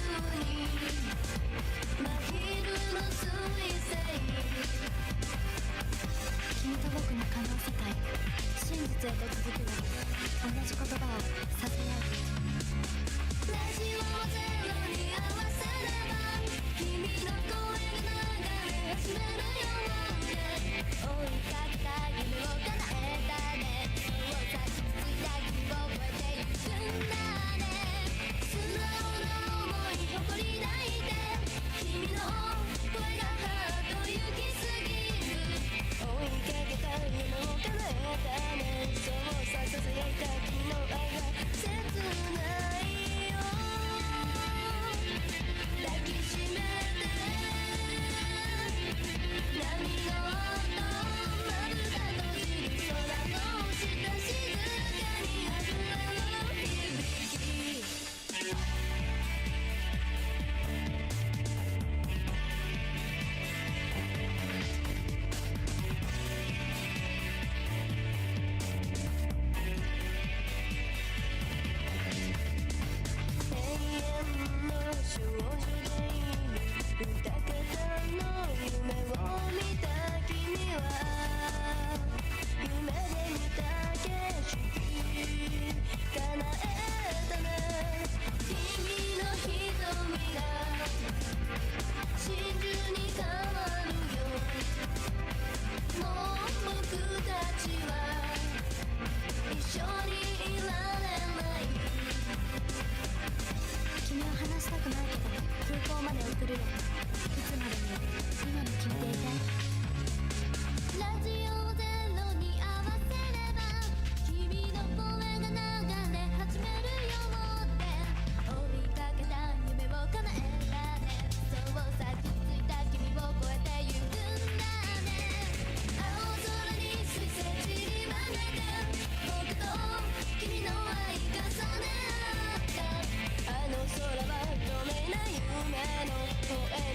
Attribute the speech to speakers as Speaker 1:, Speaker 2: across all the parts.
Speaker 1: に真昼の彗星、君と僕の可能世界、真実へと続くの同じ言葉をささやく。ラジオをゼロに合わせれば君の声が流れ始めるようで、追いかけた夢を叶えたね。そうさしついた君を超えてゆくんだね。素直な想い誇り抱いて、君の声がハート行き過ぎる。追いかけた夢を叶えたね。そうさささやいた君の愛が切ないよ。抱きしめて波の音、まぶた閉じる空の下、静かに溢れる響き。永遠の少女でいる二桁の夢を見た君は、夢で見た景色叶えたね。君の瞳が真珠に変わるよ。もう僕たちは一緒にいられない。君を離したくないけど空港まで送るよ。いつまでも今の君でいて。ラジオゼロに合わせれば君の声が流れ始めるようで、追いかけた夢を叶えたね。そうさ傷ついた君を超えてゆくんだね。青空に水星散りばめて、僕と君の愛重ね合った。あの空は透明な夢の声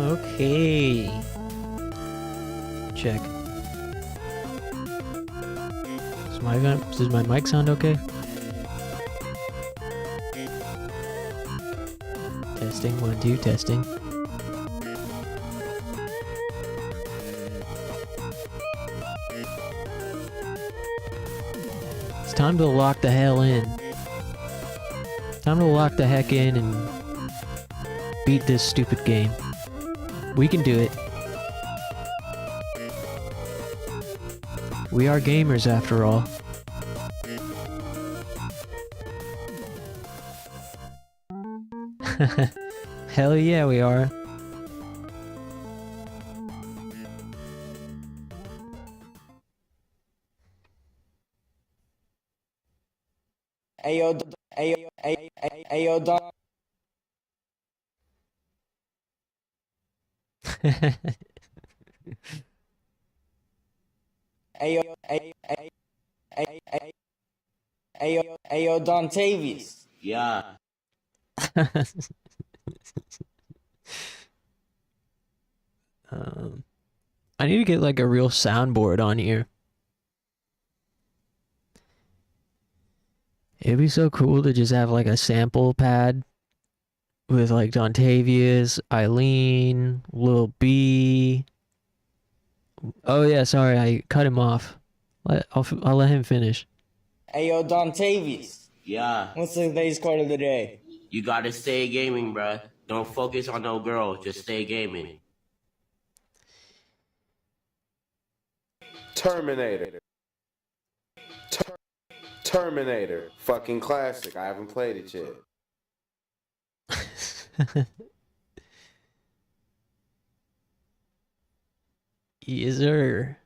Speaker 2: Okay. Check. Does my mic sound okay? Testing, 1, 2, testing. It's time to lock the hell in. Time to lock the heck in and beat this stupid game. We can do it. We are gamers after all. Hell yeah, we are.
Speaker 3: Ayo, Don. Ayo, Don Tavius. Yeah.
Speaker 2: I need to get like a real soundboard on here. It'd be so cool to just have like a sample pad with like Dontavius, Eileen, Lil B. Oh yeah, sorry, I cut him off. I'll let him finish.
Speaker 3: Ayo, Don Tavius. Yeah. What's today's quote of the day?
Speaker 4: You gotta stay gaming, bruh. Don't focus on no girl, just stay gaming.
Speaker 5: Terminator. Terminator. Fucking classic. I haven't played it yet.
Speaker 2: Yes, sir.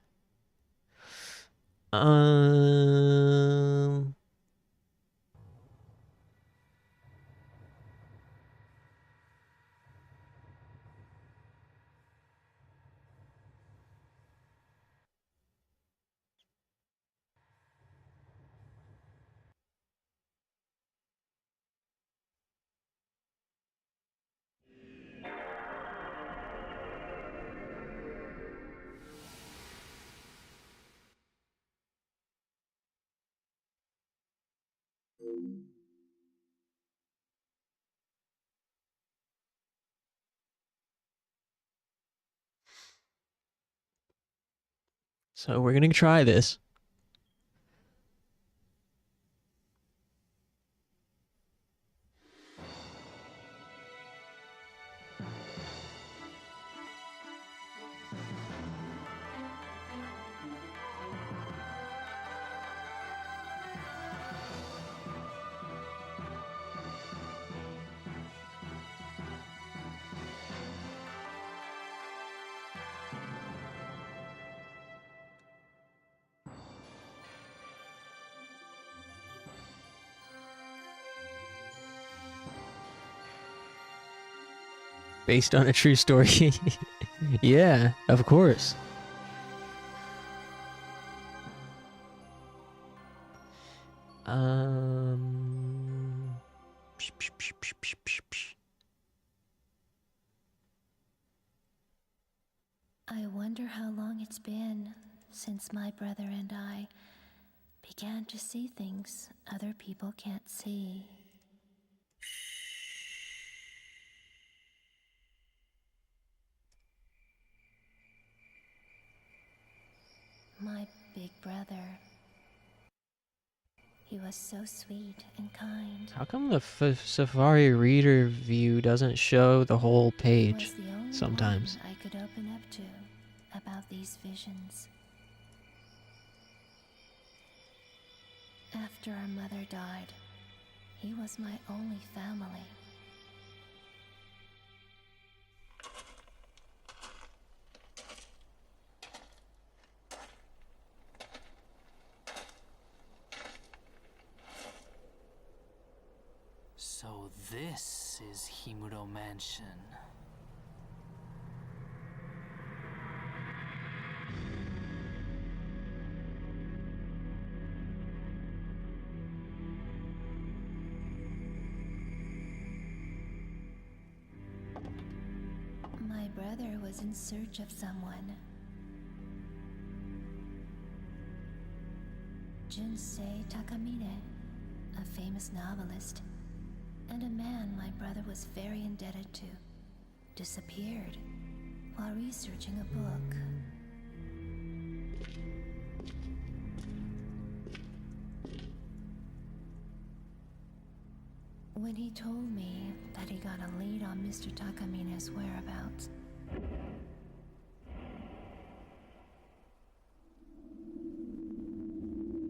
Speaker 2: So we're gonna try this. Based on a true story. Yeah, of course.
Speaker 1: I wonder how long it's been since my brother and I began to see things other people can't see. My big brother. He was so sweet and kind.
Speaker 2: How come the Safari Reader view doesn't show the whole page
Speaker 1: He was the only
Speaker 2: sometimes?
Speaker 1: one I could open up to about these visions. After our mother died, he was my only family.
Speaker 6: So this is Himuro Mansion.
Speaker 1: My brother was in search of someone. Junsei Takamine, a famous novelist, and a man my brother was very indebted to, disappeared while researching a book. When he told me that he got a lead on Mr. Takamine's whereabouts,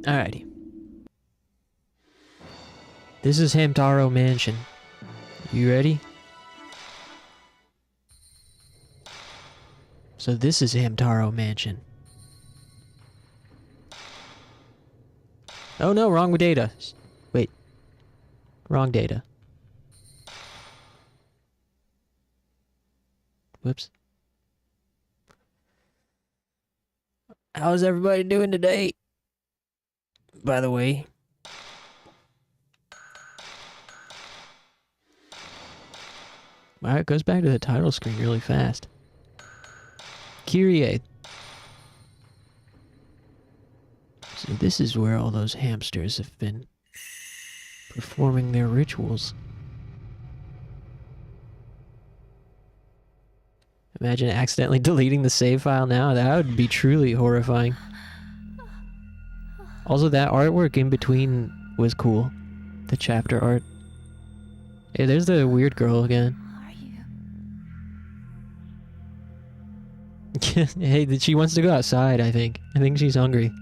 Speaker 2: Alrighty. This is Hamtaro Mansion. You ready? So this is Hamtaro Mansion. Oh no, wrong data. Wait. Wrong data. Whoops. How's everybody doing today? By the way. Wow, it goes back to the title screen really fast. Kyrie. So this is where all those hamsters have been performing their rituals. Imagine accidentally deleting the save file now. That would be truly horrifying. Also, that artwork in between was cool. The chapter art. Hey, there's the weird girl again.
Speaker 1: are you?
Speaker 2: Hey, she wants to go outside, I think. I think she's hungry.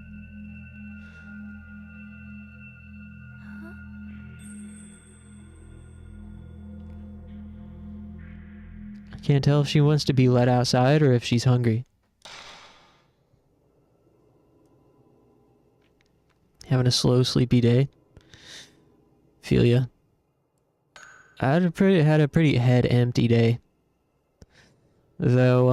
Speaker 2: I can't tell if she wants to be let outside or if she's hungry. Having a slow, sleepy day. Feel ya. I had a pretty head empty day. Though,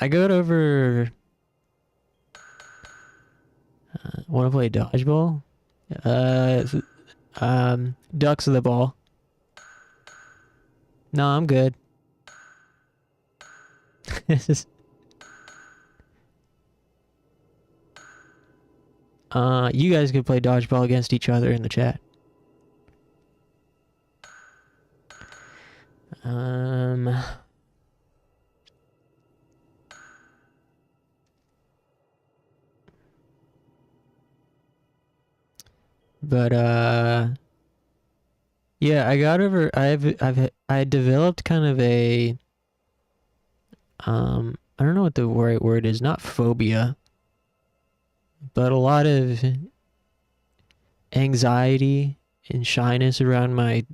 Speaker 2: I got over. Want to play dodgeball? Ducks of the ball. No, I'm good. You guys could play dodgeball against each other in the chat. But yeah, I got over. I developed kind of a I don't know what the right word is. Not phobia, but a lot of anxiety and shyness around my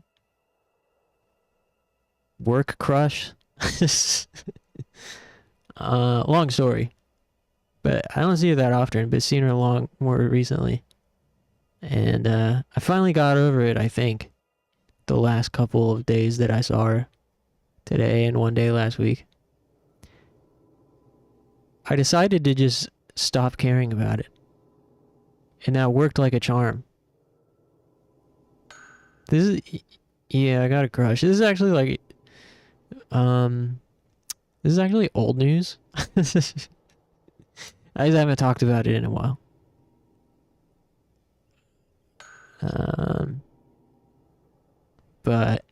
Speaker 2: work crush. Long story, but I don't see her that often. But seen her more recently, and I finally got over it. I think the last couple of days that I saw her, today and one day last week, I decided to just stop caring about it, and that worked like a charm. Yeah, I got a crush. This is actually like, this is actually old news. I just haven't talked about it in a while. But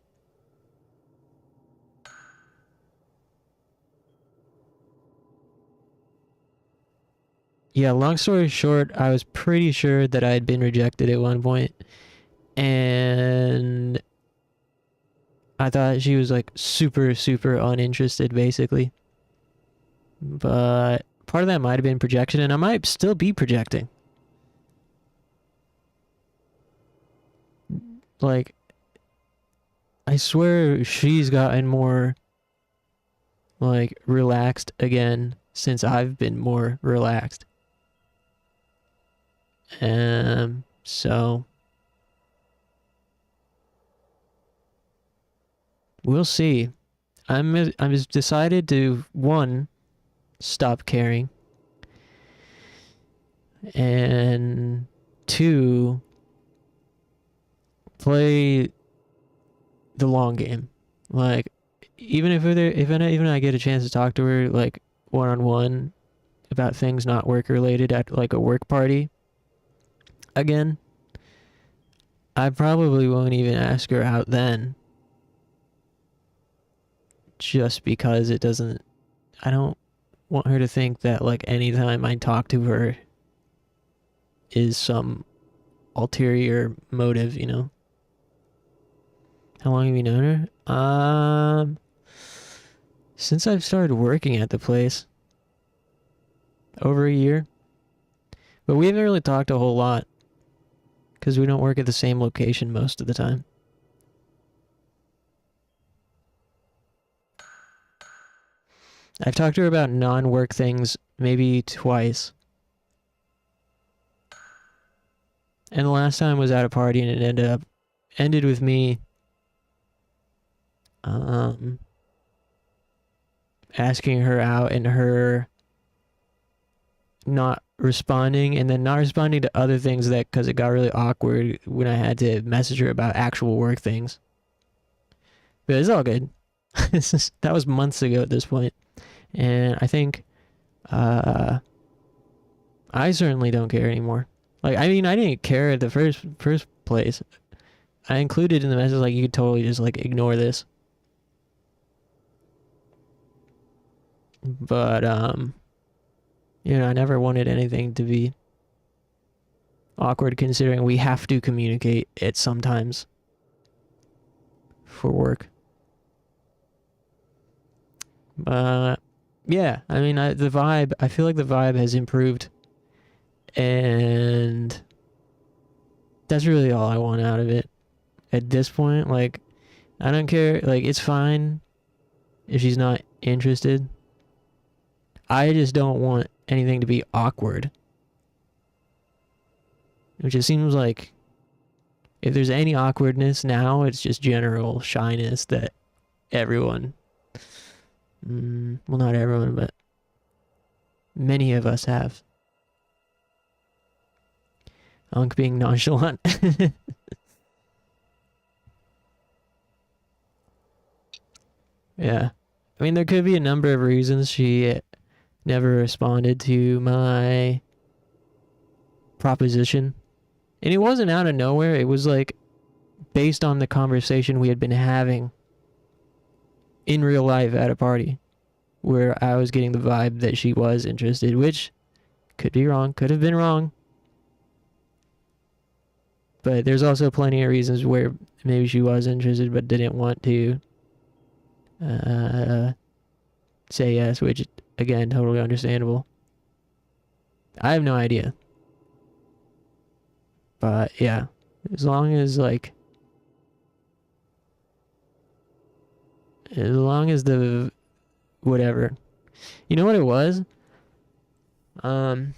Speaker 2: yeah, long story short, I was pretty sure that I had been rejected at one point, and I thought she was like super, super uninterested, basically. But part of that might have been projection, and I might still be projecting. Like, I swear she's gotten more, like, relaxed again since I've been more relaxed. So we'll see. I'm just decided to, one, stop caring, and two, play the long game. Like, even if I get a chance to talk to her like one-on-one about things not work related at like a work party again, I probably won't even ask her out then, just because I don't want her to think that like anytime I talk to her is some ulterior motive, you know. How long have you known her? Since I've started working at the place. Over a year. But we haven't really talked a whole lot, because we don't work at the same location most of the time. I've talked to her about non-work things maybe twice. And the last time was at a party, and it ended with me asking her out and her not responding, and then not responding to other things because it got really awkward when I had to message her about actual work things. But it's all good. That was months ago at this point. And I think I certainly don't care anymore. Like, I mean, I didn't care at the first place. I included in the message, like, you could totally just, like, ignore this. But, you know, I never wanted anything to be awkward, considering we have to communicate it sometimes for work. Yeah, I mean, I feel like the vibe has improved, and that's really all I want out of it at this point. Like, I don't care, like, it's fine if she's not interested. I just don't want anything to be awkward. Which it seems like if there's any awkwardness now, it's just general shyness that everyone, well, not everyone, but many of us have. Unk being nonchalant. Yeah. I mean, there could be a number of reasons she never responded to my proposition. And it wasn't out of nowhere. It was like based on the conversation we had been having in real life at a party, where I was getting the vibe that she was interested, which could be wrong, could have been wrong. But there's also plenty of reasons where maybe she was interested but didn't want to say yes, which, again, totally understandable. I have no idea. But, yeah. As long as, like... As long as the... Whatever. You know what it was? Not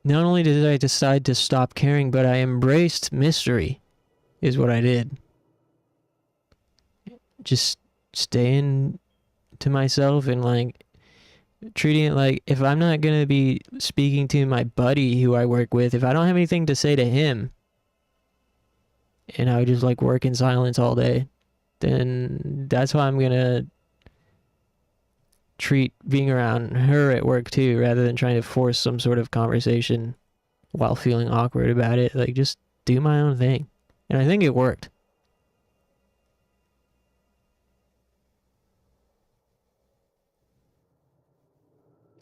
Speaker 2: only did I decide to stop caring, but I embraced mystery, is what I did. Just staying to myself and, like, treating it like, if I'm not gonna be speaking to my buddy who I work with, if I don't have anything to say to him, and I would just, like, work in silence all day, then that's how I'm gonna treat being around her at work too, rather than trying to force some sort of conversation while feeling awkward about it. Like, just do my own thing. And I think it worked.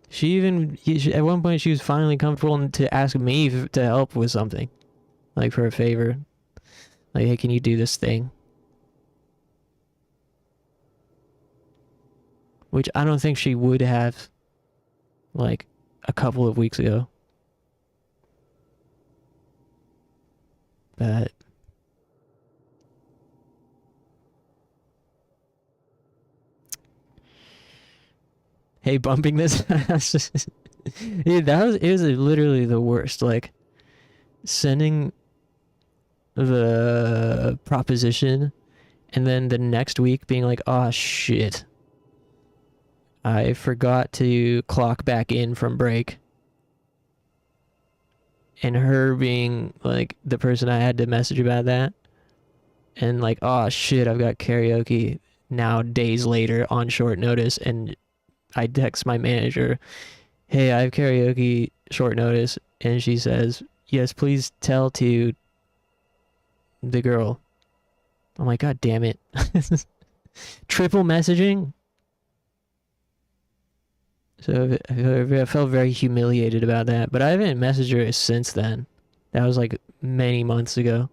Speaker 2: At one point, she was finally comfortable to ask me to help with something. Like, for a favor. Like, hey, can you do this thing? Which I don't think she would have, like, a couple of weeks ago. But... Hey, bumping this? Dude, it was literally the worst. Like, sending the proposition and then the next week being like, oh shit, I forgot to clock back in from break. and her being like the person I had to message about that, and like, oh shit, I've got karaoke now days later on short notice, and I text my manager, hey, I have karaoke short notice, and she says, yes, please tell to the girl. I'm like, god damn it. Triple messaging. So I felt very humiliated about that, but I haven't messaged her since then. That was like many months ago.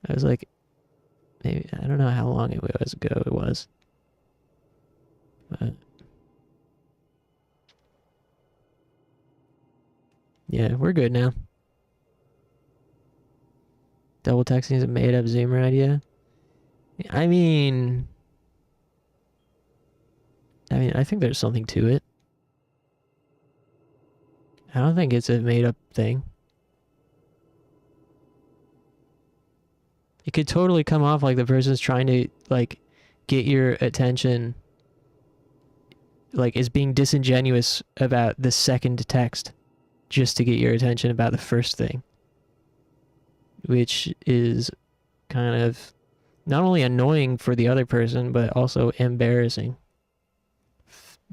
Speaker 2: I was like, maybe, I don't know how long it was ago it was. But yeah, we're good now. Double texting is a made up Zoomer idea. I mean, I think there's something to it. I don't think it's a made up thing. It could totally come off like the person's trying to, like, get your attention, like, is being disingenuous about the second text just to get your attention about the first thing. Which is kind of not only annoying for the other person, but also embarrassing.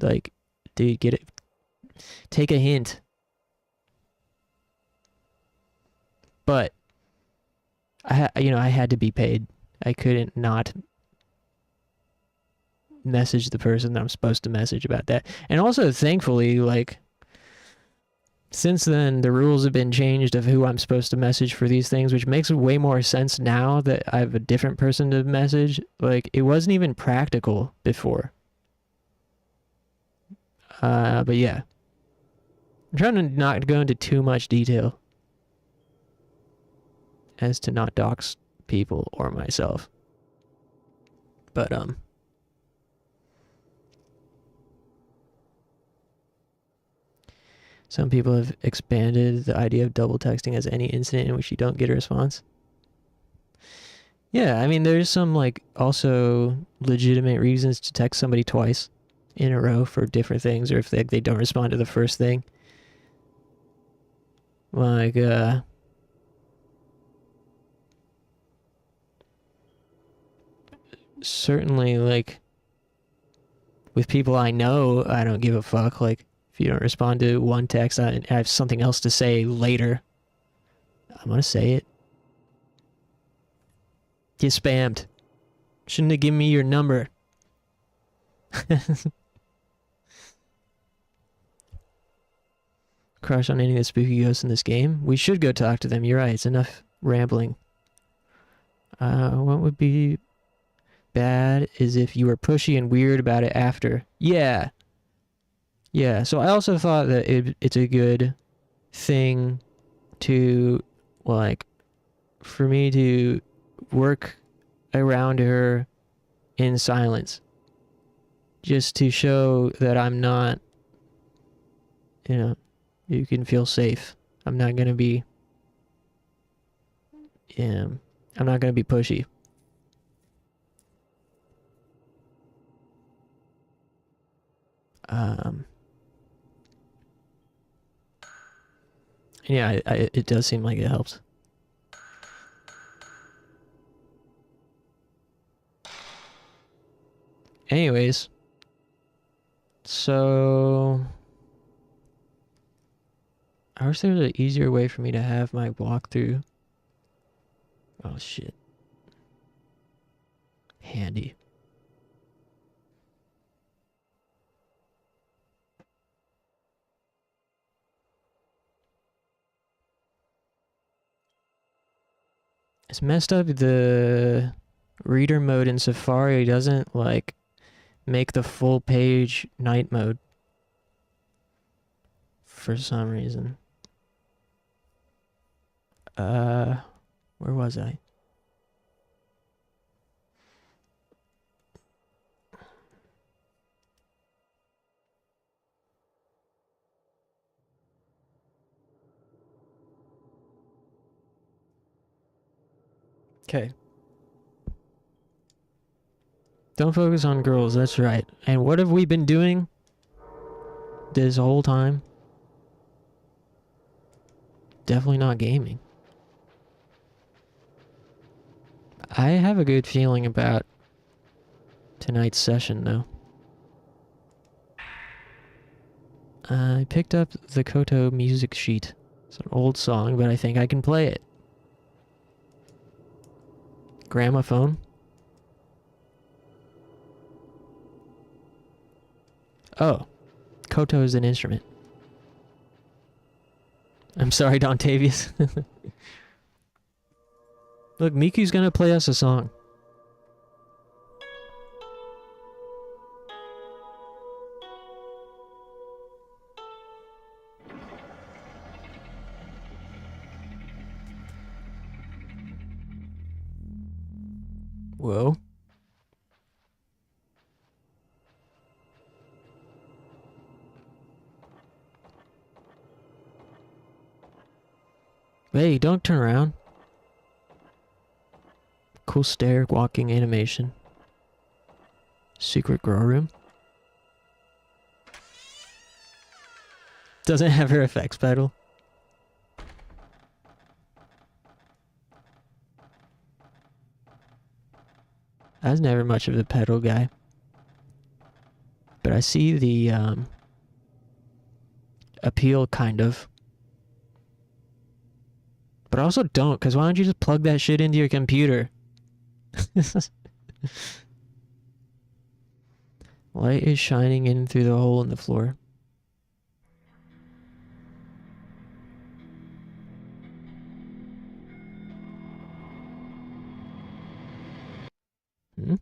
Speaker 2: Like, dude, get it. Take a hint. But I had to be paid. I couldn't not message the person that I'm supposed to message about that. And also, thankfully, like, since then, the rules have been changed of who I'm supposed to message for these things, which makes way more sense now that I have a different person to message. Like, it wasn't even practical before. But yeah. I'm trying to not go into too much detail as to not dox people or myself. But, some people have expanded the idea of double texting as any incident in which you don't get a response. Yeah, I mean, there's some, like, also legitimate reasons to text somebody twice in a row for different things, or if they don't respond to the first thing. Like, certainly, like, with people I know, I don't give a fuck. Like, if you don't respond to one text, I have something else to say later. I'm gonna say it. You spammed. Shouldn't have given me your number. Crush on any of the spooky ghosts in this game? We should go talk to them. You're right. It's enough rambling. What would be bad is if you were pushy and weird about it after. Yeah. Yeah, so I also thought that it's a good thing to, like, for me to work around her in silence. Just to show that I'm not, you can feel safe. I'm not gonna be, I'm not gonna be pushy. Yeah, it does seem like it helps. Anyways, so I wish there was an easier way for me to have my walkthrough. Oh shit. Handy. It's messed up. The reader mode in Safari doesn't, like, make the full page night mode for some reason. Where was I? Okay. Don't focus on girls, that's right. And what have we been doing this whole time? definitely not gaming. I have a good feeling about tonight's session, though. I picked up the Koto music sheet. It's an old song, but I think I can play it. Gramophone. Oh, Koto is an instrument. I'm sorry, Dontavius. Look, Miku's gonna play us a song. Whoa. Hey, don't turn around. Cool stair walking animation. Secret grow room. Doesn't have her effects pedal. I was never much of a pedal guy. But I see the appeal, kind of. But I also don't, because why don't you just plug that shit into your computer? Light is shining in through the hole in the floor. Hmm?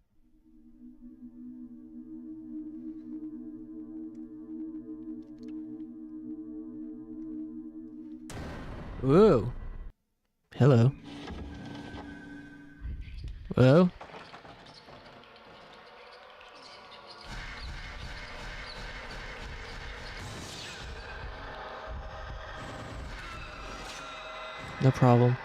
Speaker 2: Whoa. Hello. Whoa. No problem.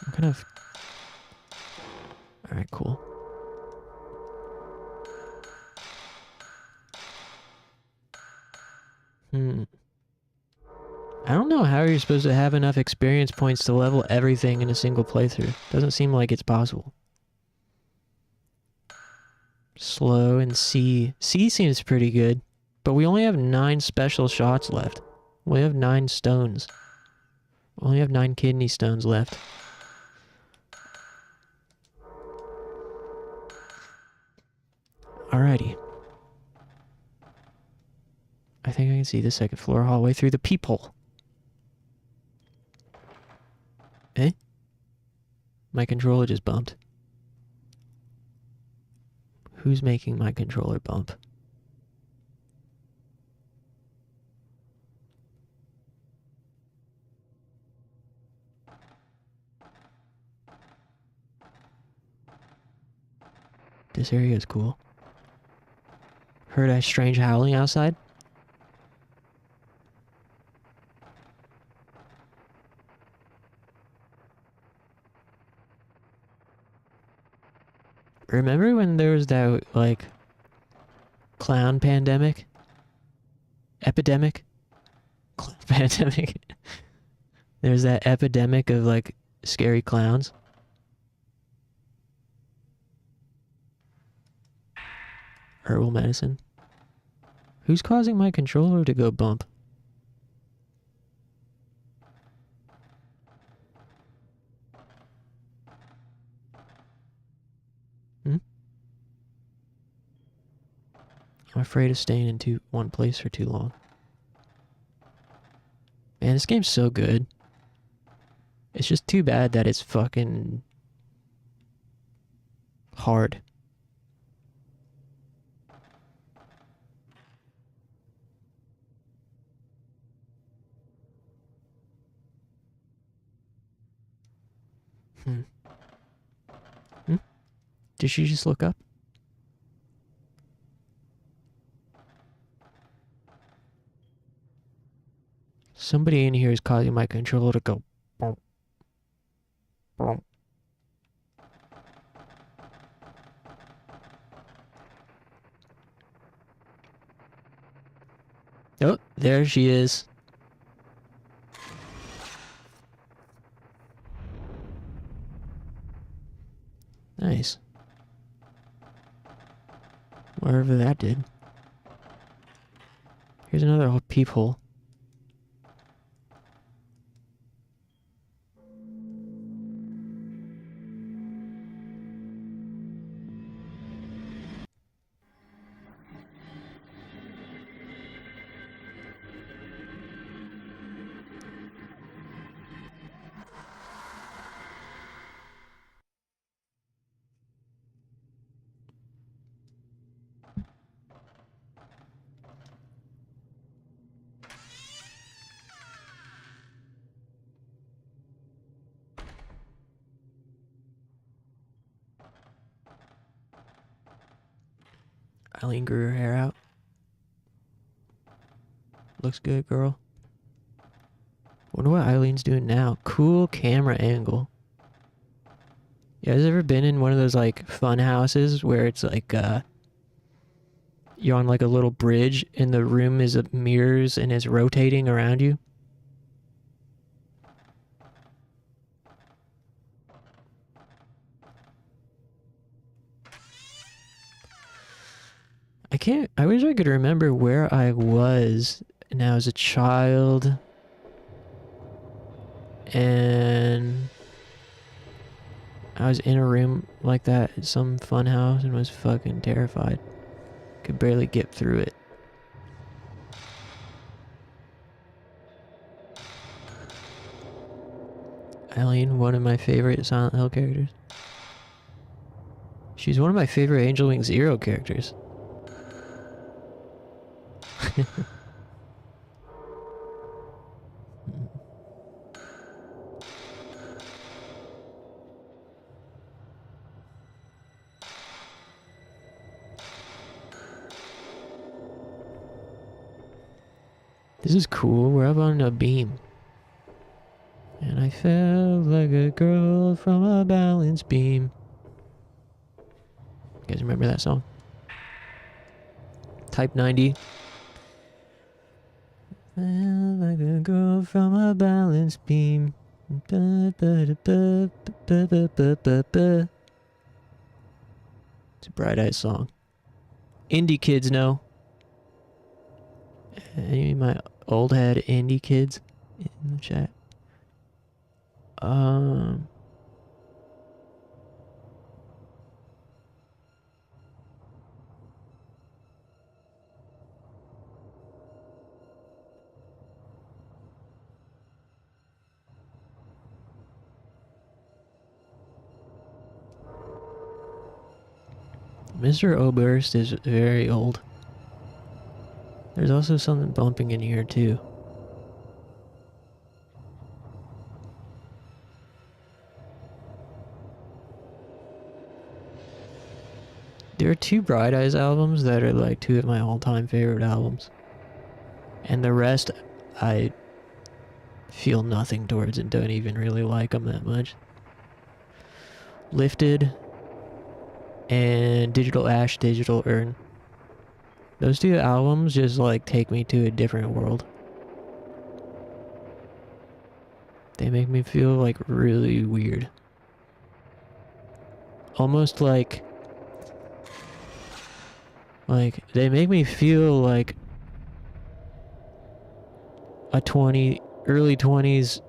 Speaker 2: I'm kind of... Alright, cool. I don't know how you're supposed to have enough experience points to level everything in a single playthrough. Doesn't seem like it's possible. Slow and C. C seems pretty good. But we only have 9 special shots left. We have 9 stones. We only have 9 kidney stones left. Alrighty. I think I can see the second floor hallway through the peephole. Eh? My controller just bumped. Who's making my controller bump? This area is cool. Heard a strange howling outside? Remember when there was that, like, clown pandemic? Epidemic? Clown pandemic? There's that epidemic of, like, scary clowns. Herbal medicine. Who's causing my controller to go bump? Hmm? I'm afraid of staying in one place for too long. Man, this game's so good. It's just too bad that it's fucking hard. Did she just look up? Somebody in here is causing my controller to go bump, Oh, there she is. Nice. Wherever that did. Here's another peephole. Eileen grew her hair out. Looks good, girl. Wonder what Eileen's doing now. Cool camera angle. You guys ever been in one of those like fun houses where it's like you're on like a little bridge and the room is mirrors and is rotating around you? I wish I could remember where I was now as a child. And I was in a room like that at some fun house and was fucking terrified. Could barely get through it. Eileen, one of my favorite Silent Hill characters. She's one of my favorite Angel Wing Zero characters. This is cool. We're up on a beam. And I fell like a girl from a balance beam. You guys remember that song? Type 90. Fell like a girl from a balance beam. It's a Bright Eyes song. Indie kids know. Any of my old head indie kids in the chat? Mr. Oberst is very old. There's also something bumping in here too. There are two Bright Eyes albums that are like two of my all-time favorite albums. And the rest, I feel nothing towards and don't even really like them that much. Lifted and Digital Ash, Digital Urn. Those two albums just like take me to a different world. They make me feel like really weird. Almost like they make me feel like a early 20s,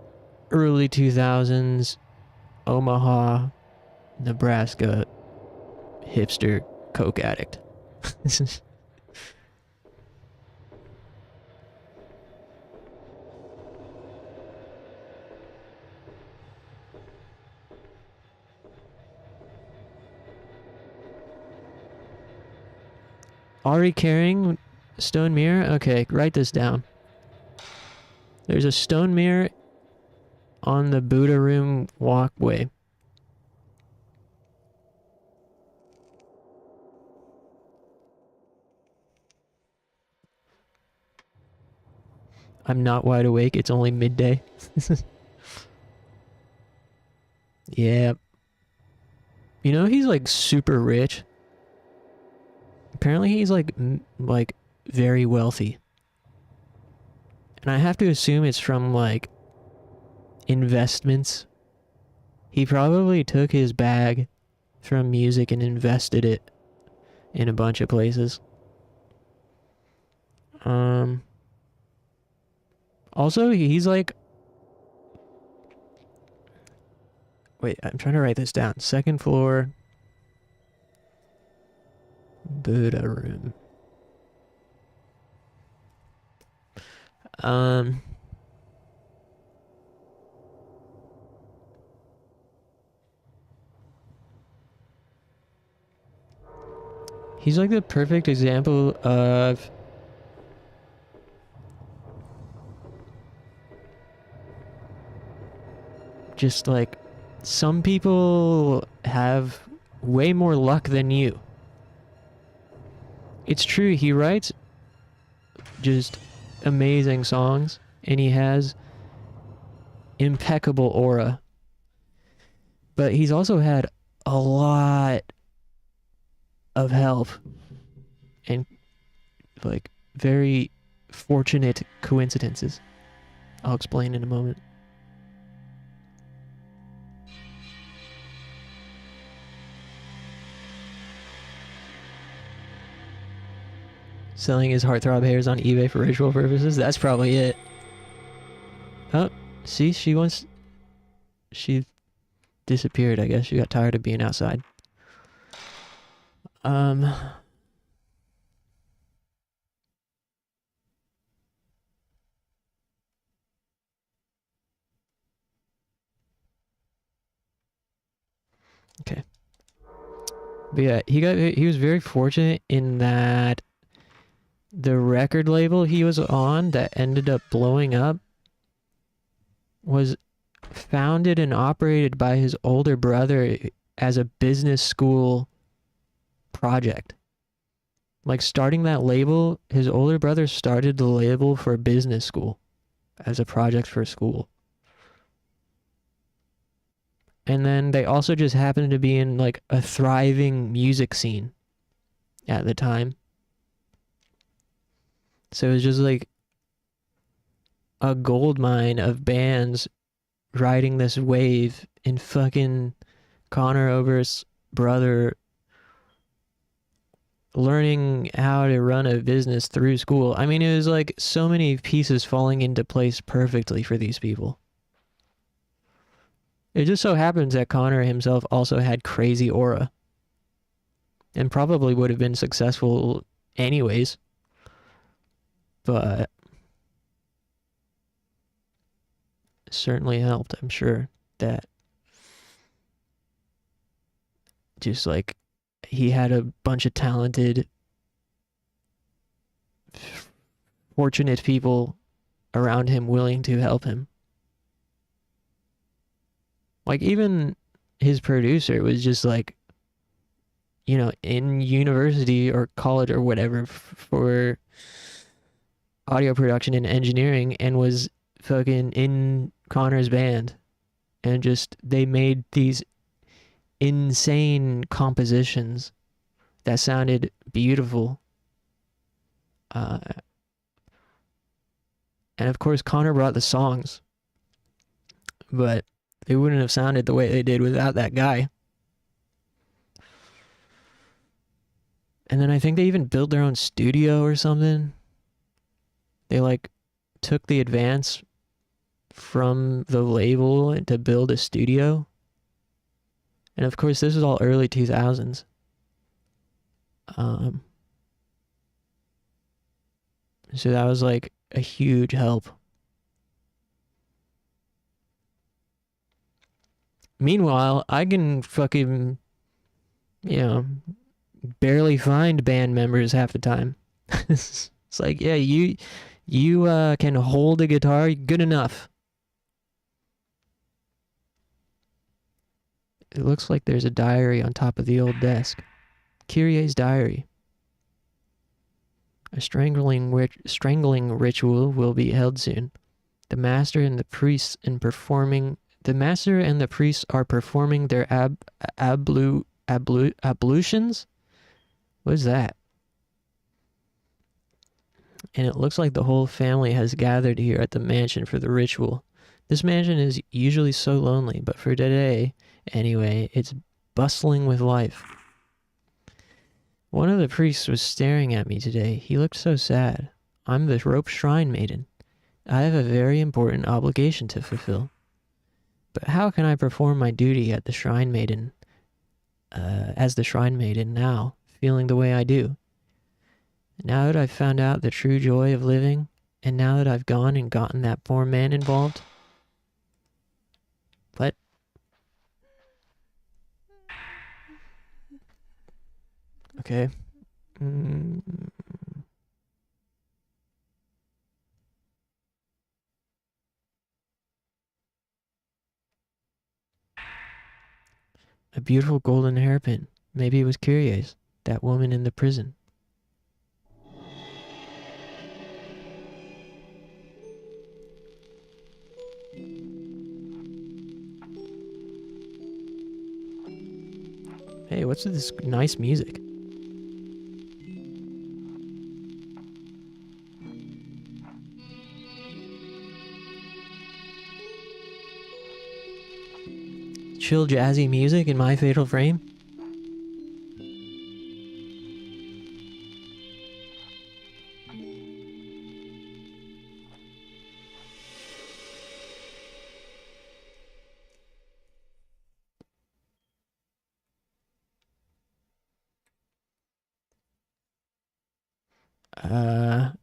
Speaker 2: early 2000s Omaha, Nebraska hipster coke addict. Ari carrying stone mirror? Okay, write this down. There's a stone mirror on the Buddha room walkway. I'm not wide awake, it's only midday. Yeah. You know, he's like super rich. Apparently he's like very wealthy. And I have to assume it's from like investments. He probably took his bag from music and invested it in a bunch of places. Also, he's like... Wait, I'm trying to write this down. Second floor... Buddha room. He's like the perfect example of... just like... some people have way more luck than you. It's true, he writes just amazing songs, and he has impeccable aura. But he's also had a lot of help and like very fortunate coincidences. I'll explain in a moment. Selling his heartthrob hairs on eBay for ritual purposes? That's probably it. Oh, see, she disappeared, I guess. She got tired of being outside. Okay. But yeah, he was very fortunate in that the record label he was on that ended up blowing up was founded and operated by his older brother as a business school project. Like, starting that label, his older brother started the label for business school as a project for school. And then they also just happened to be in like a thriving music scene at the time. So it was just like a gold mine of bands riding this wave, and fucking Conor Oberst's brother learning how to run a business through school. I mean, it was like so many pieces falling into place perfectly for these people. It just so happens that Conor himself also had crazy aura and probably would have been successful anyways. But certainly helped, I'm sure, that just like he had a bunch of talented, fortunate people around him willing to help him. Like, even his producer was just like, you know, in university or college or whatever for audio production and engineering, and was fucking in Conor's band, and just they made these insane compositions that sounded beautiful. And of course Conor brought the songs, but they wouldn't have sounded the way they did without that guy. And then I think they even built their own studio or something. They like took the advance from the label to build a studio. And of course this was all early 2000s. So that was like a huge help. Meanwhile, I can fucking, you know, barely find band members half the time. It's like, yeah, you can hold a guitar good enough. It looks like there's a diary on top of the old desk. Kyrie's diary. A strangling ritual will be held soon. The master and the priests in performing The master and the priests are performing their ablutions? What is that? And it looks like the whole family has gathered here at the mansion for the ritual. This mansion is usually so lonely, but for today, anyway, it's bustling with life. One of the priests was staring at me today. He looked so sad. I'm the rope shrine maiden. I have a very important obligation to fulfill. But how can I perform my duty at the shrine maiden, as the shrine maiden now, feeling the way I do? Now that I've found out the true joy of living, and now that I've gone and gotten that poor man involved. What? Okay. A beautiful golden hairpin. Maybe it was Kyrie's, that woman in the prison. Hey, what's this nice music? Chill jazzy music in My Fatal Frame?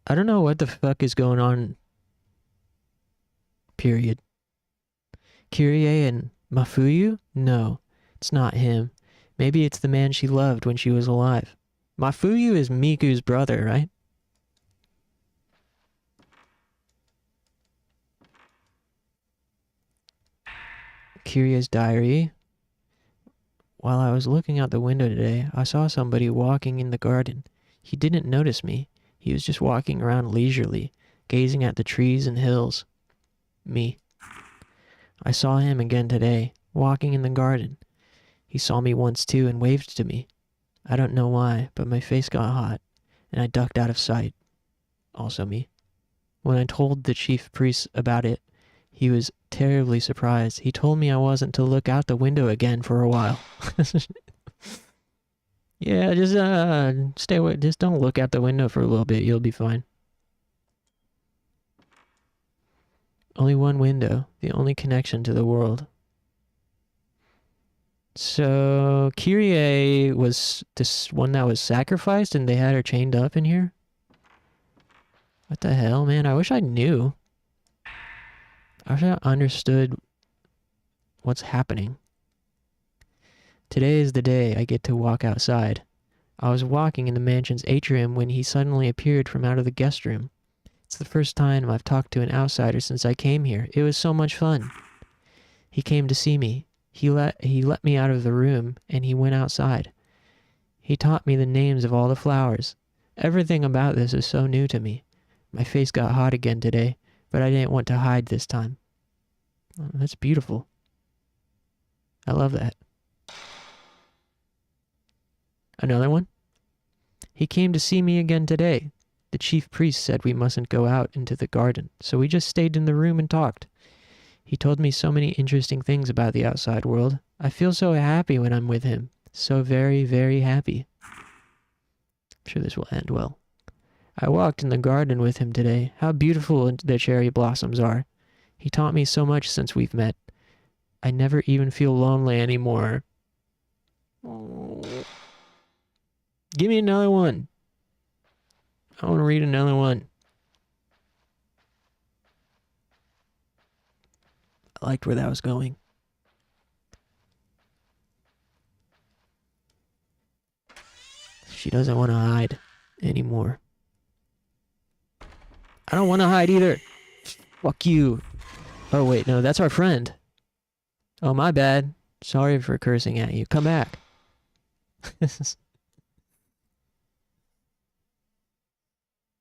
Speaker 2: I don't know what the fuck is going on. Period. Kyrie and Mafuyu? No, it's not him. Maybe it's the man she loved when she was alive. Mafuyu is Miku's brother, right? Kyrie's diary. While I was looking out the window today, I saw somebody walking in the garden. He didn't notice me. He was just walking around leisurely, gazing at the trees and hills. Me. I saw him again today, walking in the garden. He saw me once too and waved to me. I don't know why, but my face got hot, and I ducked out of sight. Also me. When I told the chief priest about it, he was terribly surprised. He told me I wasn't to look out the window again for a while. Yeah, just stay away. Just don't look out the window for a little bit. You'll be fine. Only one window, the only connection to the world. So Kyrie was this one that was sacrificed, and they had her chained up in here. What the hell, man? I wish I knew. I wish I understood what's happening. Today is the day I get to walk outside. I was walking in the mansion's atrium when he suddenly appeared from out of the guest room. It's the first time I've talked to an outsider since I came here. It was so much fun. He came to see me. He let me out of the room, and he went outside. He taught me the names of all the flowers. Everything about this is so new to me. My face got hot again today, but I didn't want to hide this time. Oh, that's beautiful. I love that. Another one? He came to see me again today. The chief priest said we mustn't go out into the garden, so we just stayed in the room and talked. He told me so many interesting things about the outside world. I feel so happy when I'm with him. So very, very happy. I'm sure this will end well. I walked in the garden with him today. How beautiful the cherry blossoms are. He taught me so much since we've met. I never even feel lonely anymore. Oh. Give me another one. I want to read another one. I liked where that was going. She doesn't want to hide anymore. I don't want to hide either. Fuck you. Oh, wait, no, that's our friend. Oh, my bad. Sorry for cursing at you. Come back.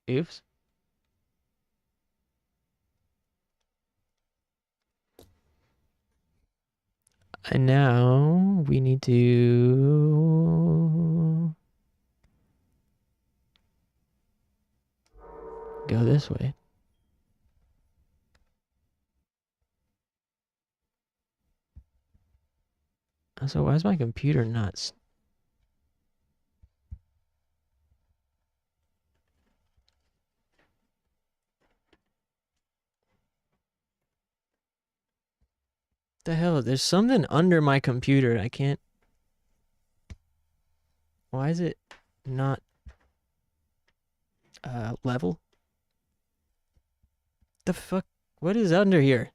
Speaker 2: Oops. And now we need to go this way. So why is my computer nuts? The hell? There's something under my computer. I can't. Why is it not level? The fuck? What is under here?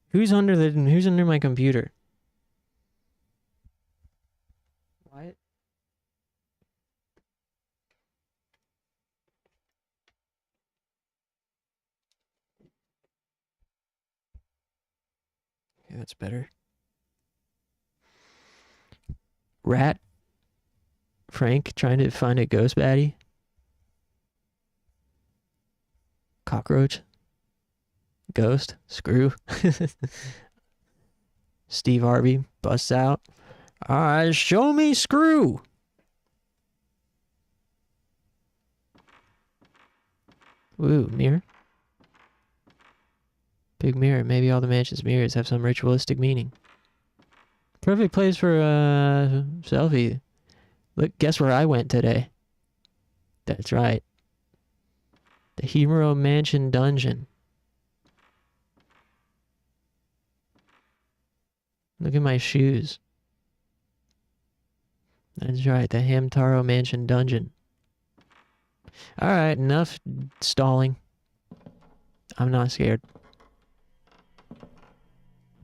Speaker 2: Who's under my computer? Why? Okay, that's better. Rat? Frank trying to find a ghost baddie? Cockroach? Ghost? Screw? Steve Harvey busts out. Alright, show me Screw! Ooh, mirror? Big mirror. Maybe all the mansion's mirrors have some ritualistic meaning. Perfect place for a selfie. Look, guess where I went today? That's right. The Himuro Mansion Dungeon. Look at my shoes. That's right, the Hamtaro Mansion Dungeon. Alright, enough stalling. I'm not scared.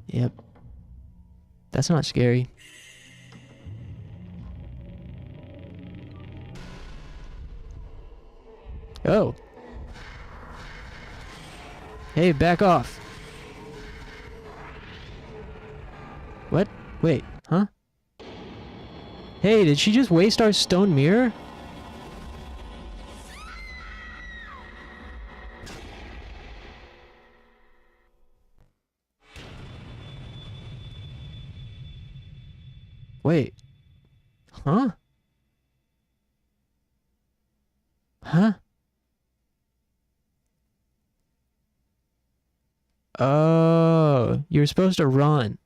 Speaker 2: Yep. That's not scary. Oh. Hey, back off. What? Wait, huh? Hey, did she just waste our stone mirror? Wait. Huh? Huh? Oh, you're supposed to run.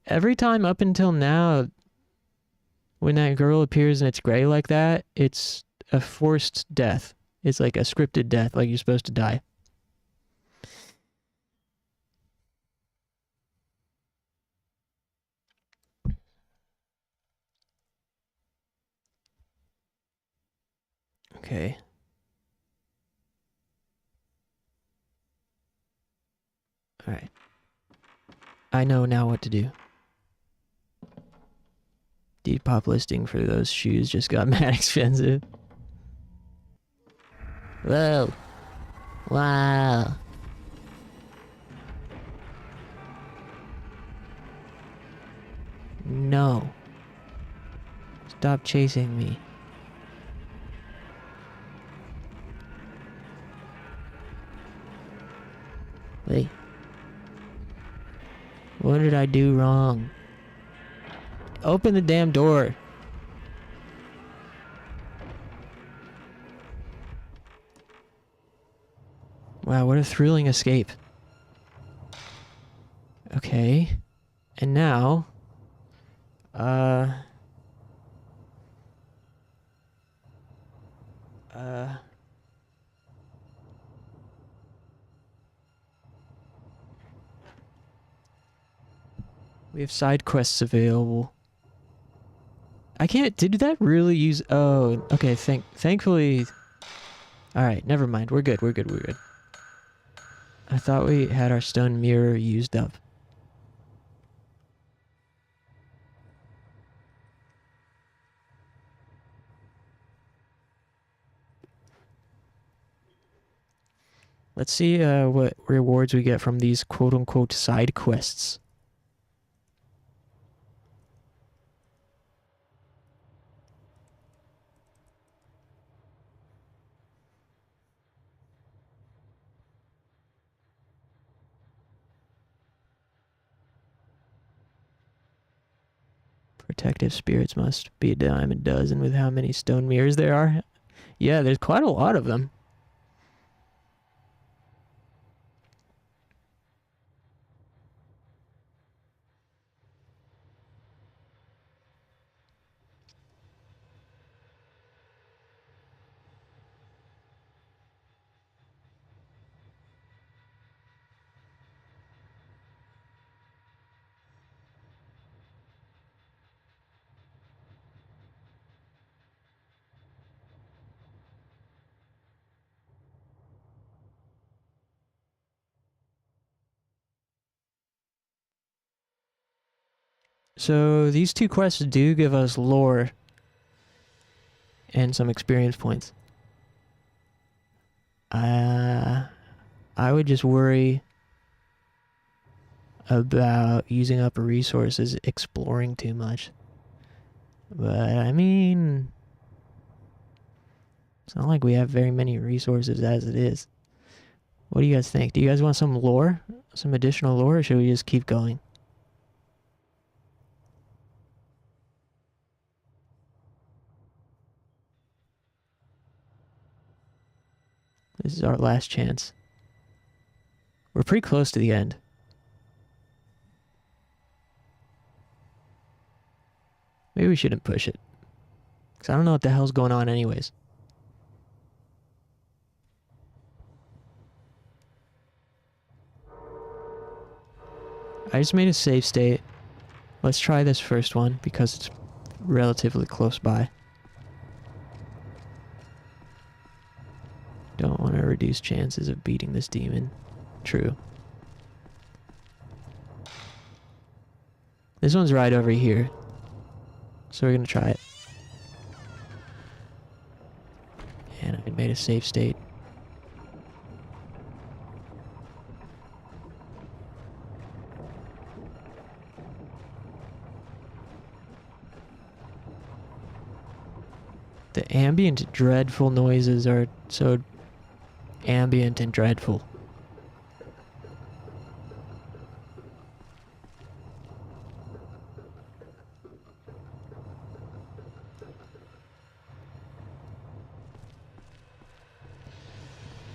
Speaker 2: Every time up until now, when that girl appears and it's gray like that, it's a forced death. It's like a scripted death, like you're supposed to die. Okay. Alright. I know now what to do. Depop listing for those shoes just got mad expensive. Whoa. Wow. No. Stop chasing me. Wait. What did I do wrong? Open the damn door. Wow, what a thrilling escape. Okay. And now... we have side quests available. I can't... Did that really use... Oh, okay, thankfully... Alright, never mind. We're good, we're good, we're good. I thought we had our stone mirror used up. Let's see what rewards we get from these quote-unquote side quests. Protective spirits must be a dime a dozen with how many stone mirrors there are. Yeah, there's quite a lot of them. So these two quests do give us lore and some experience points. I would just worry about using up resources exploring too much. But I mean, it's not like we have very many resources as it is. What do you guys think? Do you guys want some lore? Some additional lore, or should we just keep going? This is our last chance. We're pretty close to the end. Maybe we shouldn't push it. Because I don't know what the hell's going on anyways. I just made a save state. Let's try this first one because it's relatively close by. Don't want to reduce chances of beating this demon. True. This one's right over here. So we're going to try it. And I made a save state. The ambient dreadful noises are so ambient and dreadful.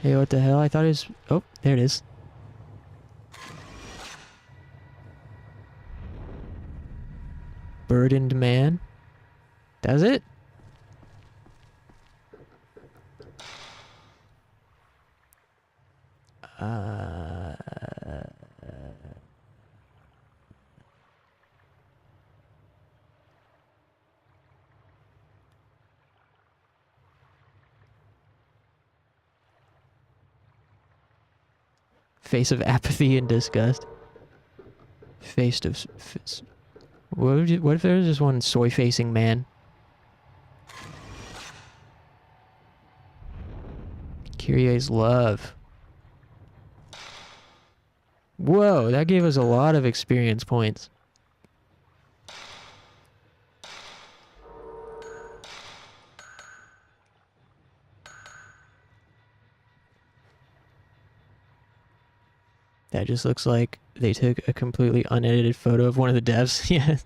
Speaker 2: Hey, what the hell? I thought it was... Oh, there it is. Burdened man. That's it? Face of apathy and disgust. Face of... What if there was just one soy-facing man? Kyrie's love. Whoa, that gave us a lot of experience points. That just looks like they took a completely unedited photo of one of the devs. Yeah.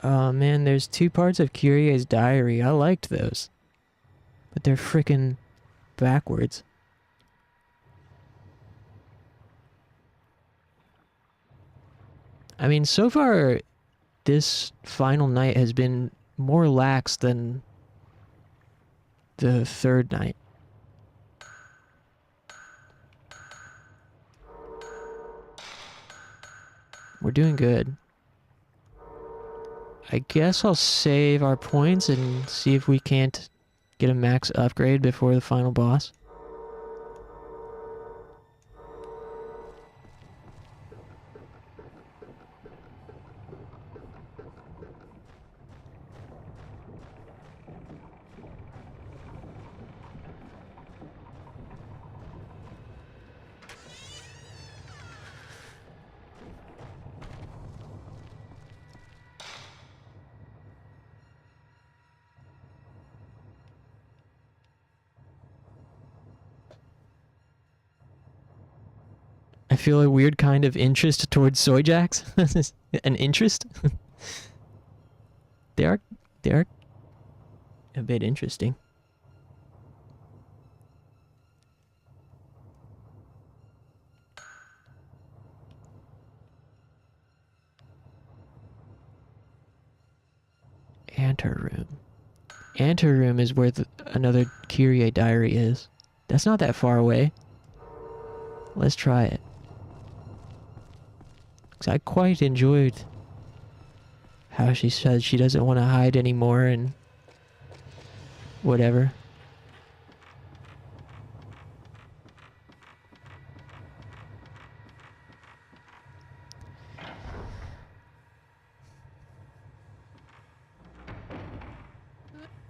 Speaker 2: Oh man, there's 2 parts of Kyrie's diary. I liked those. But they're frickin' backwards. I mean, so far, this final night has been more lax than the 3rd night. We're doing good. I guess I'll save our points and see if we can't get a max upgrade before the final boss. feel a weird kind of interest towards soy jacks. An interest? They are a bit interesting. Anteroom. Anteroom is where another Kyrie diary is. That's not that far away. Let's try it. 'Cause I quite enjoyed how she said she doesn't want to hide anymore and whatever.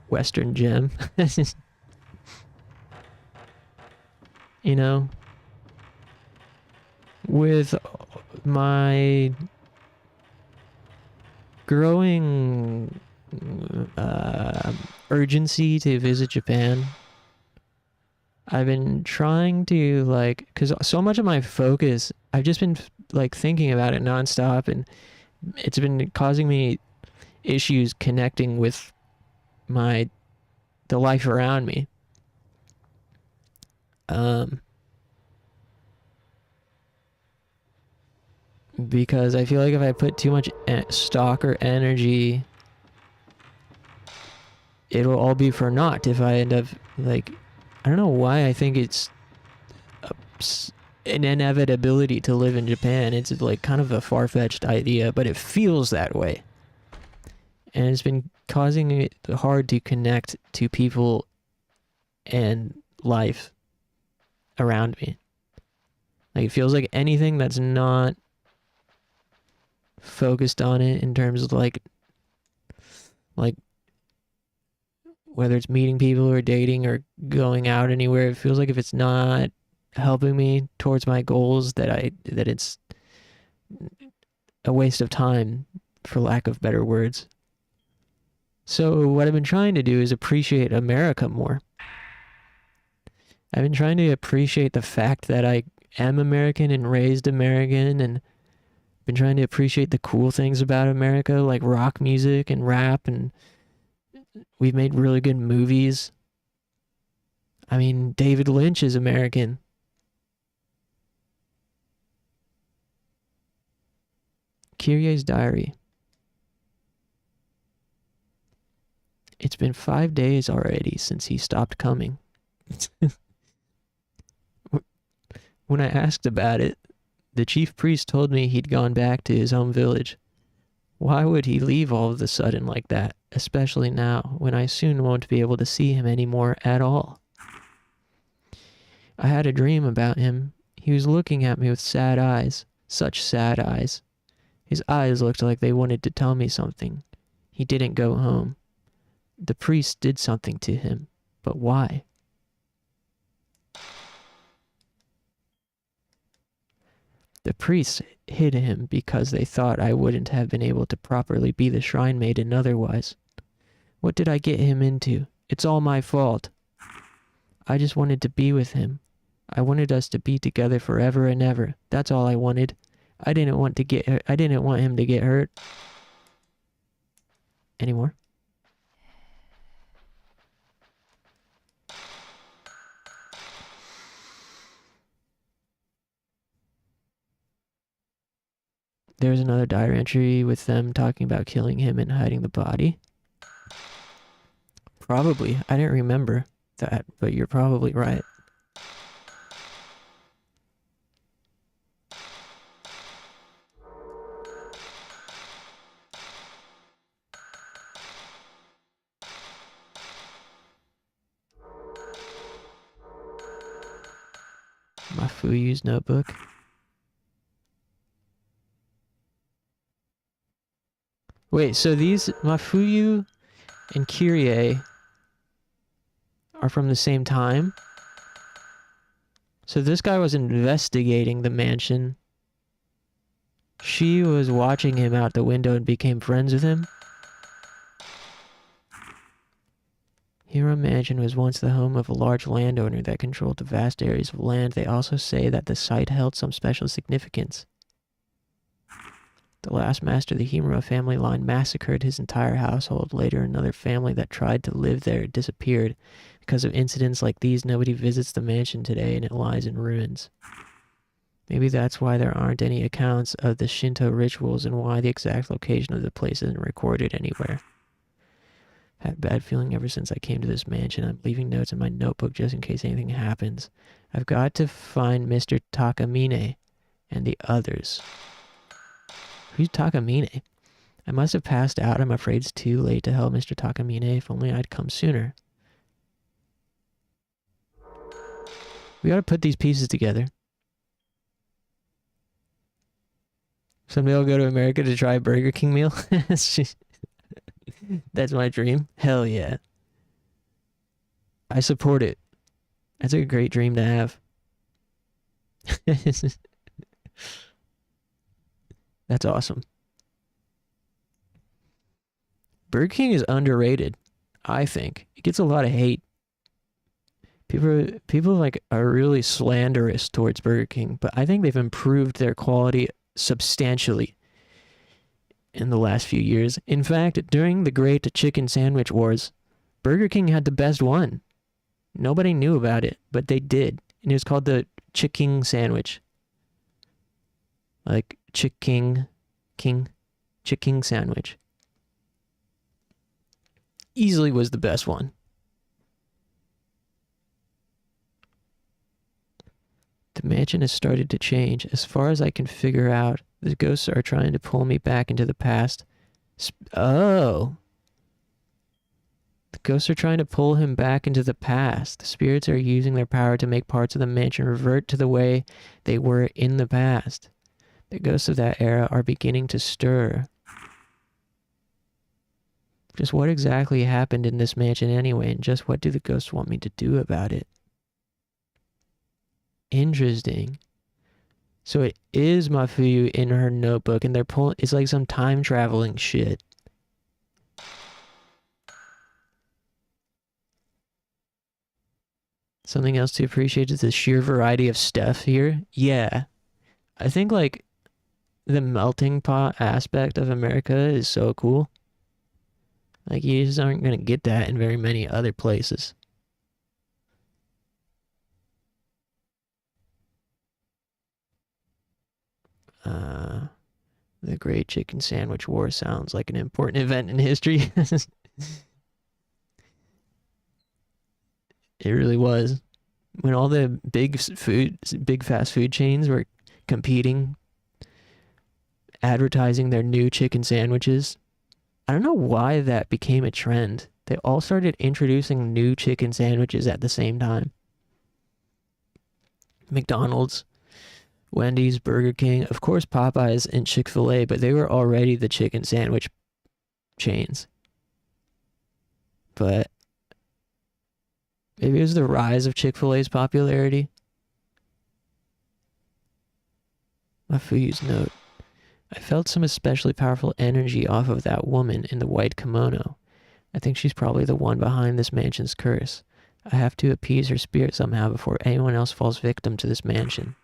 Speaker 2: Western gem. You know, with my growing urgency to visit Japan, I've been trying to, like, because so much of my focus, I've just been like thinking about it nonstop, and it's been causing me issues connecting with the life around me. Because I feel like if I put too much stock or energy, it'll all be for naught if I end up, like, I don't know why I think it's an inevitability to live in Japan. It's like kind of a far-fetched idea, but it feels that way. And it's been causing it hard to connect to people and life around me. Like, it feels like anything that's not focused on it in terms of like whether it's meeting people or dating or going out anywhere, it feels like if it's not helping me towards my goals, that it's a waste of time, for lack of better words. So what I've been trying to do is appreciate America more. I've been trying to appreciate the fact that I am American and raised American, and been trying to appreciate the cool things about America, like rock music and rap, and we've made really good movies. I mean, David Lynch is American. Kyrie's diary. It's been 5 days already since he stopped coming. When I asked about it, the chief priest told me he'd gone back to his home village. Why would he leave all of a sudden like that, especially now, when I soon won't be able to see him anymore at all? I had a dream about him. He was looking at me with sad eyes, such sad eyes. His eyes looked like they wanted to tell me something. He didn't go home. The priest did something to him, but why? The priests hid him because they thought I wouldn't have been able to properly be the shrine maiden otherwise. What did I get him into? It's all my fault. I just wanted to be with him. I wanted us to be together forever and ever. That's all I wanted. I didn't want him to get hurt. Anymore? There's another diary entry with them talking about killing him and hiding the body. Probably. I didn't remember that, but you're probably right. Mafuyu's notebook. Wait, so these Mafuyu and Kyrie are from the same time? So this guy was investigating the mansion. She was watching him out the window and became friends with him. Himuro Mansion was once the home of a large landowner that controlled vast areas of land. They also say that the site held some special significance. The last master of the Himuro family line massacred his entire household. Later, another family that tried to live there disappeared. Because of incidents like these, nobody visits the mansion today and it lies in ruins. Maybe that's why there aren't any accounts of the Shinto rituals and why the exact location of the place isn't recorded anywhere. I've had a bad feeling ever since I came to this mansion. I'm leaving notes in my notebook just in case anything happens. I've got to find Mr. Takamine and the others. Who's Takamine? I must have passed out. I'm afraid it's too late to help Mr. Takamine. If only I'd come sooner. We ought to put these pieces together. Someday I'll go to America to try a Burger King meal. That's my dream. Hell yeah. I support it. That's a great dream to have. That's awesome. Burger King is underrated, I think. It gets a lot of hate. People like are really slanderous towards Burger King, but I think they've improved their quality substantially in the last few years. In fact, during the Great Chicken Sandwich Wars, Burger King had the best one. Nobody knew about it, but they did. And it was called the Chicken Sandwich. Like chicken sandwich. Easily was the best one. The mansion has started to change. As far as I can figure out, the ghosts are trying to pull me back into the past. Oh. The ghosts are trying to pull him back into the past. The spirits are using their power to make parts of the mansion revert to the way they were in the past. The ghosts of that era are beginning to stir. Just what exactly happened in this mansion anyway, and just what do the ghosts want me to do about it? Interesting. So it is Mafuyu in her notebook, and they're pulling. It's like some time traveling shit. Something else to appreciate is the sheer variety of stuff here. Yeah, I think like the melting pot aspect of America is so cool. Like you just aren't gonna get that in very many other places. The Great Chicken Sandwich War sounds like an important event in history. It really was. When all the big fast food chains were competing, advertising their new chicken sandwiches. I don't know why that became a trend. They all started introducing new chicken sandwiches at the same time. McDonald's, Wendy's, Burger King, of course Popeyes and Chick-fil-A, but they were already the chicken sandwich chains. But maybe it was the rise of Chick-fil-A's popularity. Mafuyu's note. I felt some especially powerful energy off of that woman in the white kimono. I think she's probably the one behind this mansion's curse. I have to appease her spirit somehow before anyone else falls victim to this mansion.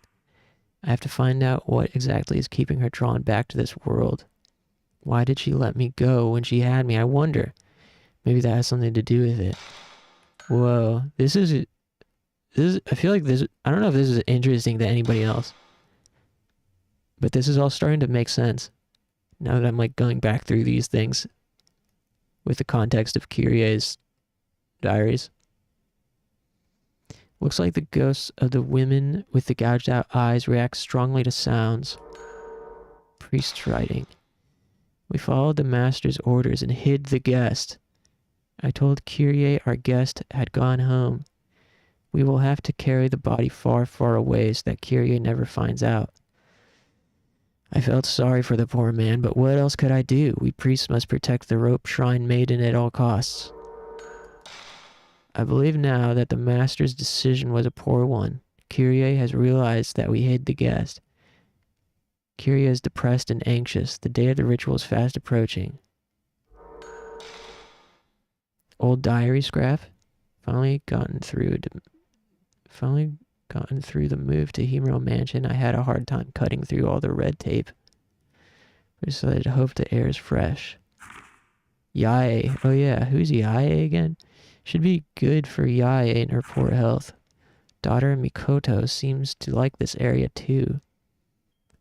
Speaker 2: I have to find out what exactly is keeping her drawn back to this world. Why did she let me go when she had me? I wonder. Maybe that has something to do with it. Whoa. This is I feel like this, I don't know if this is interesting to anybody else. But this is all starting to make sense. Now that I'm like going back through these things with the context of Kyrie's diaries. Looks like the ghosts of the women with the gouged out eyes react strongly to sounds. Priest writing. We followed the master's orders and hid the guest. I told Kyrie our guest had gone home. We will have to carry the body far, far away so that Kyrie never finds out. I felt sorry for the poor man, but what else could I do? We priests must protect the rope shrine maiden at all costs. I believe now that the master's decision was a poor one. Kyrie has realized that we hid the guest. Kyrie is depressed and anxious. The day of the ritual is fast approaching. Old diary scrap? Finally gotten through the move to Hero Mansion. I had a hard time cutting through all the red tape. So I'd hope the air is fresh. Yae. Oh yeah, who's Yae again? Should be good for Yae and her poor health. Daughter Mikoto seems to like this area too.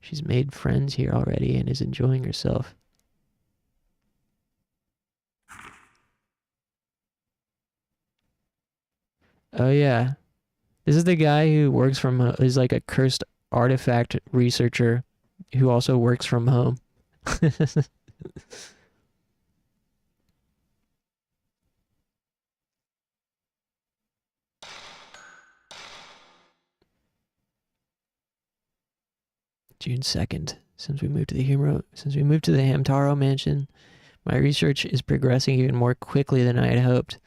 Speaker 2: She's made friends here already and is enjoying herself. Oh yeah. This is the guy who works from is like a cursed artifact researcher who also works from home. June 2nd. Since we moved to the Hamtaro mansion, my research is progressing even more quickly than I had hoped.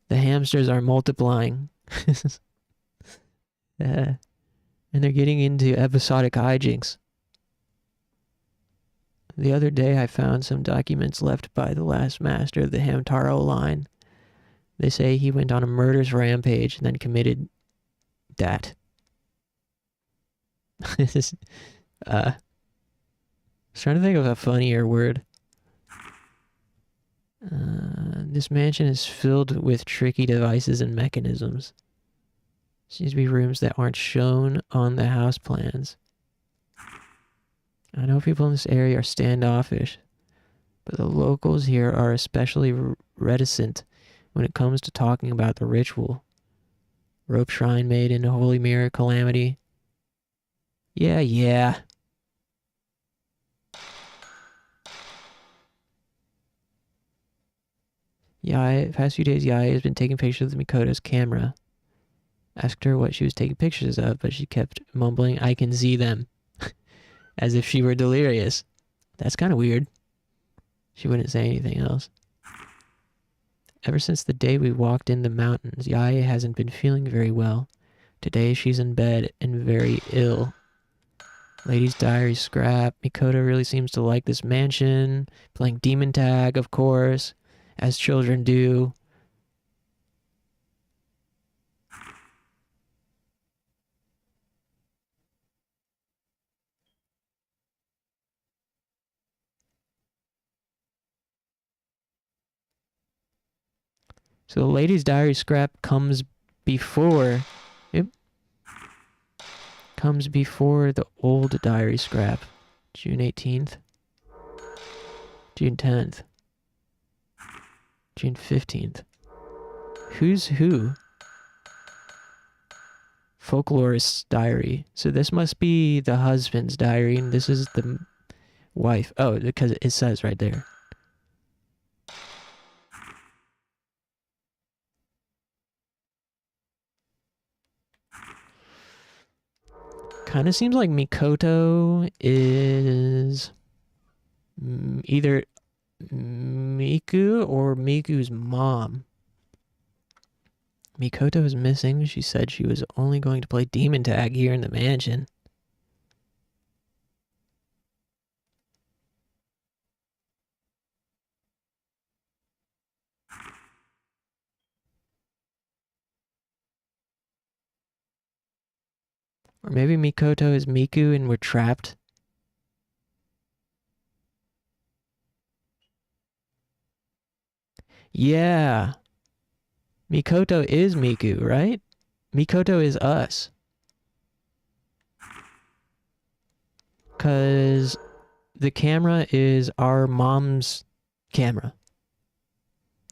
Speaker 2: The hamsters are multiplying. And they're getting into episodic hijinks. The other day I found some documents left by the last master of the Hamtaro line. They say he went on a murderous rampage and then committed that. I was trying to think of a funnier word. This mansion is filled with tricky devices and mechanisms. Seems to be rooms that aren't shown on the house plans. I know people in this area are standoffish, but the locals here are especially reticent when it comes to talking about the ritual. Rope shrine made in a holy mirror calamity. Yeah. Past few days, Yae has been taking pictures with Mikoto's camera. Asked her what she was taking pictures of, but she kept mumbling, "I can see them," as if she were delirious. That's kind of weird. She wouldn't say anything else. Ever since the day we walked in the mountains, Yae hasn't been feeling very well. Today she's in bed and very ill. Lady's diary scrap. Mikoto really seems to like this mansion. Playing demon tag, of course, as children do. So the lady's diary scrap comes before... comes before the old diary scrap. June 18th. June 10th. June 15th. Who's who? Folklorist's diary. So this must be the husband's diary, and this is the wife. Oh, because it says right there. Kind of seems like Mikoto is either Miku or Miku's mom. Mikoto is missing. She said she was only going to play demon tag here in the mansion. Or maybe Mikoto is Miku and we're trapped. Yeah. Mikoto is Miku, right? Mikoto is us. Because the camera is our mom's camera.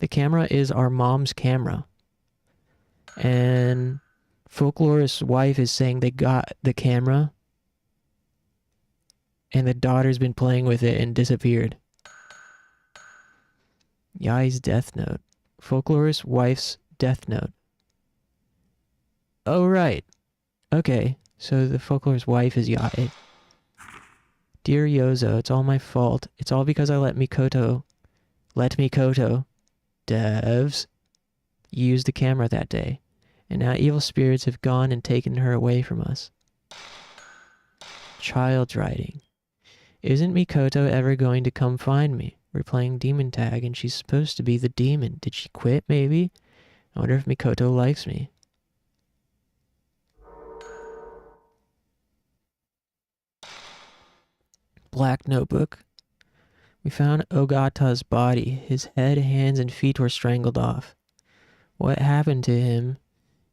Speaker 2: The camera is our mom's camera. And Folklorist's wife is saying they got the camera. And the daughter's been playing with it and disappeared. Yae's death note. Folklorist's wife's death note. Oh, right. Okay, so the folklorist's wife is Yae. Dear Yozo, it's all my fault. It's all because I let Mikoto, devs, use the camera that day. And now evil spirits have gone and taken her away from us. Child's writing. Isn't Mikoto ever going to come find me? We're playing demon tag and she's supposed to be the demon. Did she quit, maybe? I wonder if Mikoto likes me. Black notebook. We found Ogata's body. His head, hands, and feet were strangled off. What happened to him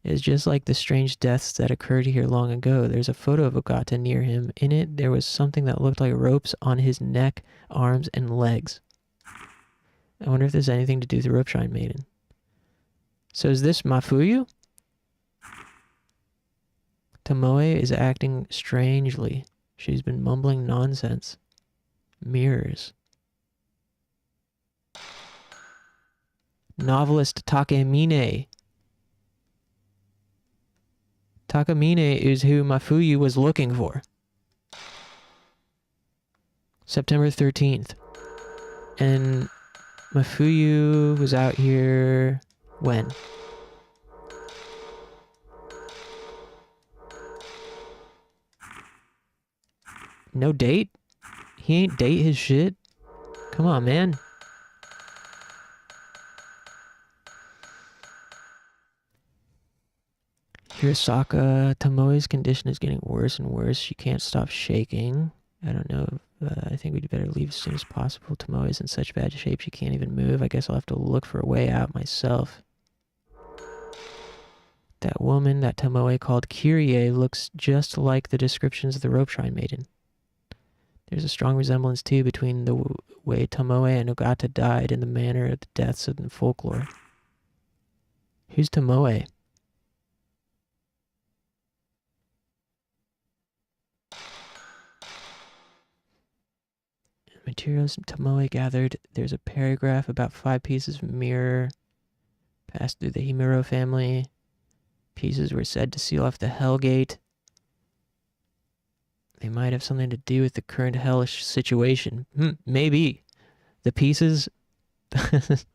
Speaker 2: is just like the strange deaths that occurred here long ago. There's a photo of Ogata near him. In it, there was something that looked like ropes on his neck, arms, and legs. I wonder if there's anything to do with the Rope Shrine Maiden. So is this Mafuyu? Tomoe is acting strangely. She's been mumbling nonsense. Mirrors. Novelist Takamine. Takamine is who Mafuyu was looking for. September 13th. And Mafuyu was out here when? No date? He ain't date his shit? Come on, man. Hirosaka, Tomoe's condition is getting worse and worse. She can't stop shaking. I don't know. I think we'd better leave as soon as possible. Tomoe is in such bad shape she can't even move. I guess I'll have to look for a way out myself. That woman that Tomoe called Kyrie looks just like the descriptions of the Rope Shrine Maiden. There's a strong resemblance, too, between the way Tomoe and Ogata died and the manner of the deaths in the folklore. Who's Tomoe? Materials Tomoe gathered. There's a paragraph about 5 pieces of mirror passed through the Himuro family. Pieces were said to seal off the Hell Gate. They might have something to do with the current hellish situation. Maybe. The pieces... 5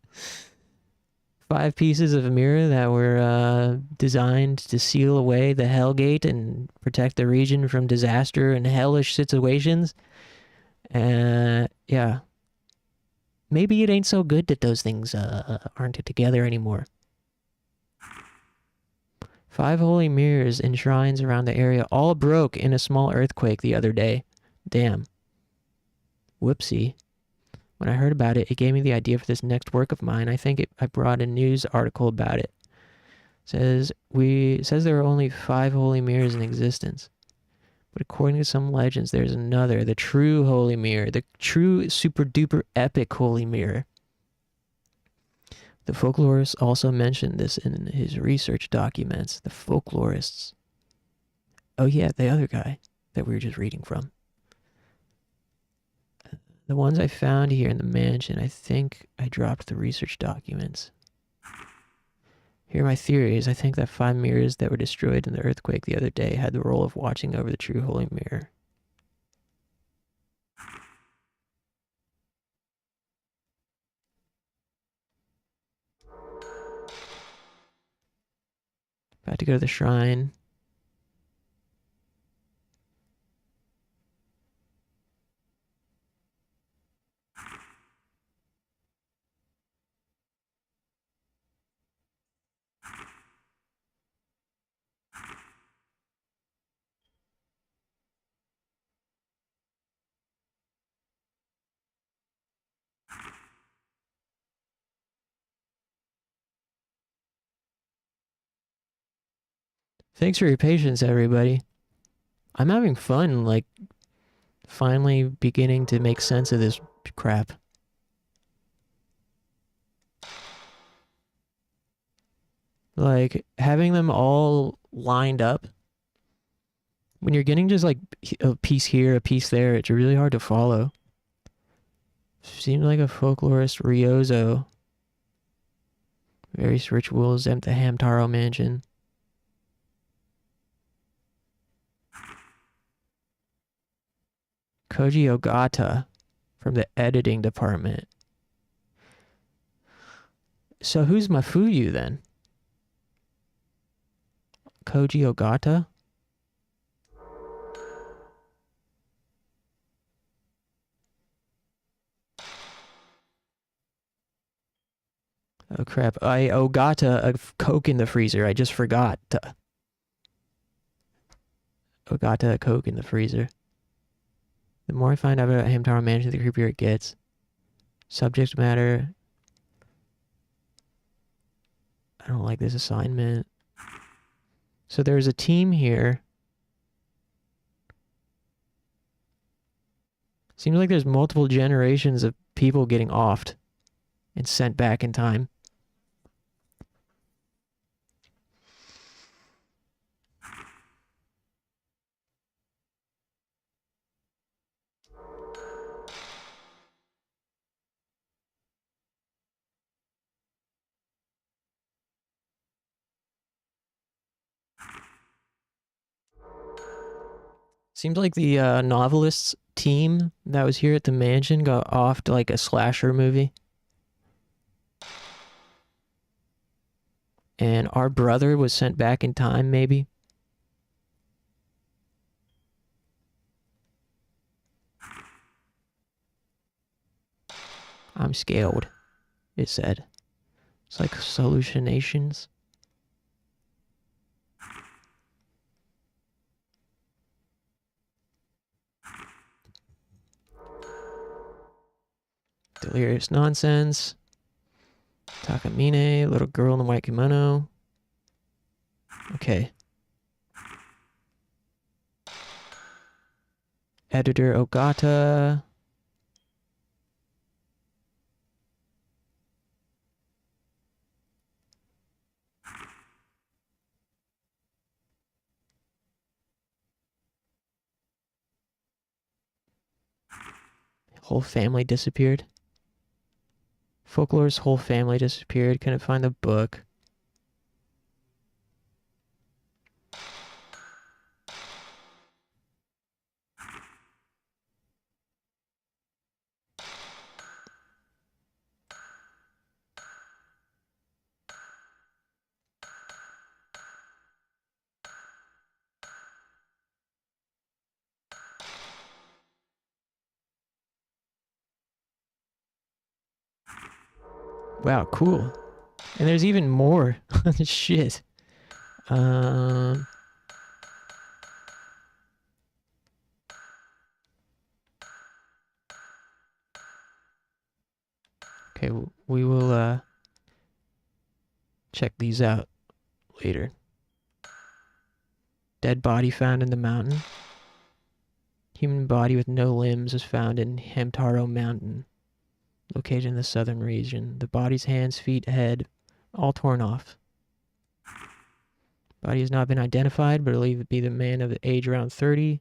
Speaker 2: pieces of mirror that were designed to seal away the Hell Gate and protect the region from disaster and hellish situations. Yeah. Maybe it ain't so good that those things aren't together anymore. 5 holy mirrors and shrines around the area all broke in a small earthquake the other day. Damn. Whoopsie. When I heard about it, it gave me the idea for this next work of mine. I think I brought a news article about it. Says there are only 5 holy mirrors in existence. But according to some legends, there's another, the true holy mirror, the true super duper epic holy mirror. The folklorist also mentioned this in his research documents. The folklorists. Oh yeah, the other guy that we were just reading from. The ones I found here in the mansion, I think I dropped the research documents. Here are my theories. I think that 5 mirrors that were destroyed in the earthquake the other day had the role of watching over the true holy mirror. About to go to the shrine. Thanks for your patience, everybody. I'm having fun, like, finally beginning to make sense of this crap. Like, having them all lined up. When you're getting just, like, a piece here, a piece there, it's really hard to follow. Seems like a folklorist Ryozo. Various rituals at the Hamtaro mansion. Koji Ogata from the editing department. So who's Mafuyu then? Koji Ogata? Oh crap, I got a Coke in the freezer. I just forgot. Got a Coke in the freezer. The more I find out about Hamtaro Mansion, the creepier it gets. Subject matter. I don't like this assignment. So there's a team here. Seems like there's multiple generations of people getting offed and sent back in time. Seems like the novelists team that was here at the mansion got offed like a slasher movie. And our brother was sent back in time, maybe. I'm scared, it said. It's like hallucinations. Delirious nonsense. Takamine, little girl in the white kimono. Okay. Editor Ogata. Whole family disappeared. Folklore's whole family disappeared. Couldn't find the book. Wow, cool. And there's even more. Shit. Okay, we will check these out later. Dead body found in the mountain. Human body with no limbs was found in Hamtaro Mountain, located in the southern region. The body's hands, feet, head, all torn off. Body has not been identified, but believed to be the man of age around 30.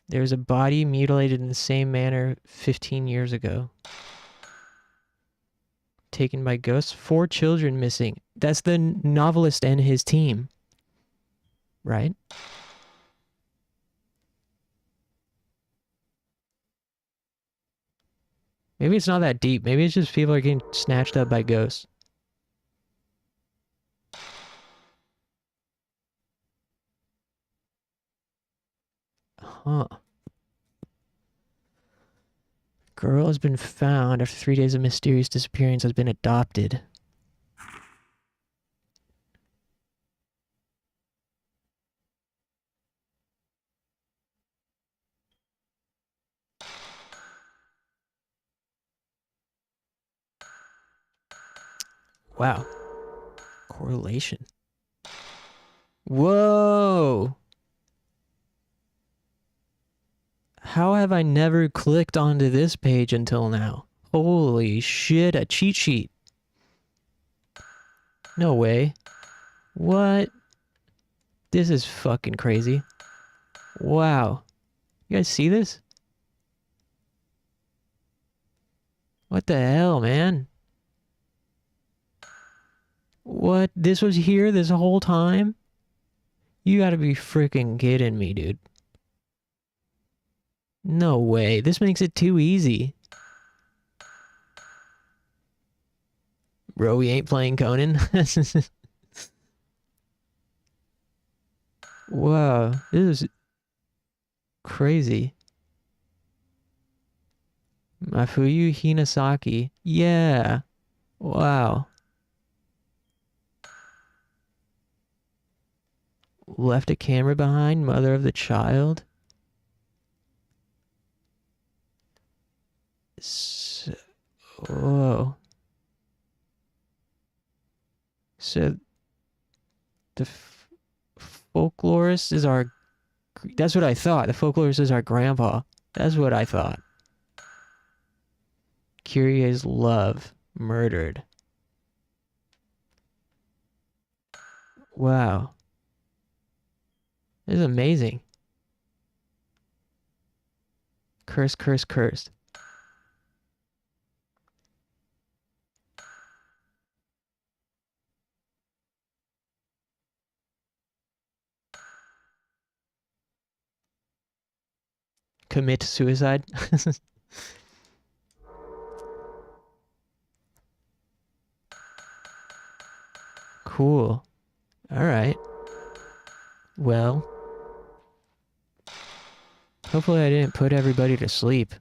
Speaker 2: There was a body mutilated in the same manner 15 years ago. Taken by ghosts. 4 children missing. That's the novelist and his team. Right? Maybe it's not that deep. Maybe it's just people are getting snatched up by ghosts. Huh. Girl has been found after 3 days of mysterious disappearance, has been adopted. Wow. Correlation. Whoa! How have I never clicked onto this page until now? Holy shit, a cheat sheet. No way. What? This is fucking crazy. Wow. You guys see this? What the hell, man? What? This was here this whole time? You gotta be freaking kidding me, dude. No way. This makes it too easy. Bro, we ain't playing Conan. Wow. This is crazy. Mafuyu Hinasaki. Yeah. Wow. Left a camera behind, mother of the child. Whoa. So the folklorist is our... That's what I thought. The folklorist is our grandpa. That's what I thought. Kyrie's love. Murdered. Wow. This is amazing. Curse, curse, cursed. Commit suicide. Cool. All right. Well, hopefully I didn't put everybody to sleep.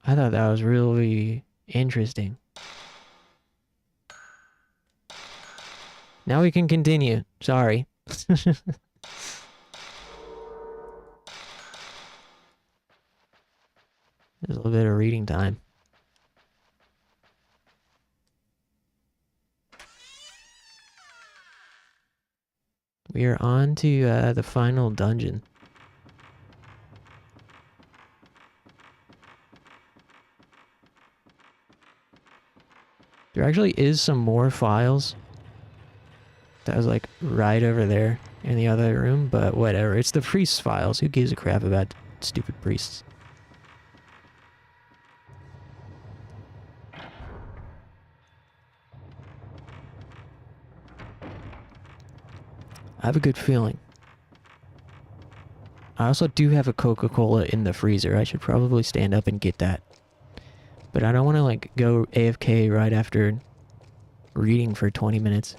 Speaker 2: I thought that was really interesting. Now we can continue. Sorry. There's a little bit of reading time. We are on to the final dungeon. There actually is some more files. That was like right over there in the other room, but whatever. It's the priest's files. Who gives a crap about stupid priests? I have a good feeling. I also do have a Coca-Cola in the freezer. I should probably stand up and get that. But I don't want to like go AFK right after reading for 20 minutes.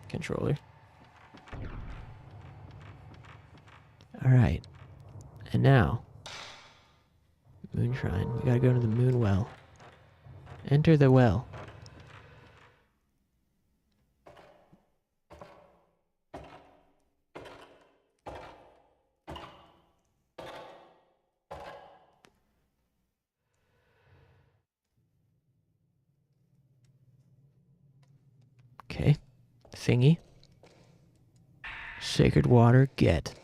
Speaker 2: Controller. Alright. And now, Moon Shrine. We gotta go to the Moon Well. Enter the well. Okay. Thingy. Sacred water, get.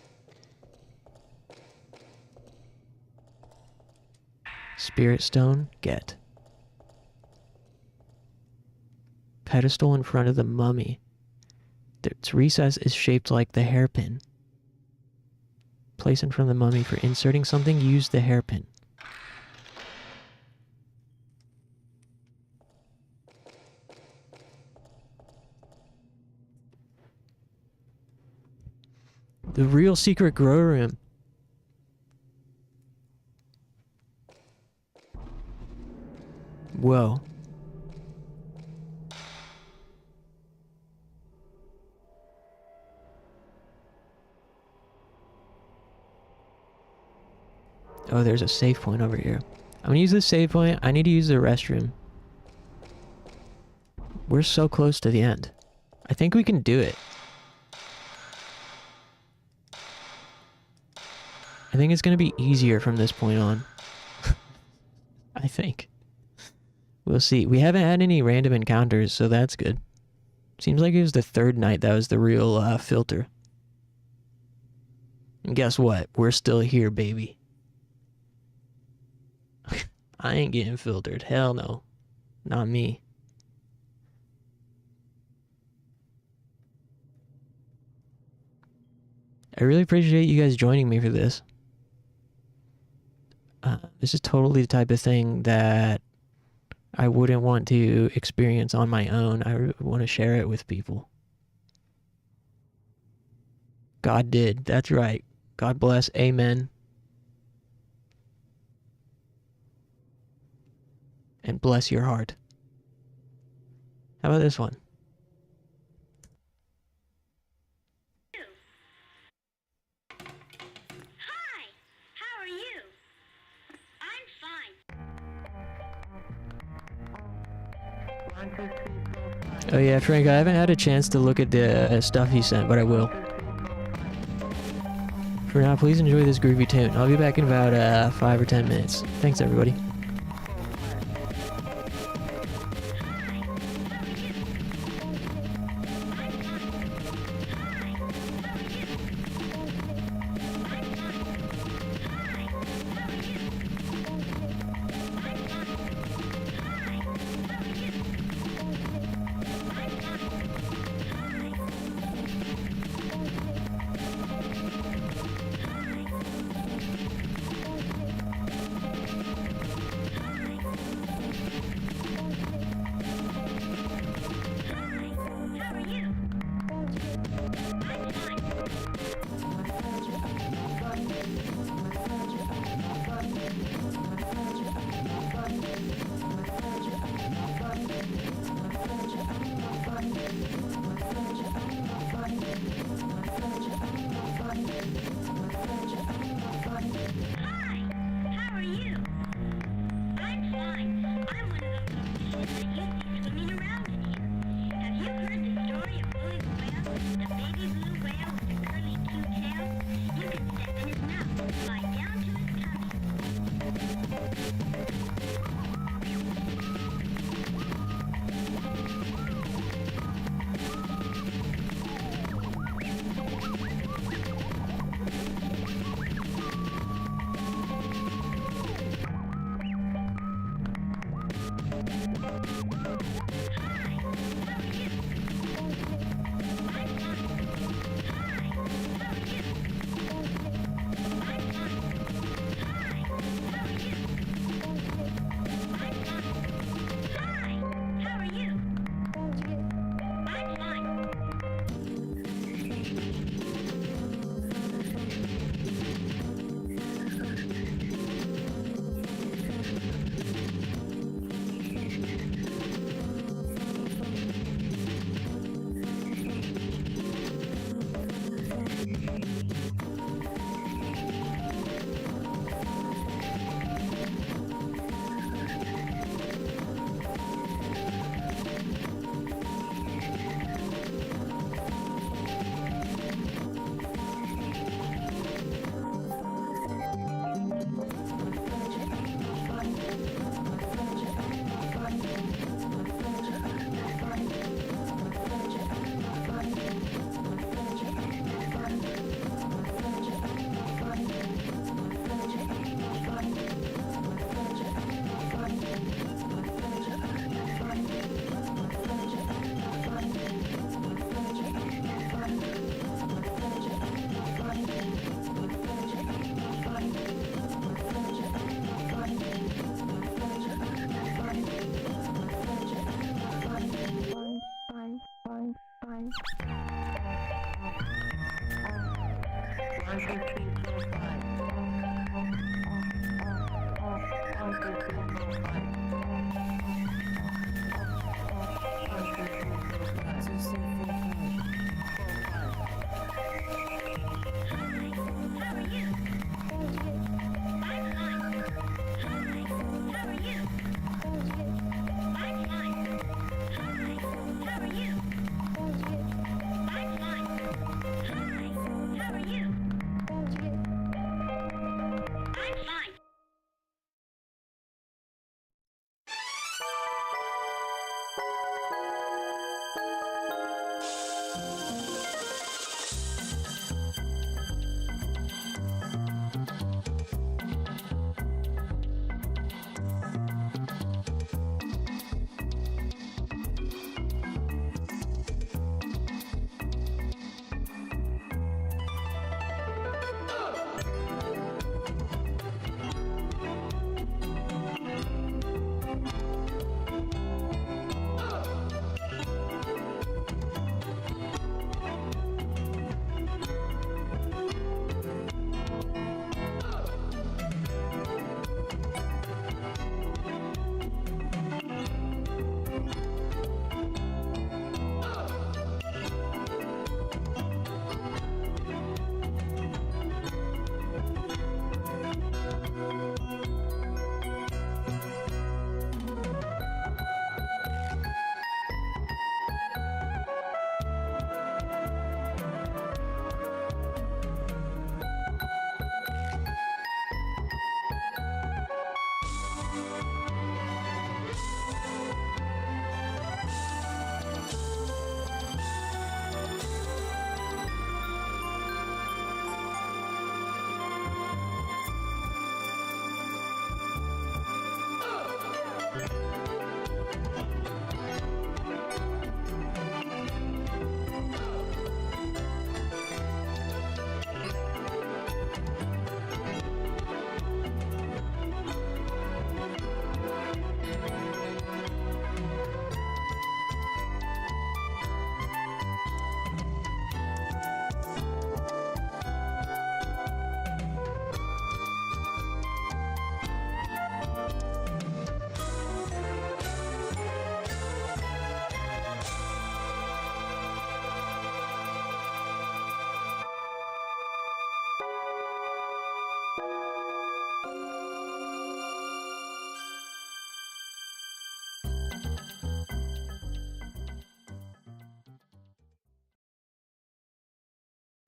Speaker 2: Spirit stone, get. Pedestal in front of the mummy. Its recess is shaped like the hairpin. Place in front of the mummy for inserting something, use the hairpin. The real secret grow room. Whoa. Oh, there's a save point over here. I'm gonna use this save point. I need to use the restroom. We're so close to the end. I think we can do it. I think it's gonna be easier from this point on. I think. We'll see. We haven't had any random encounters, so that's good. Seems like it was the third night that was the real filter. And guess what? We're still here, baby. I ain't getting filtered. Hell no. Not me. I really appreciate you guys joining me for this. This is totally the type of thing that I wouldn't want to experience on my own. I want to share it with people. God did. That's right. God bless. Amen. And bless your heart. How about this one?
Speaker 7: Hi, how are you? I'm fine.
Speaker 2: Oh yeah, Frank, I haven't had a chance to look at the stuff you sent, but I will. For now, please enjoy this groovy tune. I'll be back in about 5 or 10 minutes. Thanks, everybody.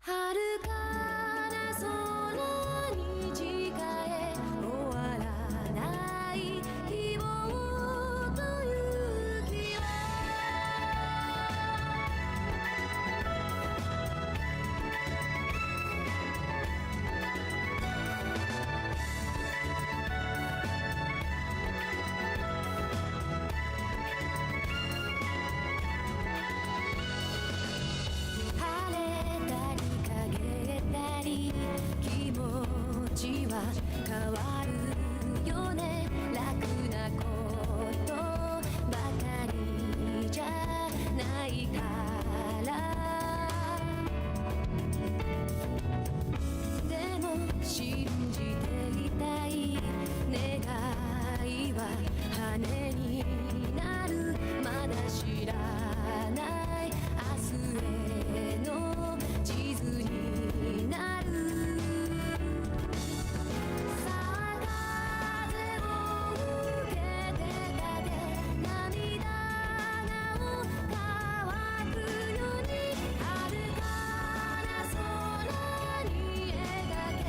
Speaker 1: 遥かな空に誓え終わらない希望と勇気は晴れたり陰ったり気持ちは変わるよね楽なことばかりじゃないからでも信じていたい願いは羽になるまだ知らない明日への地図になるさあ風を受けてたで涙が乾くように遥かな空に描け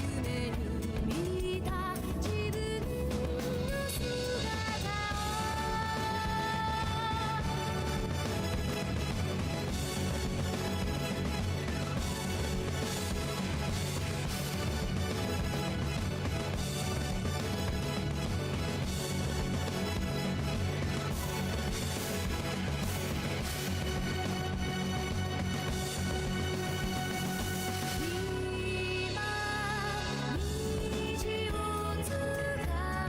Speaker 1: 夢に見た自分の姿虹を捕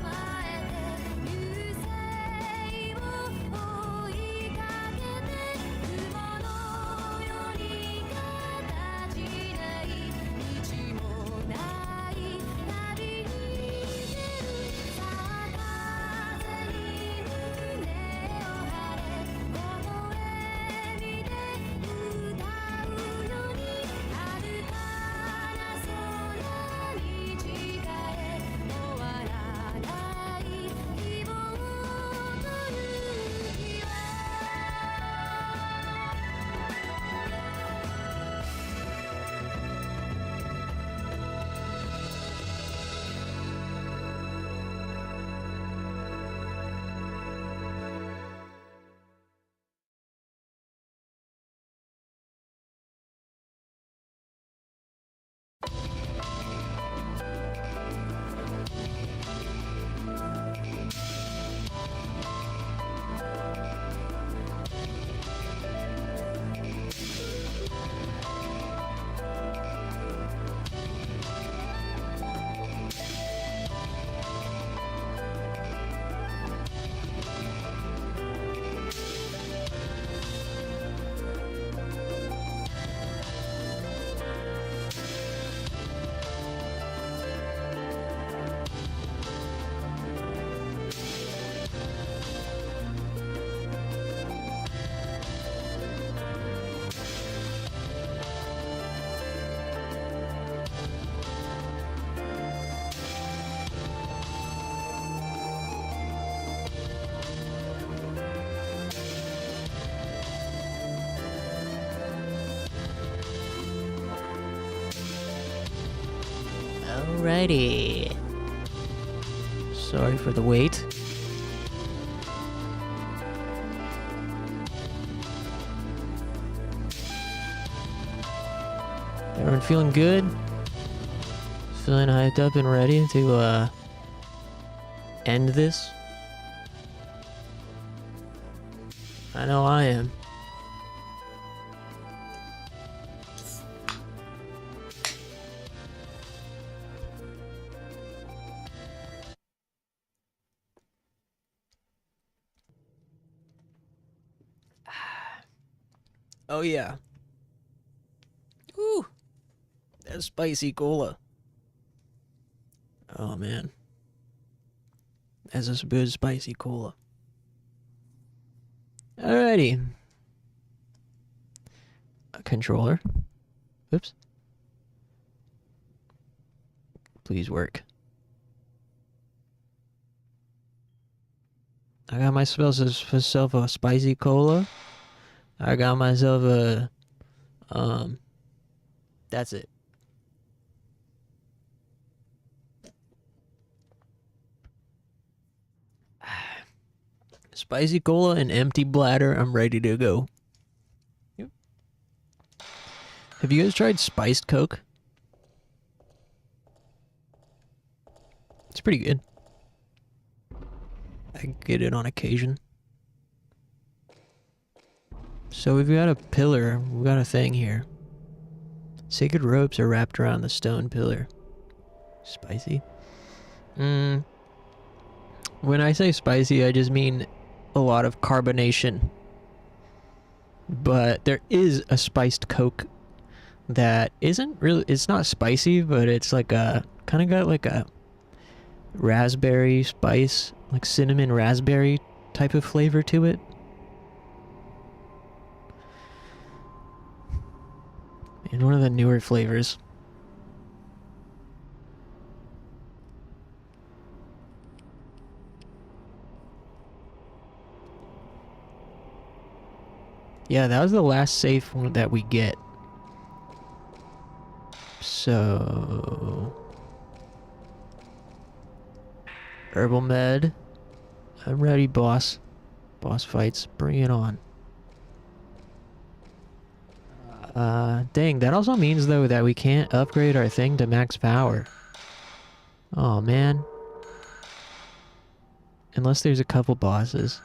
Speaker 1: まえて流星を追いかけて雲のように形ない道もない旅に出るさあ風に胸を張れ微笑みで歌うように遥かな空に誓え終わらない希望と勇気は
Speaker 2: Alrighty. Sorry for the wait. Everyone feeling good? Feeling hyped up and ready to end this? I know I am. Oh yeah. Ooh. That spicy cola. Oh man. That's a good spicy cola. Alrighty. A controller. Oops. Please work. I got myself a spicy cola. I got myself a That's it. Spicy cola and empty bladder. I'm ready to go. Yep. Have you guys tried spiced Coke? It's pretty good. I get it on occasion. So we've got a pillar. We've got a thing here. Sacred ropes are wrapped around the stone pillar. Spicy? When I say spicy, I just mean a lot of carbonation. But there is a spiced Coke that isn't really, it's not spicy, but it's like a, kind of got like a raspberry spice, like cinnamon raspberry type of flavor to it. And one of the newer flavors. Yeah, that was the last safe one that we get. So... Herbal med. I'm ready, boss. Boss fights. Bring it on. Dang, that also means, though, that we can't upgrade our thing to max power. Oh, man. Unless there's a couple bosses.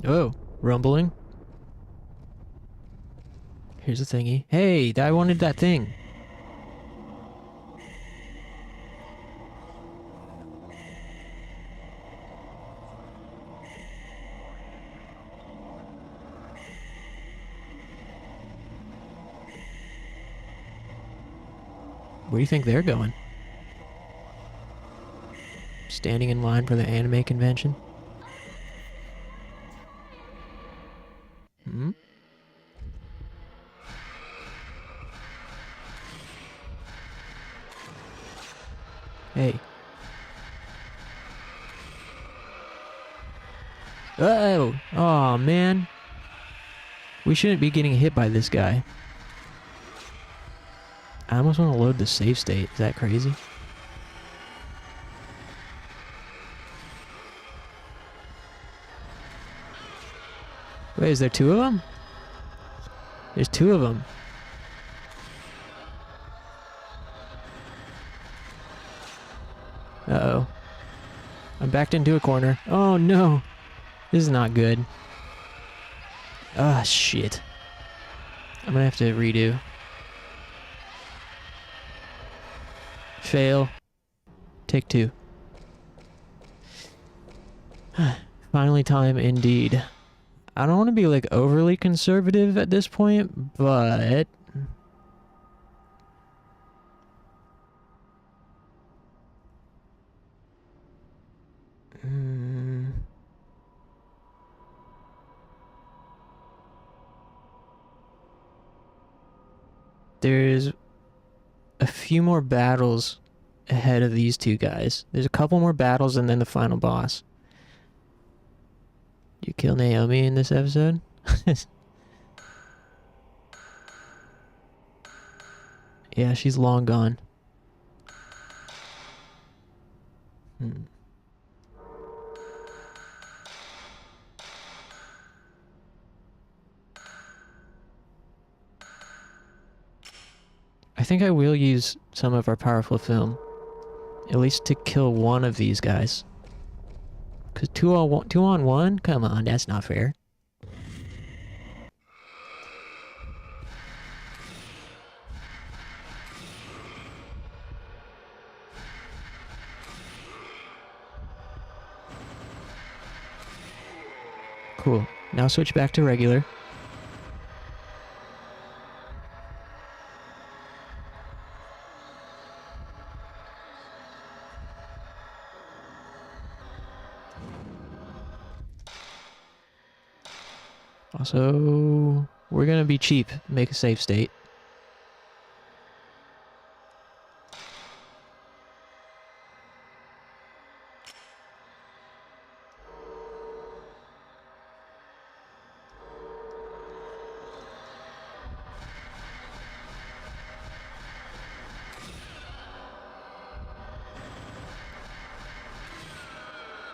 Speaker 2: Oh, rumbling. Here's a thingy. Hey, I wanted that thing. Where do you think they're going? Standing in line for the anime convention? Hmm? Hey. Oh! Oh, man. We shouldn't be getting hit by this guy. I almost want to load the save state. Is that crazy? Wait, is there two of them? There's two of them. Uh-oh. I'm backed into a corner. Oh, no. This is not good. Ah, shit. I'm gonna have to redo. Fail. Take two. Finally time indeed. I don't want to be like overly conservative at this point, but... There's a few more battles ahead of these two guys. There's a couple more battles and then the final boss. You kill Naomi in this episode? Yeah, she's long gone. I think I will use some of our powerful film. At least to kill one of these guys. Because two on one? Come on, that's not fair. Cool. Now switch back to regular. Also, We're gonna be cheap. Make a safe state.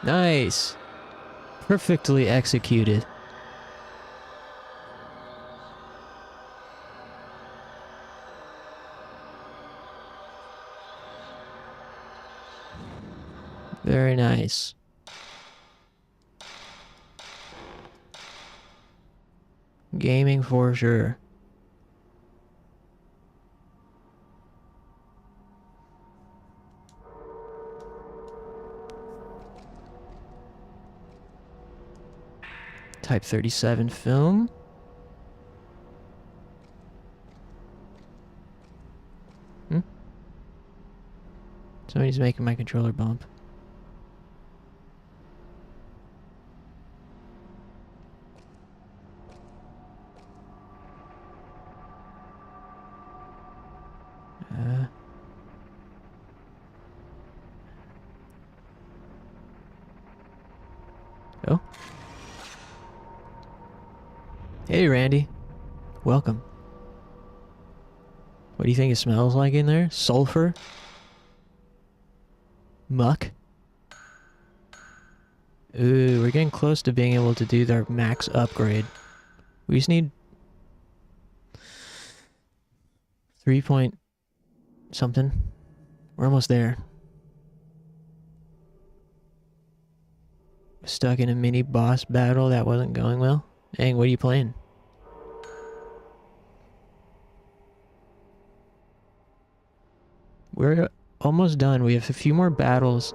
Speaker 2: Nice. Perfectly executed. Very nice. Gaming for sure. Type 37 film. Somebody's making my controller bump. Oh. Hey, Randy. Welcome. What do you think it smells like in there? Sulfur? Muck? Ooh, we're getting close to being able to do their max upgrade. We just need 3 point something. We're almost there. Stuck in a mini boss battle that wasn't going well. Dang, what are you playing? We're almost done. We have a few more battles.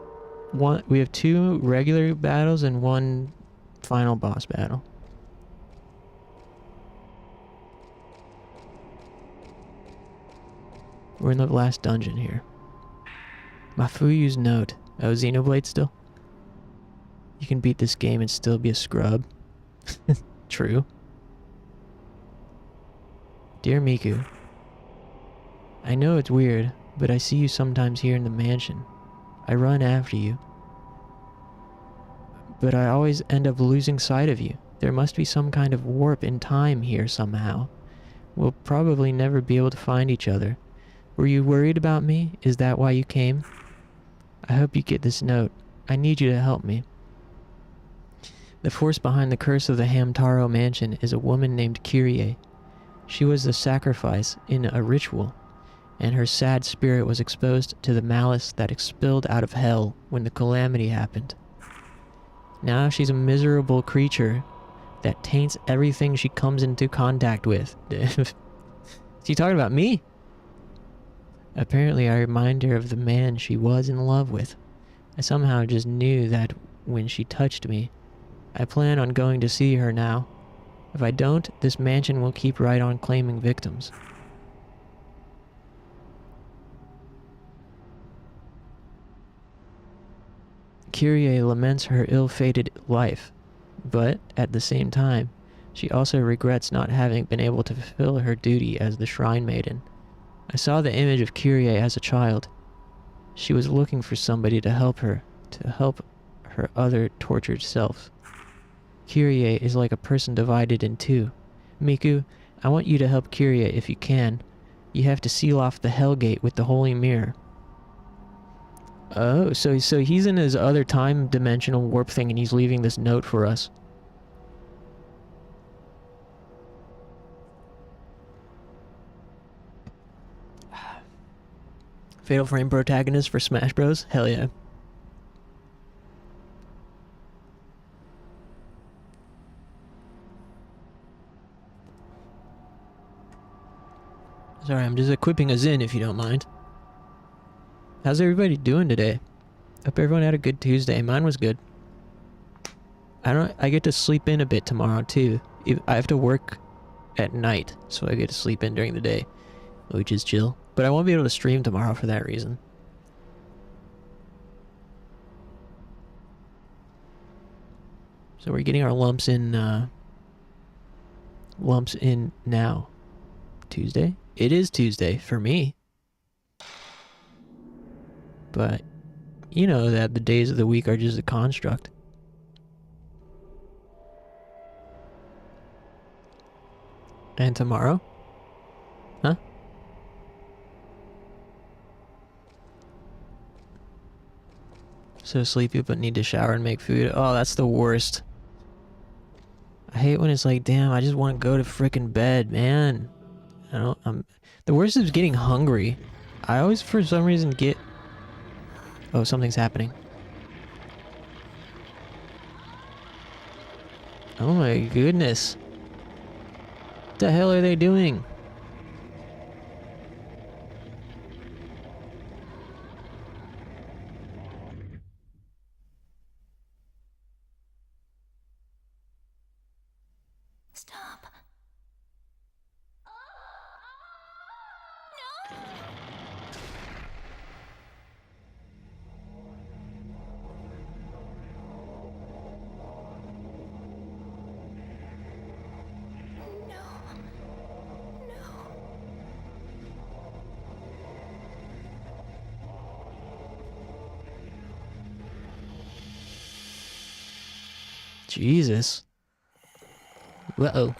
Speaker 2: We have 2 regular battles and 1 final boss battle. We're in the last dungeon here. Mafuyu's note. Oh, Xenoblade still? You can beat this game and still be a scrub. True. Dear Miku, I know it's weird, but I see you sometimes here in the mansion. I run after you. But I always end up losing sight of you. There must be some kind of warp in time here somehow. We'll probably never be able to find each other. Were you worried about me? Is that why you came? I hope you get this note. I need you to help me. The force behind the curse of the Hamtaro mansion is a woman named Kyrie. She was the sacrifice in a ritual, and her sad spirit was exposed to the malice that expelled out of hell when the calamity happened. Now she's a miserable creature that taints everything she comes into contact with. Is she talking about me? Apparently I remind her of the man she was in love with. I somehow just knew that when she touched me. I plan on going to see her now. If I don't, this mansion will keep right on claiming victims. Kyrie laments her ill-fated life, but at the same time, she also regrets not having been able to fulfill her duty as the Shrine Maiden. I saw the image of Kyrie as a child. She was looking for somebody to help her other tortured self. Kyrie is like a person divided in 2. Miku, I want you to help Kyrie if you can. You have to seal off the Hell Gate with the Holy Mirror. Oh, so he's in his other time dimensional warp thing and he's leaving this note for us. Fatal Frame protagonist for Smash Bros? Hell yeah. Sorry, I'm just equipping a Zin if you don't mind. How's everybody doing today? Hope everyone had a good Tuesday. Mine was good. I get to sleep in a bit tomorrow too. I have to work at night, so I get to sleep in during the day, which is chill. But I won't be able to stream tomorrow for that reason. So we're getting our lumps in lumps in now? Tuesday? It is Tuesday for me. But you know that the days of the week are just a construct. And tomorrow? Huh? So sleepy but need to shower and make food. Oh, that's the worst. I hate when it's like, damn, I just want to go to frickin' bed, man. The worst is getting hungry. I always, for some reason, get... Oh, something's happening. Oh my goodness. What the hell are they doing?
Speaker 1: Stop.
Speaker 2: Jesus. Uh-oh.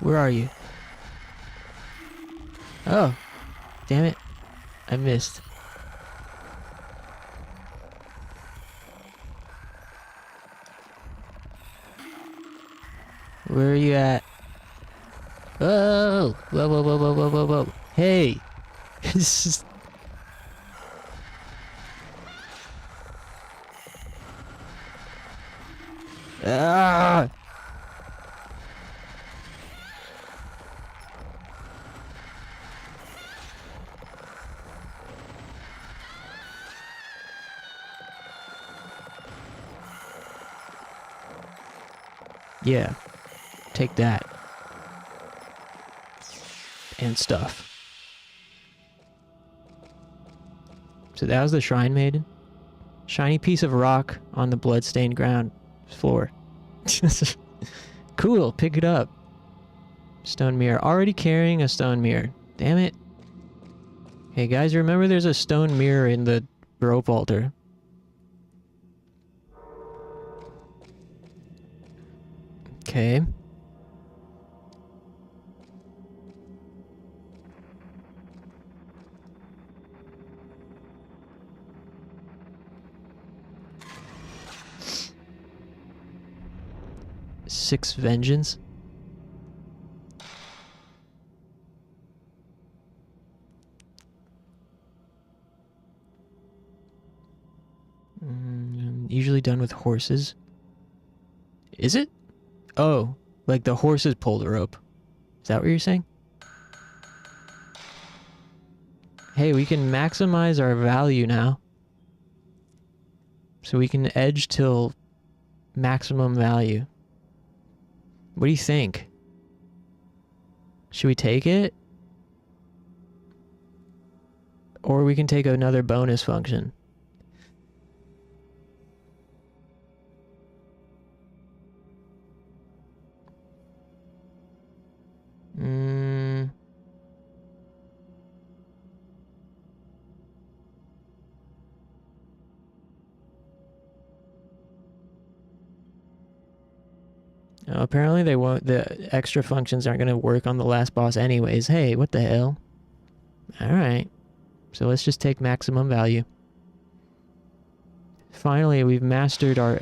Speaker 2: Where are you? Oh. Damn it. I missed. Where are you at? Oh! Whoa, whoa, whoa, whoa, whoa, whoa, whoa. Hey! This is... Ah! Yeah. Take that. And stuff. So that was the Shrine Maiden. Shiny piece of rock on the bloodstained ground floor. Cool, pick it up. Stone mirror. Already carrying a stone mirror. Damn it. Hey guys, remember there's a stone mirror in the rope altar. Okay. Six vengeance. Usually done with horses. Is it? Oh, like the horses pull the rope. Is that what you're saying? Hey, we can maximize our value now. So we can edge till maximum value. What do you think? Should we take it? Or we can take another bonus function. Apparently they won't, the extra functions aren't going to work on the last boss anyways. Hey, what the hell? Alright. So let's just take maximum value. Finally, we've mastered our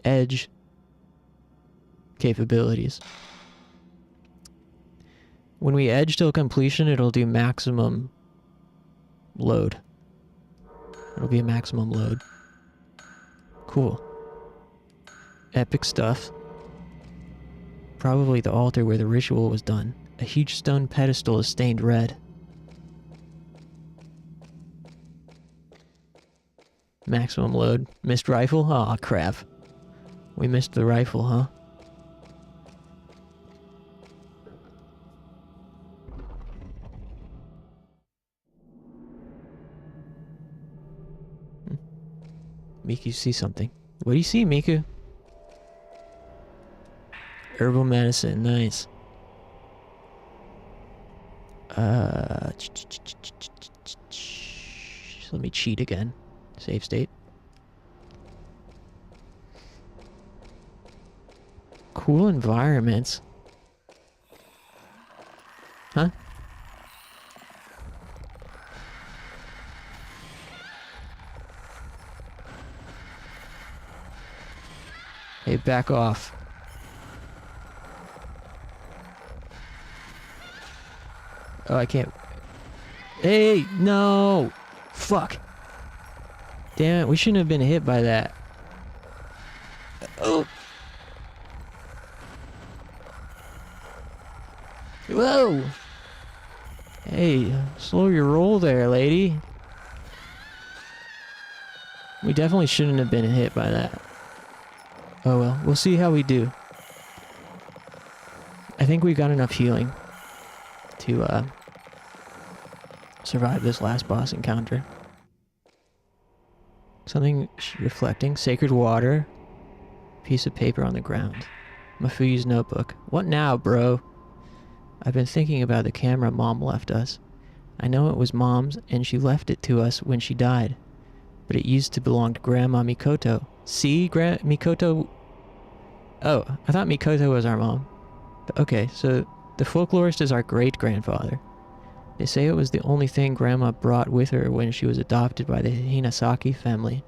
Speaker 2: edge capabilities. When we edge till completion, it'll do maximum load. It'll be a maximum load. Cool. Epic stuff. Probably the altar where the ritual was done. A huge stone pedestal is stained red. Maximum load. Missed rifle? Aw, crap. We missed the rifle, huh? Miku see something. What do you see, Miku? Herbal medicine, nice. Let me cheat again. Save state. Cool environments. Huh? Hey, back off. Oh, I can't. Hey, no! Fuck. Damn it, we shouldn't have been hit by that. Oh. Whoa! Hey, slow your roll there, lady. We definitely shouldn't have been hit by that. Oh well, we'll see how we do. I think we've got enough healing to survive this last boss encounter. Something reflecting. Sacred water. Piece of paper on the ground. Mafuyu's notebook. What now, bro? I've been thinking about the camera Mom left us. I know it was Mom's, and she left it to us when she died. But it used to belong to Grandma Mikoto. See, Mikoto... Oh, I thought Mikoto was our mom. But okay, so the folklorist is our great-grandfather. They say it was the only thing Grandma brought with her when she was adopted by the Hinasaki family.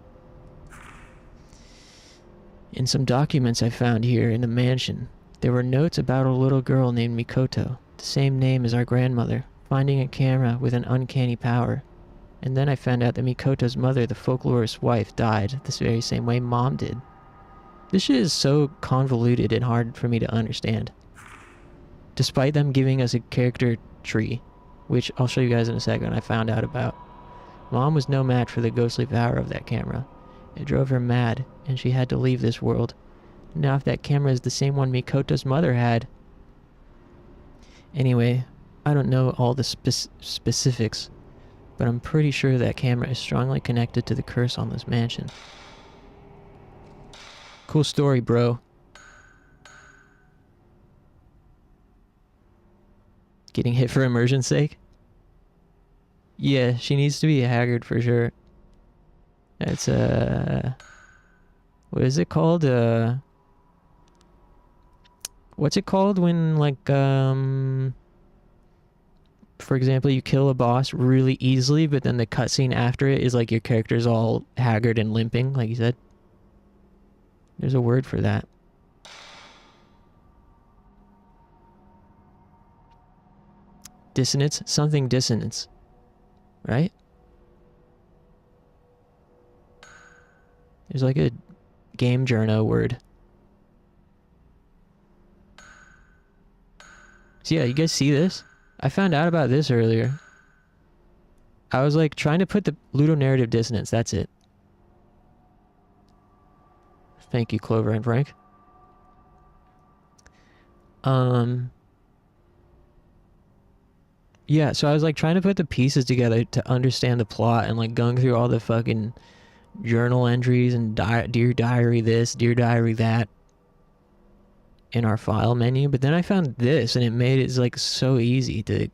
Speaker 2: In some documents I found here in the mansion, there were notes about a little girl named Mikoto, the same name as our grandmother, finding a camera with an uncanny power. And then I found out that Mikoto's mother, the folklorist's wife, died the very same way Mom did. This shit is so convoluted and hard for me to understand. Despite them giving us a character tree, which I'll show you guys in a second, I found out about. Mom was no match for the ghostly power of that camera. It drove her mad, and she had to leave this world. Now if that camera is the same one Mikoto's mother had... Anyway, I don't know all the specifics, but I'm pretty sure that camera is strongly connected to the curse on this mansion. Cool story, bro. Getting hit for immersion's sake? Yeah, she needs to be a haggard for sure. That's what is it called? What's it called when, like, for example, you kill a boss really easily, but then the cutscene after it is like your character's all haggard and limping, like you said? There's a word for that. Dissonance? Something dissonance. Right? There's like a game journo word. So yeah, you guys see this? I found out about this earlier. I was like trying to put the ludonarrative dissonance, that's it. Thank you, Clover and Frank. Yeah, so I was like trying to put the pieces together to understand the plot and like going through all the fucking journal entries and Dear Diary this, Dear Diary that in our file menu, but then I found this and it made it like so easy to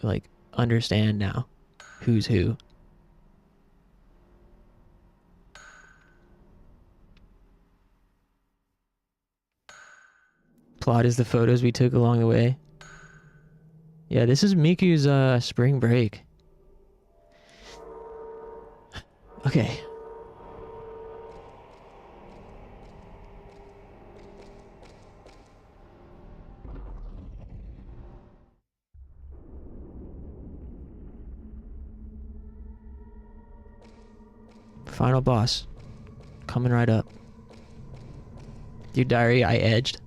Speaker 2: like understand now who's who. Plot is the photos we took along the way. Yeah, this is Miku's spring break. Okay. Final boss. Coming right up. Dear Diary, I edged.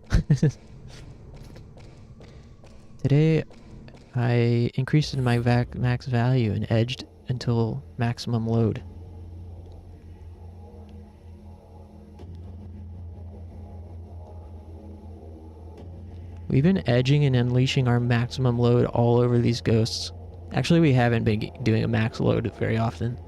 Speaker 2: Today, I increased my max value and edged until maximum load. We've been edging and unleashing our maximum load all over these ghosts. Actually, we haven't been doing a max load very often.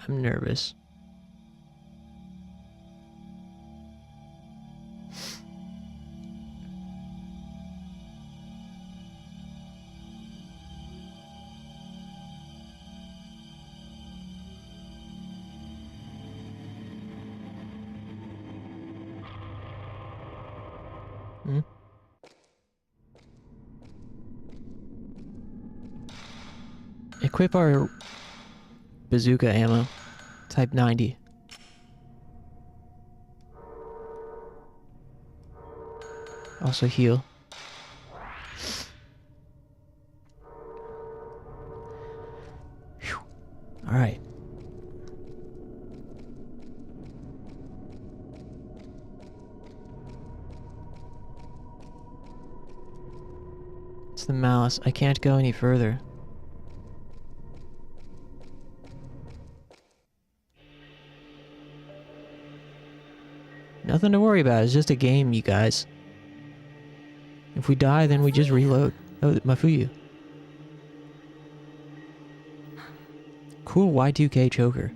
Speaker 2: I'm nervous. Hmm? Equip our bazooka ammo. Type 90. Also heal. Alright. It's the mouse. I can't go any further. Nothing to worry about. It's just a game, you guys. If we die, then we just reload. Oh, Mafuyu. Cool Y2K choker.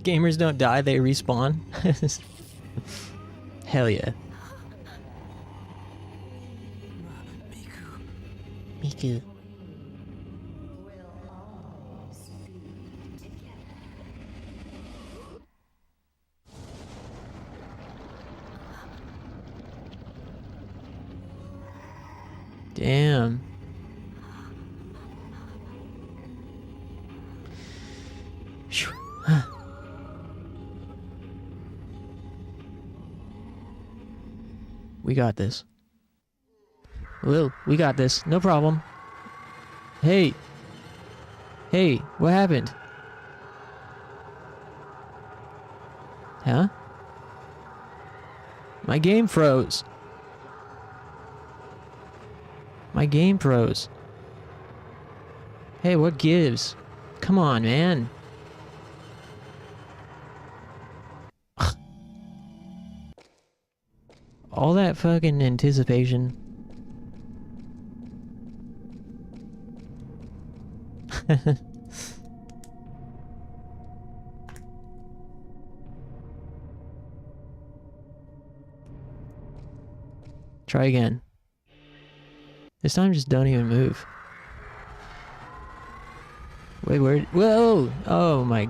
Speaker 2: Gamers don't die, they respawn. Hell yeah. Miku. Damn. Phew. We got this. Will, we got this. No problem. Hey. Hey, what happened? Huh? My game froze. My game froze. Hey, what gives? Come on, man. Ugh. All that fucking anticipation. Try again. This time just don't even move. Wait, where? Whoa! Oh my.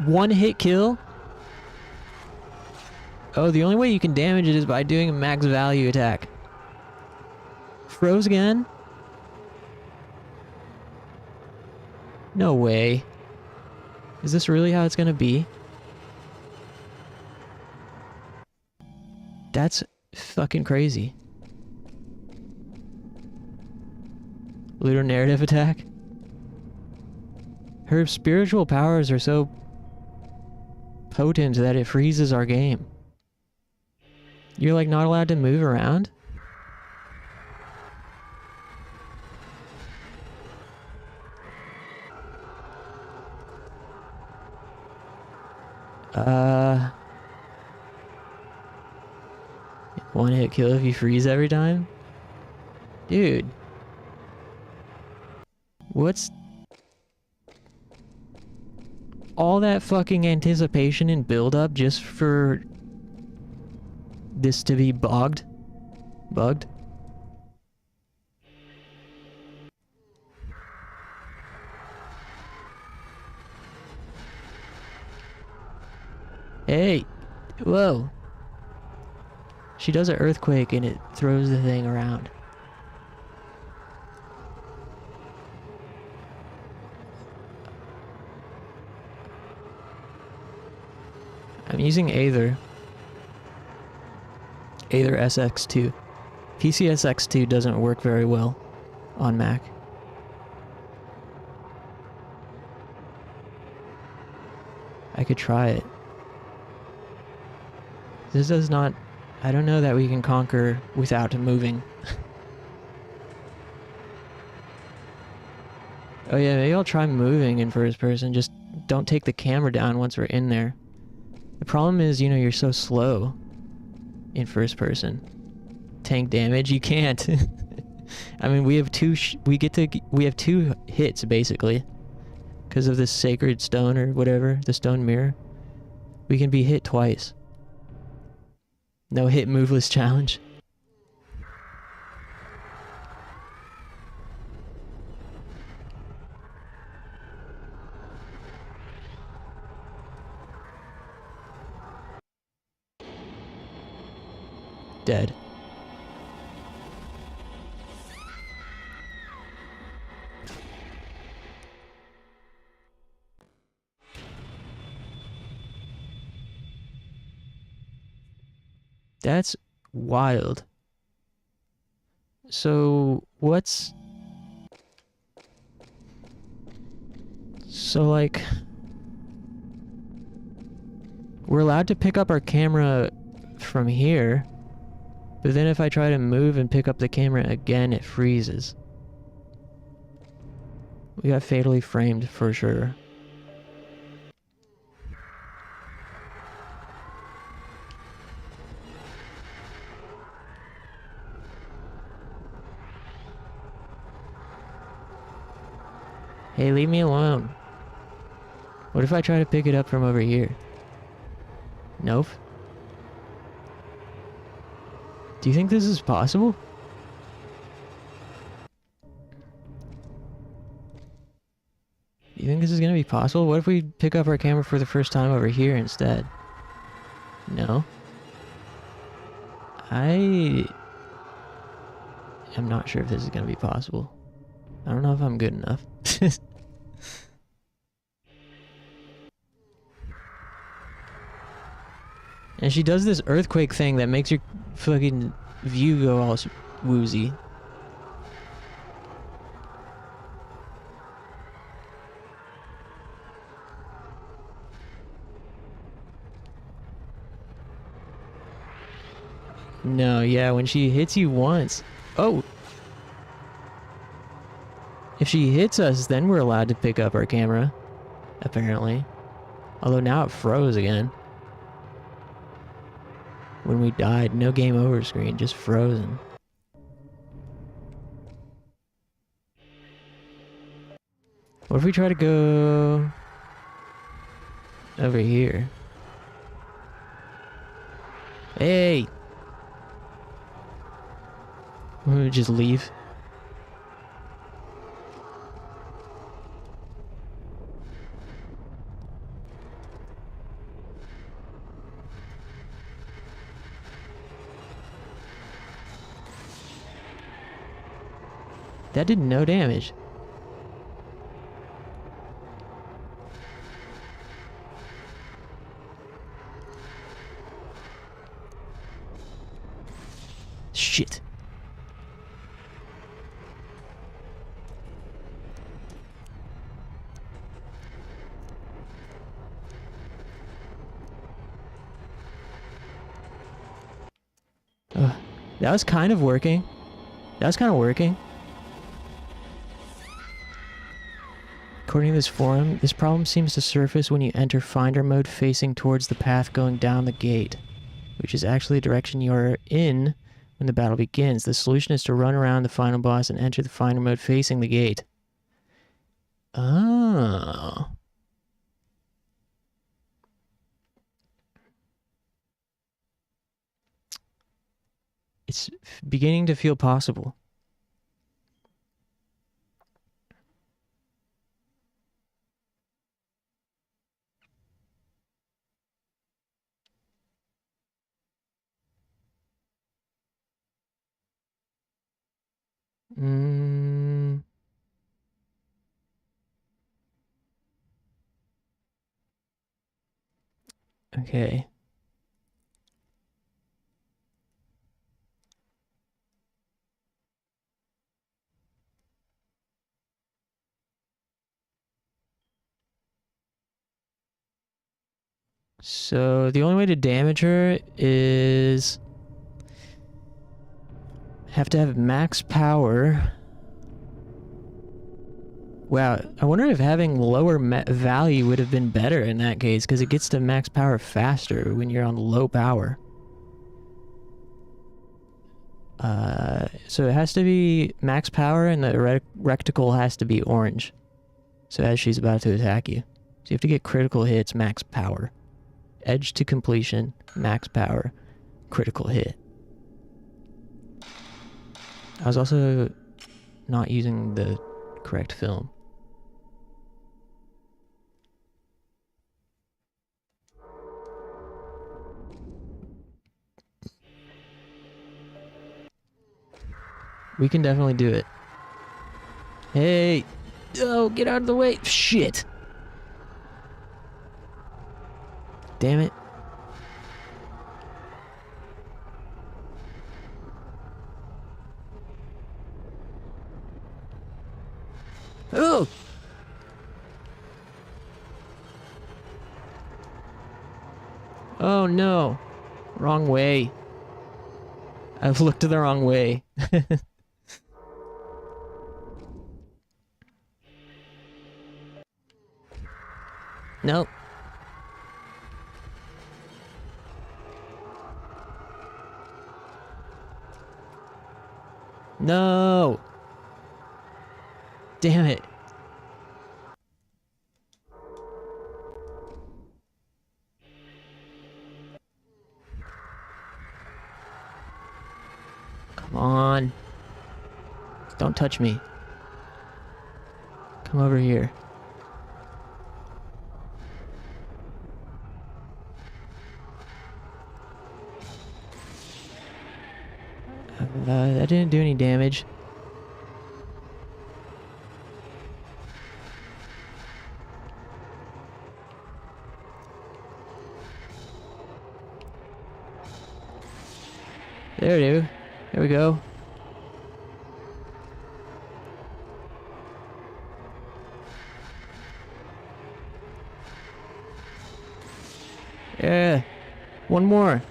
Speaker 2: One hit kill? Oh, the only way you can damage it is by doing a max value attack. Froze again? No way. Is this really how it's gonna be? That's fucking crazy. Ludo narrative attack? Her spiritual powers are so potent that it freezes our game. You're like not allowed to move around? One hit kill if you freeze every time? Dude. What's all that fucking anticipation and build up just for this to be bugged? Hey! Whoa! She does an earthquake and it throws the thing around. I'm using Aether. Aether SX2. PCSX2 doesn't work very well on Mac. I could try it. This does not... I don't know that we can conquer without moving. Oh yeah, maybe I'll try moving in first person. Just don't take the camera down once we're in there. The problem is, you know, you're so slow. in first person. Tank damage, you can't. I mean, we have two hits basically because of this sacred stone or whatever, the stone mirror. We can be hit twice. No hit moveless challenge. Dead. That's wild. So, what's... So, like... We're allowed to pick up our camera from here, but then if I try to move and pick up the camera again, it freezes. We got fatally framed for sure. Hey, leave me alone. What if I try to pick it up from over here? Nope. Do you think this is possible? Do you think this is gonna be possible? What if we pick up our camera for the first time over here instead? No. I am not sure if this is gonna be possible. I don't know if I'm good enough. And she does this earthquake thing that makes your fucking view go all woozy. No, yeah, when she hits you once. Oh! If she hits us, then we're allowed to pick up our camera. Apparently. Although now it froze again. When we died, no game over screen, just frozen. What if we try to go over here? Hey! We just leave. That did no damage. Shit. That was kind of working. That was kind of working. According to this forum, this problem seems to surface when you enter Finder mode facing towards the path going down the gate, which is actually the direction you are in when the battle begins. The solution is to run around the final boss and enter the Finder mode facing the gate. Oh. It's beginning to feel possible. Okay. So the only way to damage her is have to have max power. Wow, I wonder if having lower value would have been better in that case, because it gets to max power faster when you're on low power. So it has to be max power, and the reticle has to be orange. So as she's about to attack you. So you have to get critical hits, max power. Edge to completion, max power, critical hit. I was also not using the correct film. We can definitely do it. Hey! Oh, get out of the way! Shit! Damn it. Oh! Oh no. Wrong way. I've looked the wrong way. Nope. No! Damn it. Come on. Don't touch me. Come over here. That didn't do any damage. There, dude. There we go. Yeah. One more.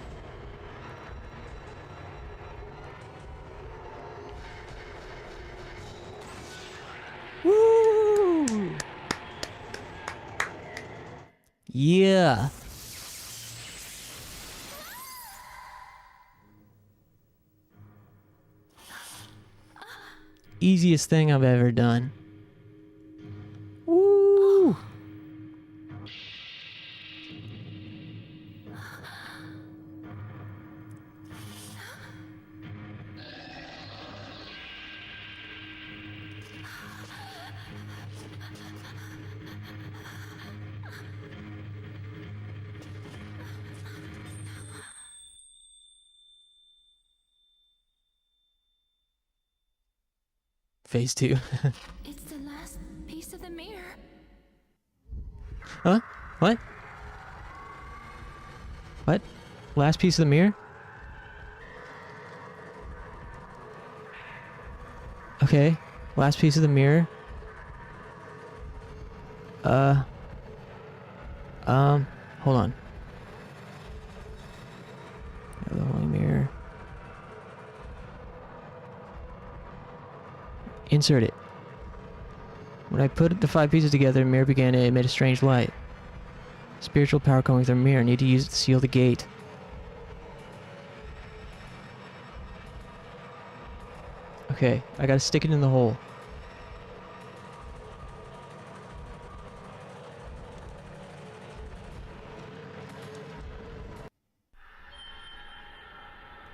Speaker 2: Woo! Yeah. Easiest thing I've ever done. Woo! Phase 2.
Speaker 1: It's the last piece of the mirror.
Speaker 2: Huh? What? What? Last piece of the mirror? Okay. Last piece of the mirror. Hold on. The holy mirror. Insert it. When I put the 5 pieces together, the mirror began to emit a strange light. Spiritual power coming through the mirror. I need to use it to seal the gate. Okay, I gotta stick it in the hole.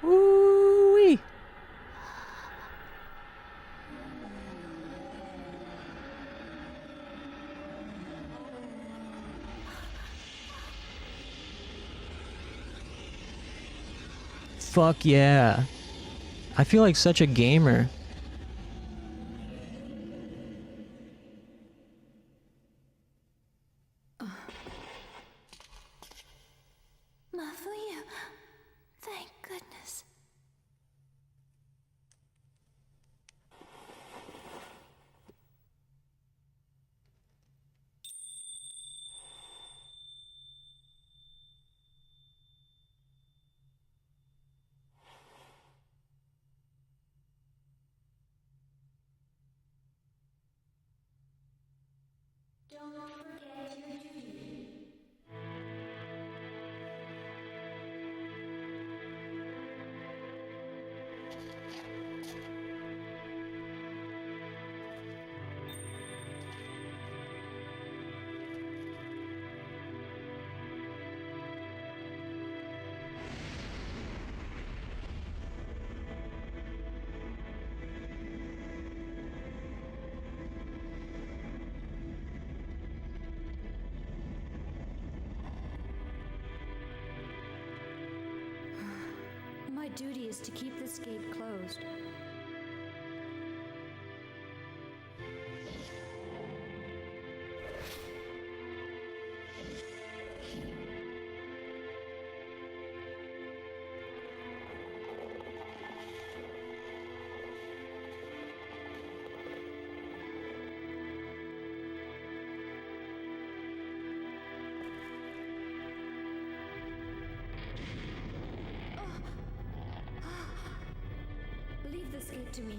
Speaker 2: Woo-wee! Fuck yeah. I feel like such a gamer.
Speaker 1: Lovely. Thank goodness. duty is to keep this gate closed. Leave this gate to me.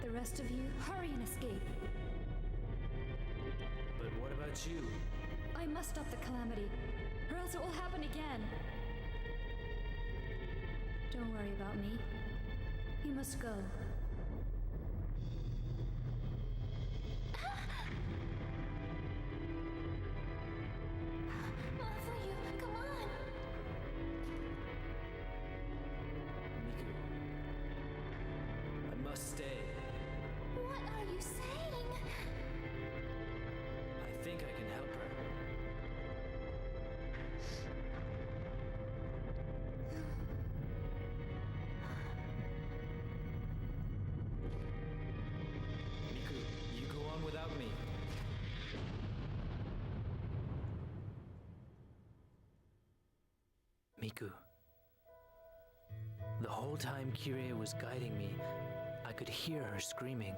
Speaker 1: The rest of you, hurry and escape.
Speaker 6: But what about you?
Speaker 1: I must stop the calamity, or else it will happen again. Don't worry about me. You must go. Mafuyu, come on!
Speaker 6: Miku. I must stay.
Speaker 1: What are you saying?
Speaker 6: I think I can help her. Miku, you go on without me. Miku. The whole time Kirie was guiding me, I could hear her screaming.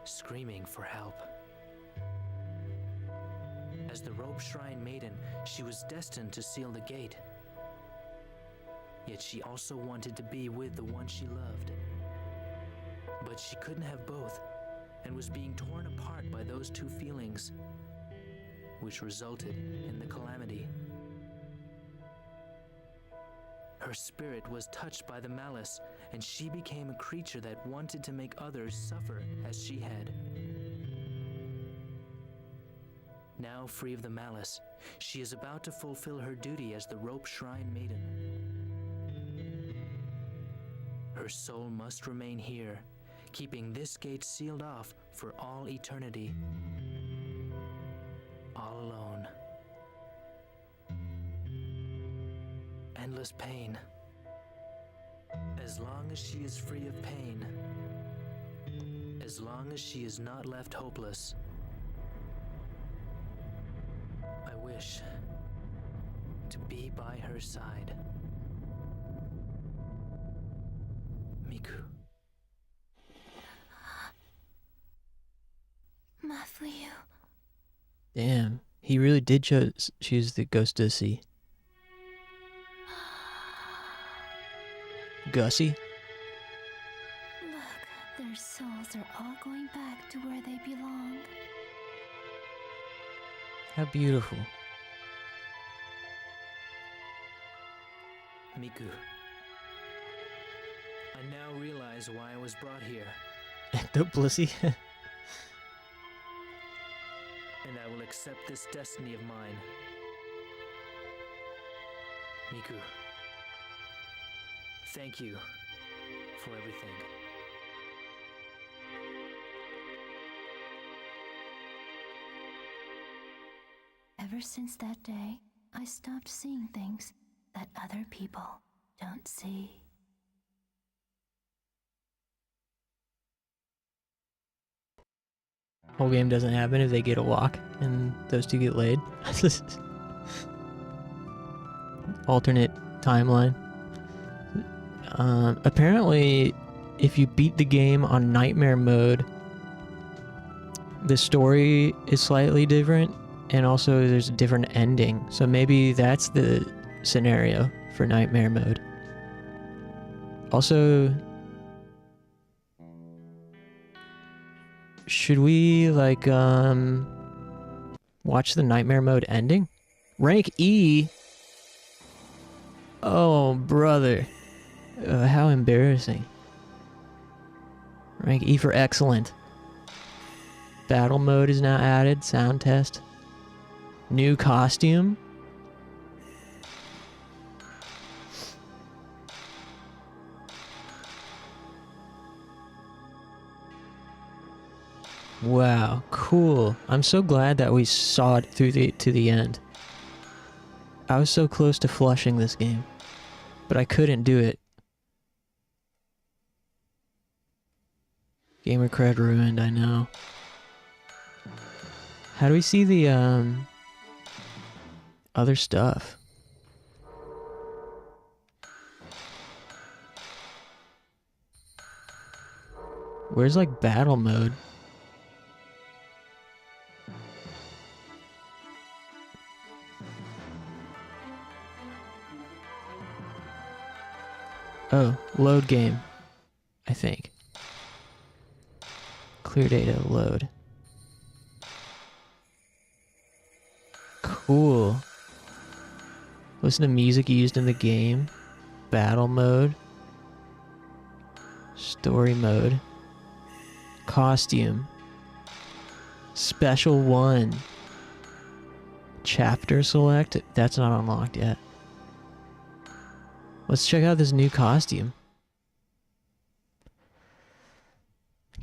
Speaker 6: Screaming for help. As the Rope Shrine Maiden, she was destined to seal the gate. Yet she also wanted to be with the one she loved. But she couldn't have both, and was being torn apart by those two feelings, which resulted in the calamity. Her spirit was touched by the malice, and she became a creature that wanted to make others suffer as she had. Now free of the malice, she is about to fulfill her duty as the Rope Shrine Maiden. Her soul must remain here, keeping this gate sealed off for all eternity. All alone. Endless pain. As long as she is free of pain, as long as she is not left hopeless, I wish to be by her side. Miku.
Speaker 1: Mafuyu.
Speaker 2: Damn, he really did choose the Ghost of the Sea. Gussie?
Speaker 1: Look, their souls are all going back to where they belong.
Speaker 2: How beautiful.
Speaker 6: Miku. I now realize why I was brought here,
Speaker 2: Ectopussy?
Speaker 6: and I will accept this destiny of mine. Miku. Thank you for everything.
Speaker 1: Ever since that day, I stopped seeing things that other people don't see.
Speaker 2: Whole game doesn't happen if they get a walk and those two get laid. Alternate timeline. Apparently, if you beat the game on Nightmare mode, the story is slightly different, and also there's a different ending. So maybe that's the scenario for Nightmare mode. Also, should we like watch the Nightmare mode ending? Rank E. Oh, brother. How embarrassing. Rank E for excellent. Battle mode is now added. Sound test. New costume. Wow, cool. I'm so glad that we saw it through to the end. I was so close to flushing this game, but I couldn't do it. Gamer cred ruined, I know. How do we see the other stuff? Where's like battle mode? Oh, load game, I think. Clear data, load. Cool. Listen to music used in the game. Battle mode. Story mode. Costume. Special 1. Chapter select. That's not unlocked yet. Let's check out this new costume.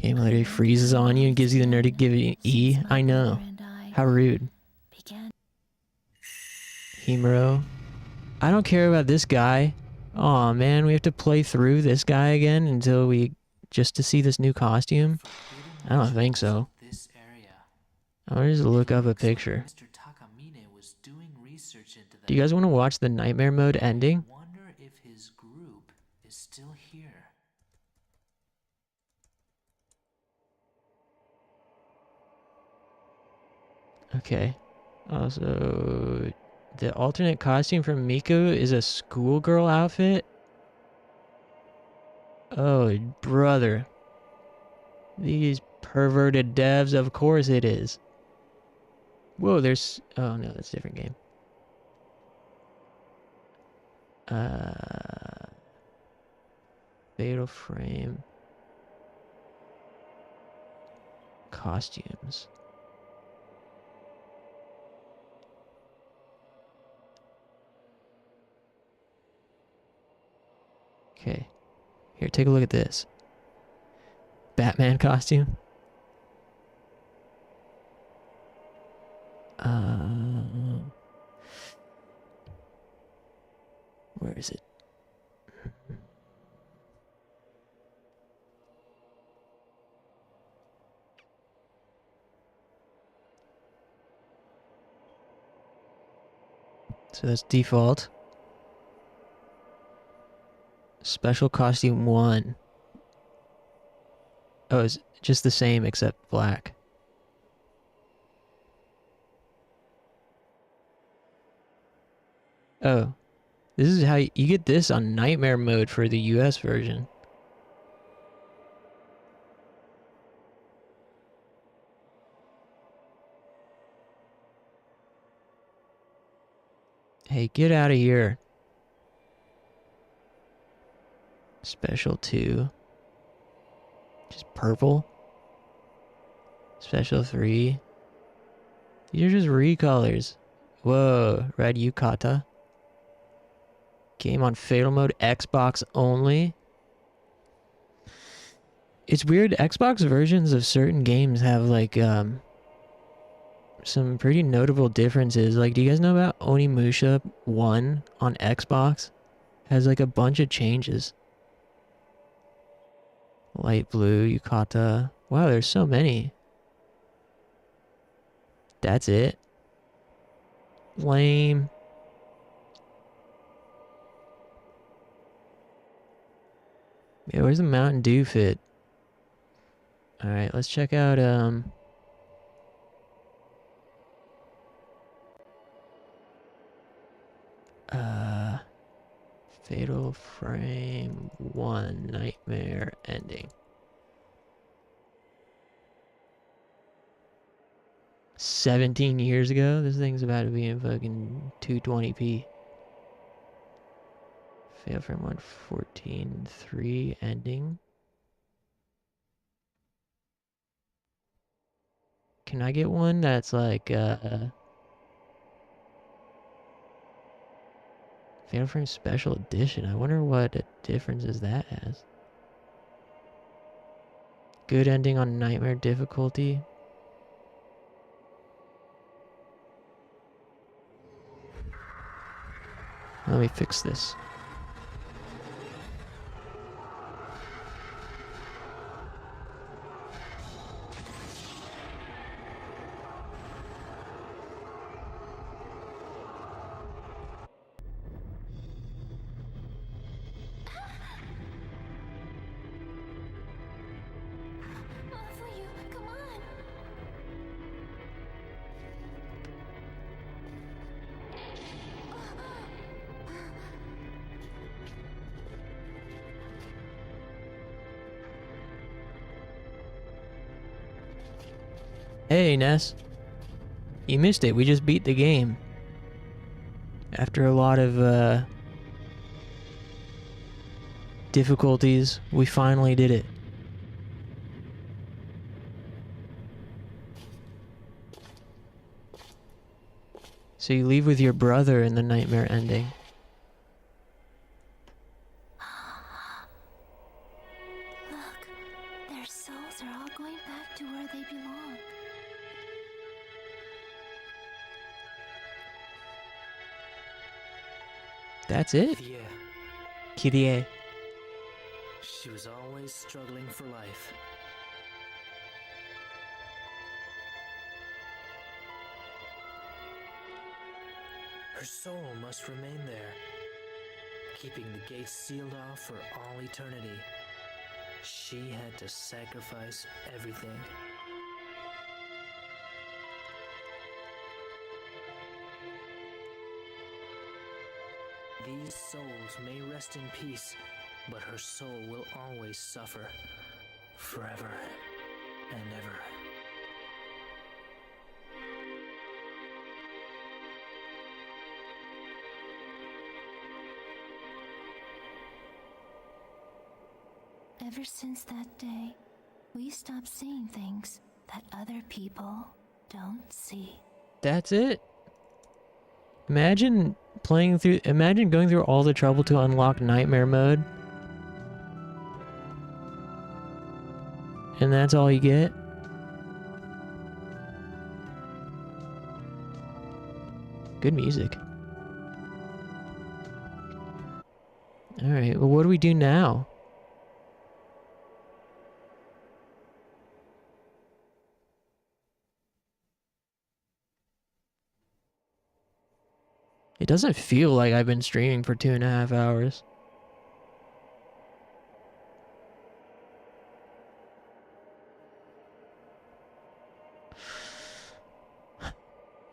Speaker 2: Game literally freezes on you and gives you the nerdy give you E. I know. How rude. Himuro. I don't care about this guy. Aw, man, we have to play through this guy again until we... just to see this new costume? I don't think so. I'm gonna just look up a picture. Do you guys want to watch the nightmare mode ending?
Speaker 6: Wonder if his group is still here.
Speaker 2: Okay. Also, the alternate costume from Miku is a schoolgirl outfit? Oh, brother. These perverted devs, of course it is. Whoa, there's... oh, no, that's a different game. Fatal Frame. Costumes. Okay. Here, take a look at this. Batman costume. Where is it? So that's default. Special costume 1. Oh, it's just the same except black. Oh. This is how you get this on nightmare mode for the US version. Hey, get out of here. Special 2. Just purple. Special 3. These are just recolors. Whoa, red yukata. Game on fatal mode, Xbox only. It's weird, Xbox versions of certain games have like some pretty notable differences. Like, do you guys know about Onimusha 1 on Xbox? Has like a bunch of changes. Light blue, yukata. Wow, there's so many. That's it. Lame. Yeah, where's the Mountain Dew fit? Alright, let's check out, Fatal Frame 1 Nightmare Ending. 17 years ago? This thing's about to be in fucking 220p. Fatal Frame 1 14.3 ending. Can I get one that's like, Fatal Frame Special Edition? I wonder what differences that has. Good ending on Nightmare difficulty. Let me fix this.
Speaker 1: More for you. Come on.
Speaker 2: Hey, Ness. You missed it. We just beat the game. After a lot of, difficulties, we finally did it. So you leave with your brother in the nightmare ending.
Speaker 1: Look, their souls are all going back to where they belong.
Speaker 2: That's it.
Speaker 6: Yeah,
Speaker 2: Kyrie.
Speaker 6: she was always struggling for life. Her soul must remain there, keeping the gates sealed off for all eternity. She had to sacrifice everything. These souls may rest in peace, but her soul will always suffer, forever and ever.
Speaker 1: Ever since that day, we stopped seeing things that other people don't see.
Speaker 2: That's it. Imagine going through all the trouble to unlock nightmare mode. And that's all you get? Good music. Alright, well what do we do now? It doesn't feel like I've been streaming for 2.5 hours.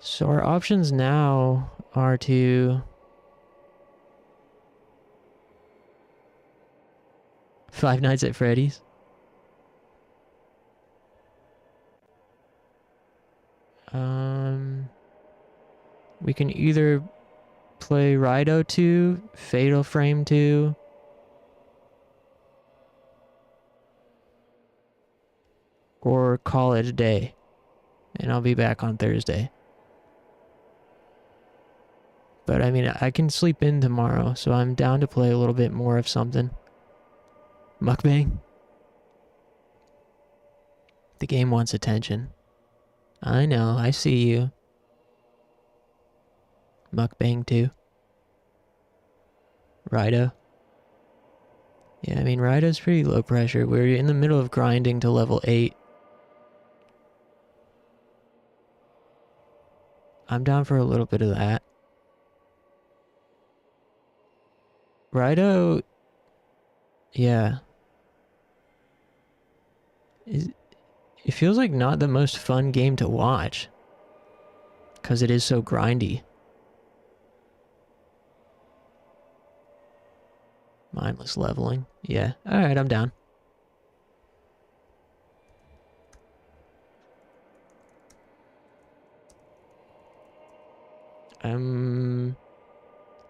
Speaker 2: So our options now are to Five Nights at Freddy's. We can either play RAIDOU 2, Fatal Frame 2, or call it a day. And I'll be back on Thursday. But I mean, I can sleep in tomorrow, so I'm down to play a little bit more of something. Mukbang? The game wants attention. I know, I see you. Mukbang 2. RAIDOU. Yeah, I mean, RAIDOU's pretty low pressure. We're in the middle of grinding to level 8. I'm down for a little bit of that. RAIDOU... Yeah. It feels like not the most fun game to watch. Because it is so grindy. Mindless leveling. Yeah. Alright, I'm down.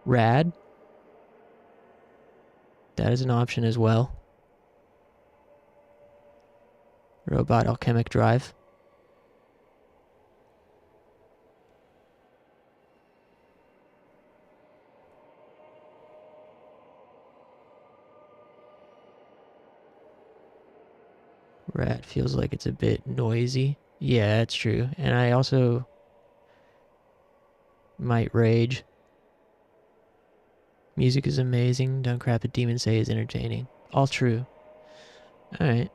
Speaker 2: Rad. That is an option as well. Robot Alchemic Drive. Rat feels like it's a bit noisy. Yeah, that's true. And I also might rage. Music is amazing. Don't crap that demons say is entertaining. All true. Alright.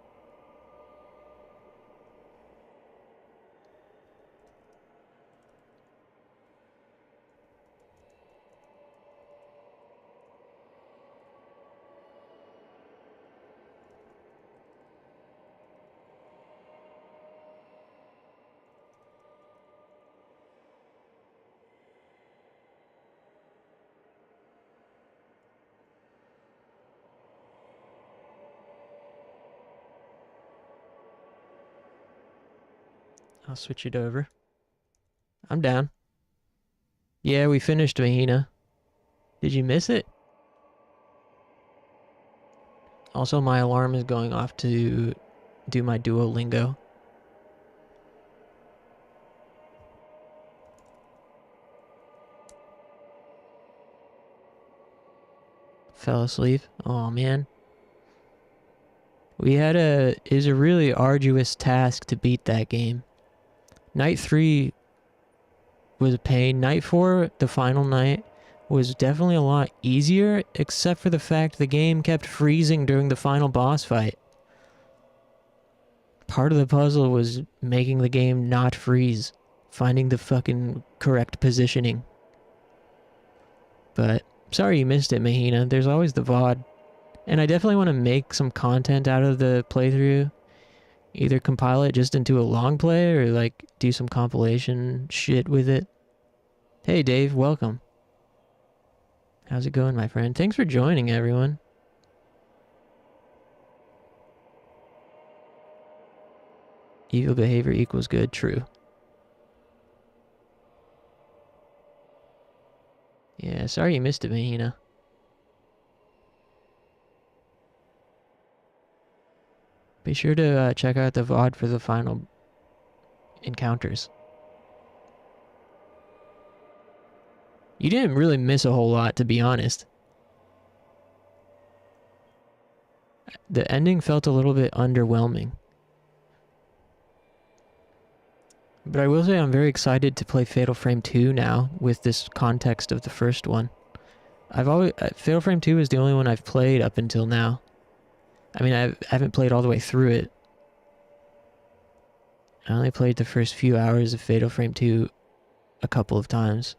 Speaker 2: I'll switch it over. I'm down. Yeah, we finished Mahina. Did you miss it? Also, my alarm is going off to do my Duolingo. Fell asleep. Oh man. It was a really arduous task to beat that game. Night 3 was a pain. Night 4, the final night, was definitely a lot easier, except for the fact the game kept freezing during the final boss fight. Part of the puzzle was making the game not freeze, finding the fucking correct positioning. But sorry you missed it, Mahina. There's always the VOD. And I definitely want to make some content out of the playthrough. Either compile it just into a long play or like do some compilation shit with it. Hey Dave, welcome. How's it going, my friend? Thanks for joining, everyone. Evil behavior equals good, true. Yeah, sorry you missed it, Mahina. Be sure to check out the VOD for the final encounters. You didn't really miss a whole lot, to be honest. The ending felt a little bit underwhelming. But I will say I'm very excited to play Fatal Frame 2 now, with this context of the first one. Fatal Frame 2 is the only one I've played up until now. I mean, I haven't played all the way through it. I only played the first few hours of Fatal Frame 2 a couple of times.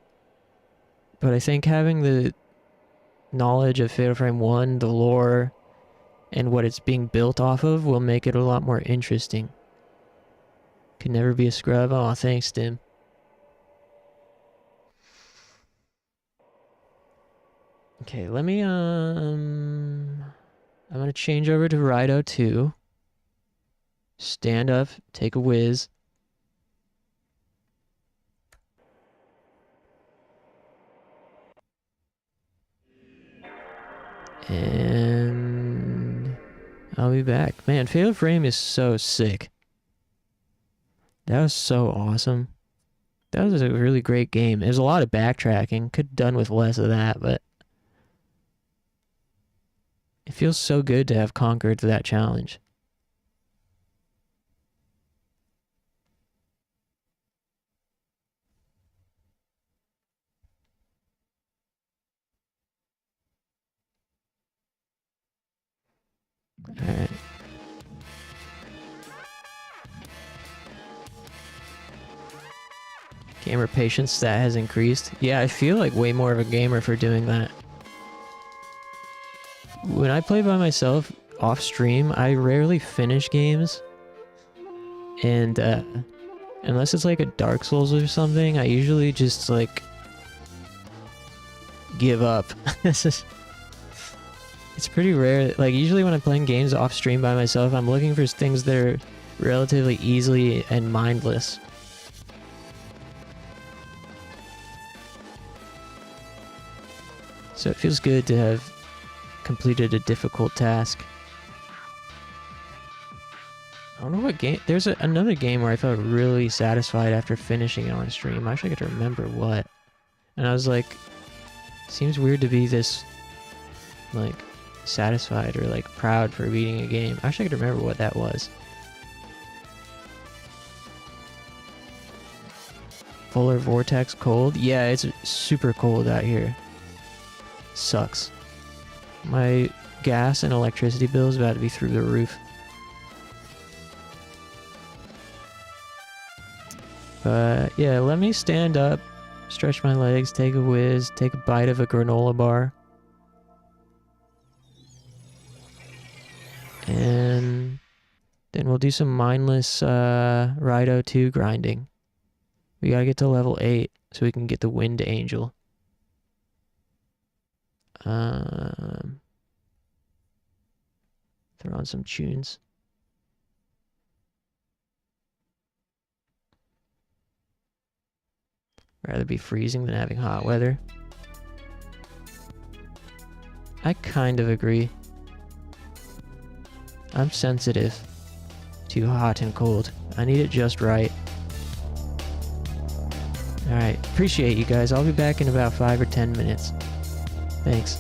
Speaker 2: But I think having the knowledge of Fatal Frame 1, the lore, and what it's being built off of will make it a lot more interesting. Could never be a scrub. Aw, thanks, Tim. Okay, let me, I'm gonna change over to RAIDOU 2. Stand up, take a whiz. And I'll be back. Man, Fatal Frame is so sick. That was so awesome. That was a really great game. There's a lot of backtracking. Could have done with less of that, but it feels so good to have conquered that challenge. Alright. Gamer patience stat has increased. Yeah, I feel like way more of a gamer for doing that. When I play by myself off stream, I rarely finish games. And unless it's like a Dark Souls or something, I usually just like give up. It's pretty rare. Like usually when I'm playing games off stream by myself, I'm looking for things that are relatively easily and mindless. So it feels good to have completed a difficult task. I don't know what game. There's another game where I felt really satisfied after finishing it on stream. I actually got to remember what. And I was like, seems weird to be this, like, satisfied or, like, proud for beating a game. I actually got to remember what that was. Polar vortex cold? Yeah, it's super cold out here. Sucks. My gas and electricity bill is about to be through the roof. But yeah, let me stand up, stretch my legs, take a whiz, take a bite of a granola bar. And then we'll do some mindless RAIDOU 2 grinding. We gotta get to level 8 so we can get the Wind Angel. Throw on some tunes. Rather be freezing than having hot weather. I kind of agree. I'm sensitive to hot and cold. I need it just right. Alright, appreciate you guys. I'll be back in about 5 or 10 minutes. Thanks.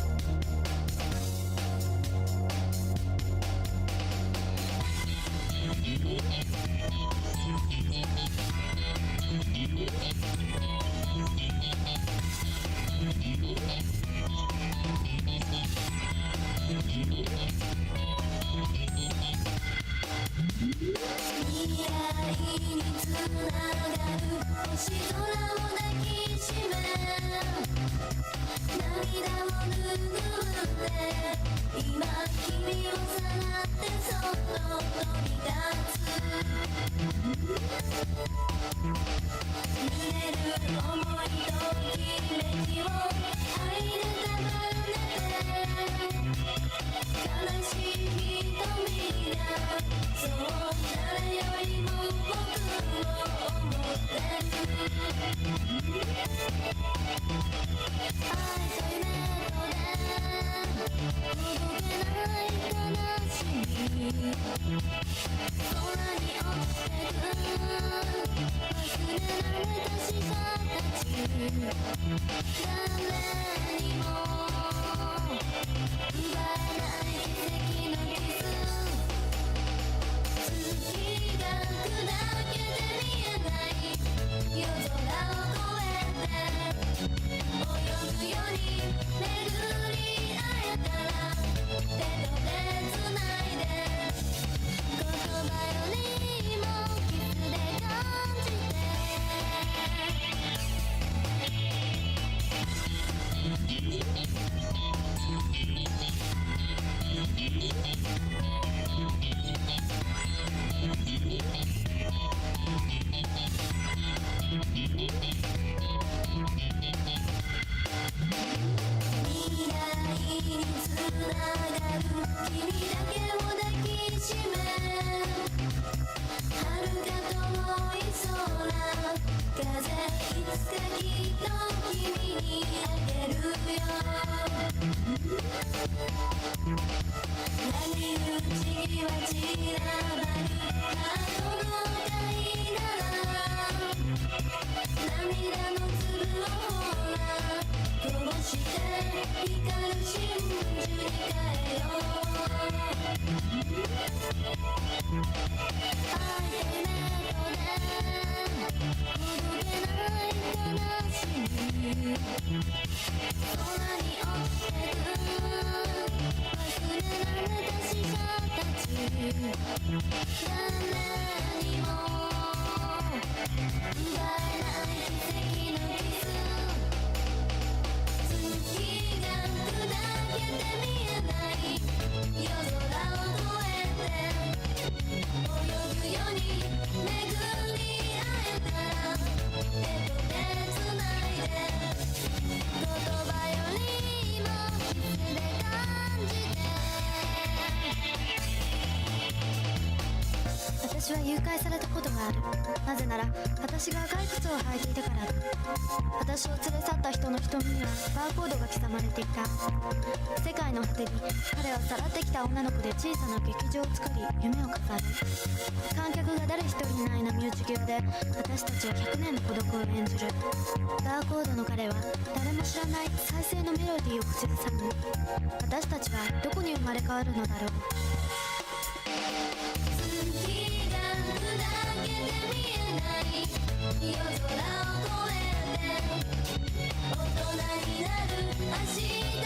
Speaker 1: 私は誘拐されたことがある。なぜなら私が赤い靴を履いていたからだ。私を連れ去った人の瞳にはバーコードが刻まれていた。世界の果てに彼はさらってきた女の子で小さな劇場を作り夢を語る。観客が誰一人いない波打ち際で私たちは100年の孤独を演じる。バーコードの彼は誰も知らない再生のメロディーを口ずさむ。私たちはどこに生まれ変わるのだろう。夜空を越えて大人になる明日が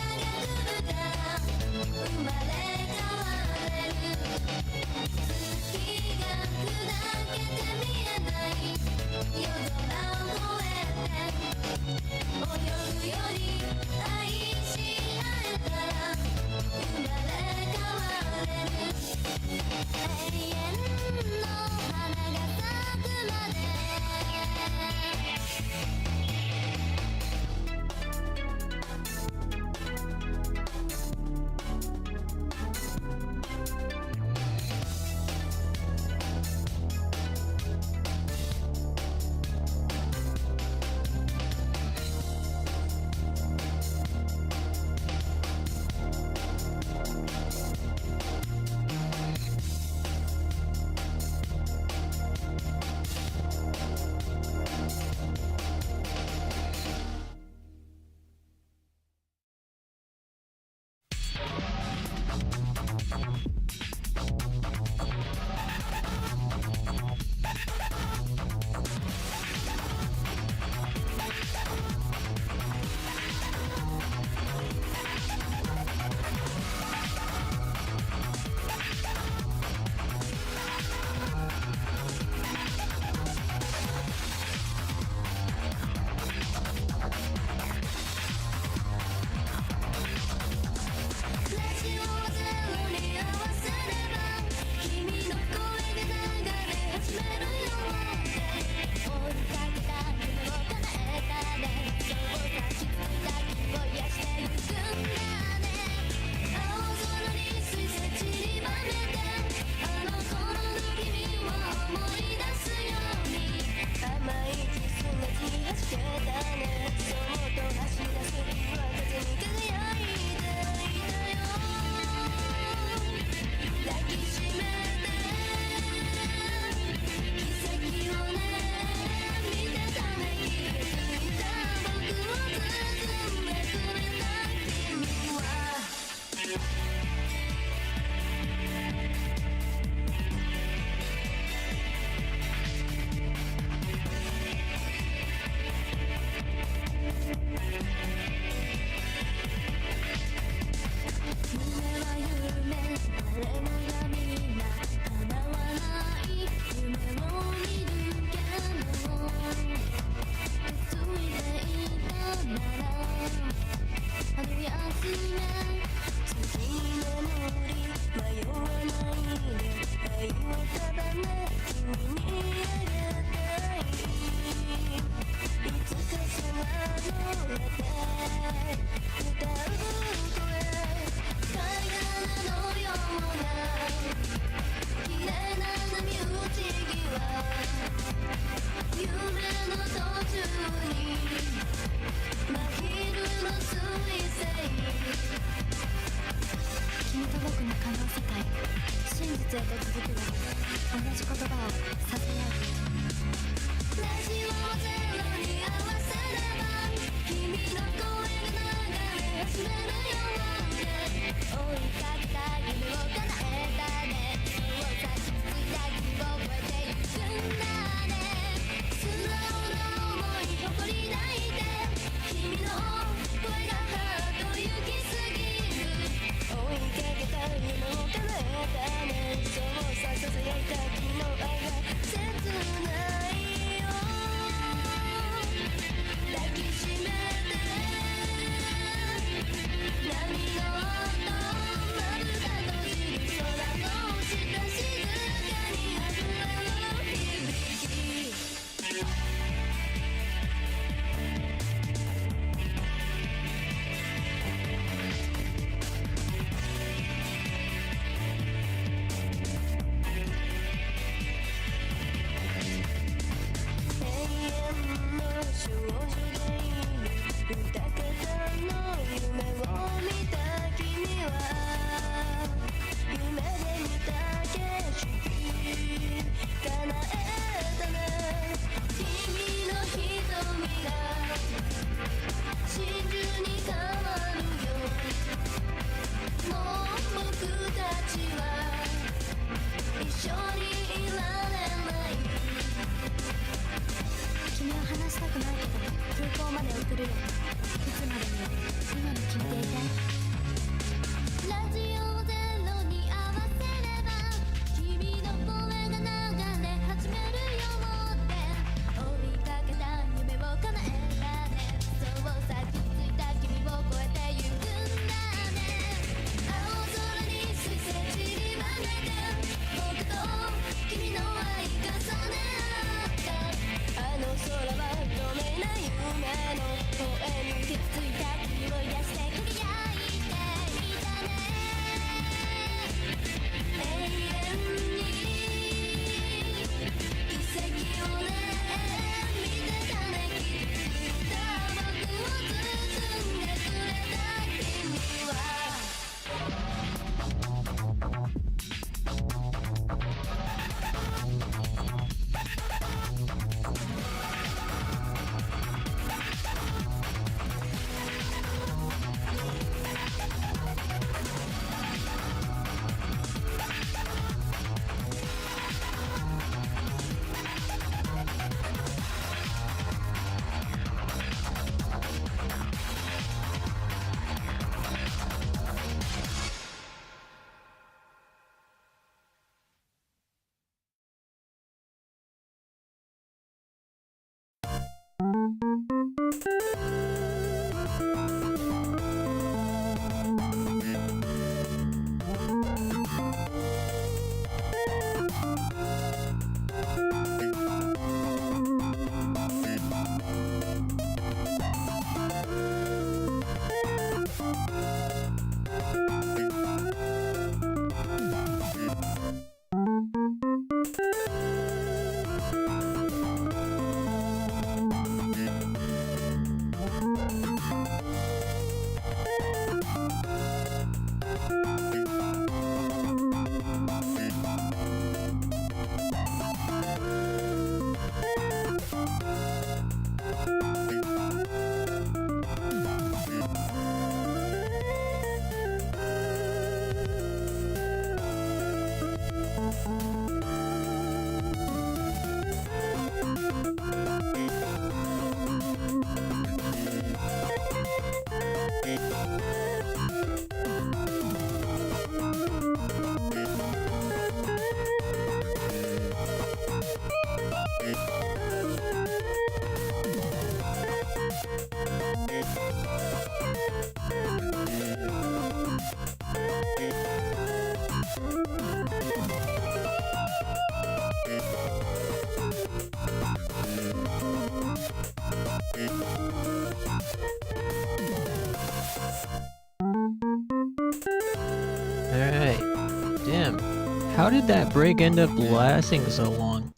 Speaker 2: How did that break end up lasting so long?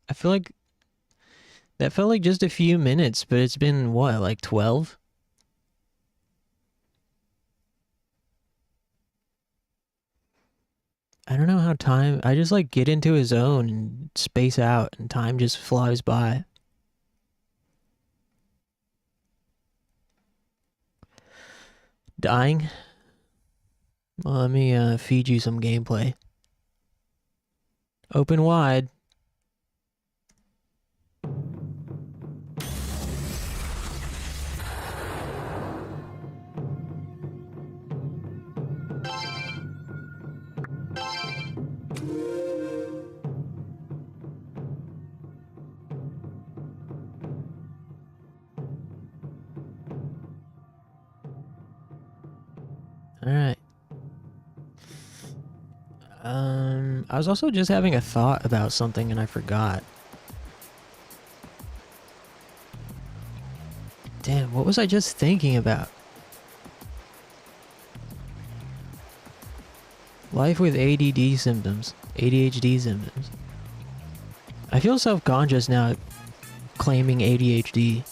Speaker 2: I feel like that felt like just a few minutes, but it's been what, like 12? I don't know how time, I just like get into a zone and space out and time just flies by. Dying? Well, let me feed you some gameplay. Open wide. Alright. I was also just having a thought about something and I forgot. Damn, what was I just thinking about? Life with ADD symptoms. ADHD symptoms. I feel self-conscious now claiming ADHD.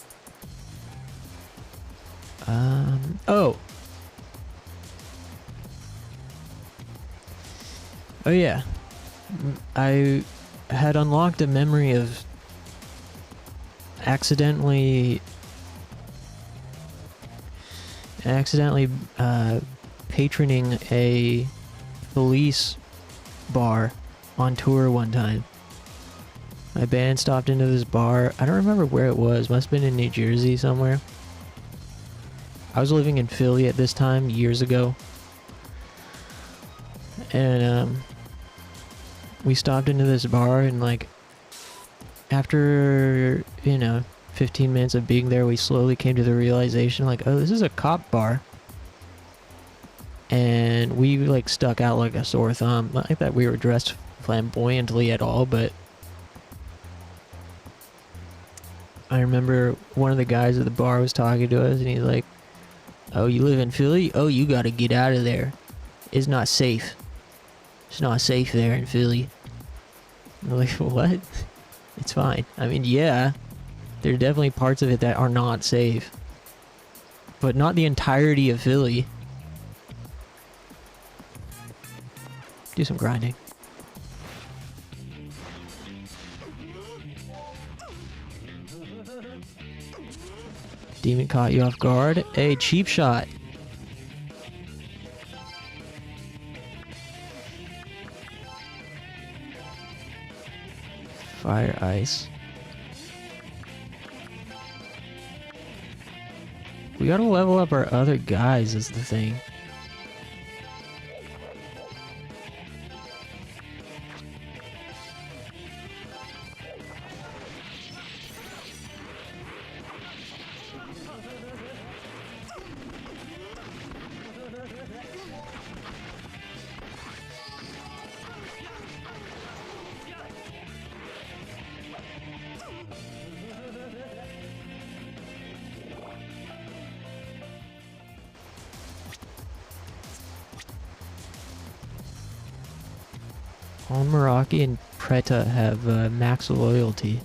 Speaker 2: Oh. Oh yeah. I had unlocked a memory of accidentally patroning a police bar on tour one time. My band stopped into this bar. I don't remember where it was. Must have been in New Jersey somewhere. I was living in Philly at this time, years ago. And we stopped into this bar and like after, 15 minutes of being there, we slowly came to the realization like, oh, this is a cop bar. And we like stuck out like a sore thumb. Not like that we were dressed flamboyantly at all, but I remember one of the guys at the bar was talking to us and he's like, oh, you live in Philly? Oh, you gotta get out of there. It's not safe. It's not safe there in Philly. I'm like, what? It's fine. I mean, yeah, there are definitely parts of it that are not safe. But not the entirety of Philly. Do some grinding. Demon caught you off guard. A cheap shot. Fire ice. We gotta level up our other guys is the thing. On Meraki and Preta have max loyalty.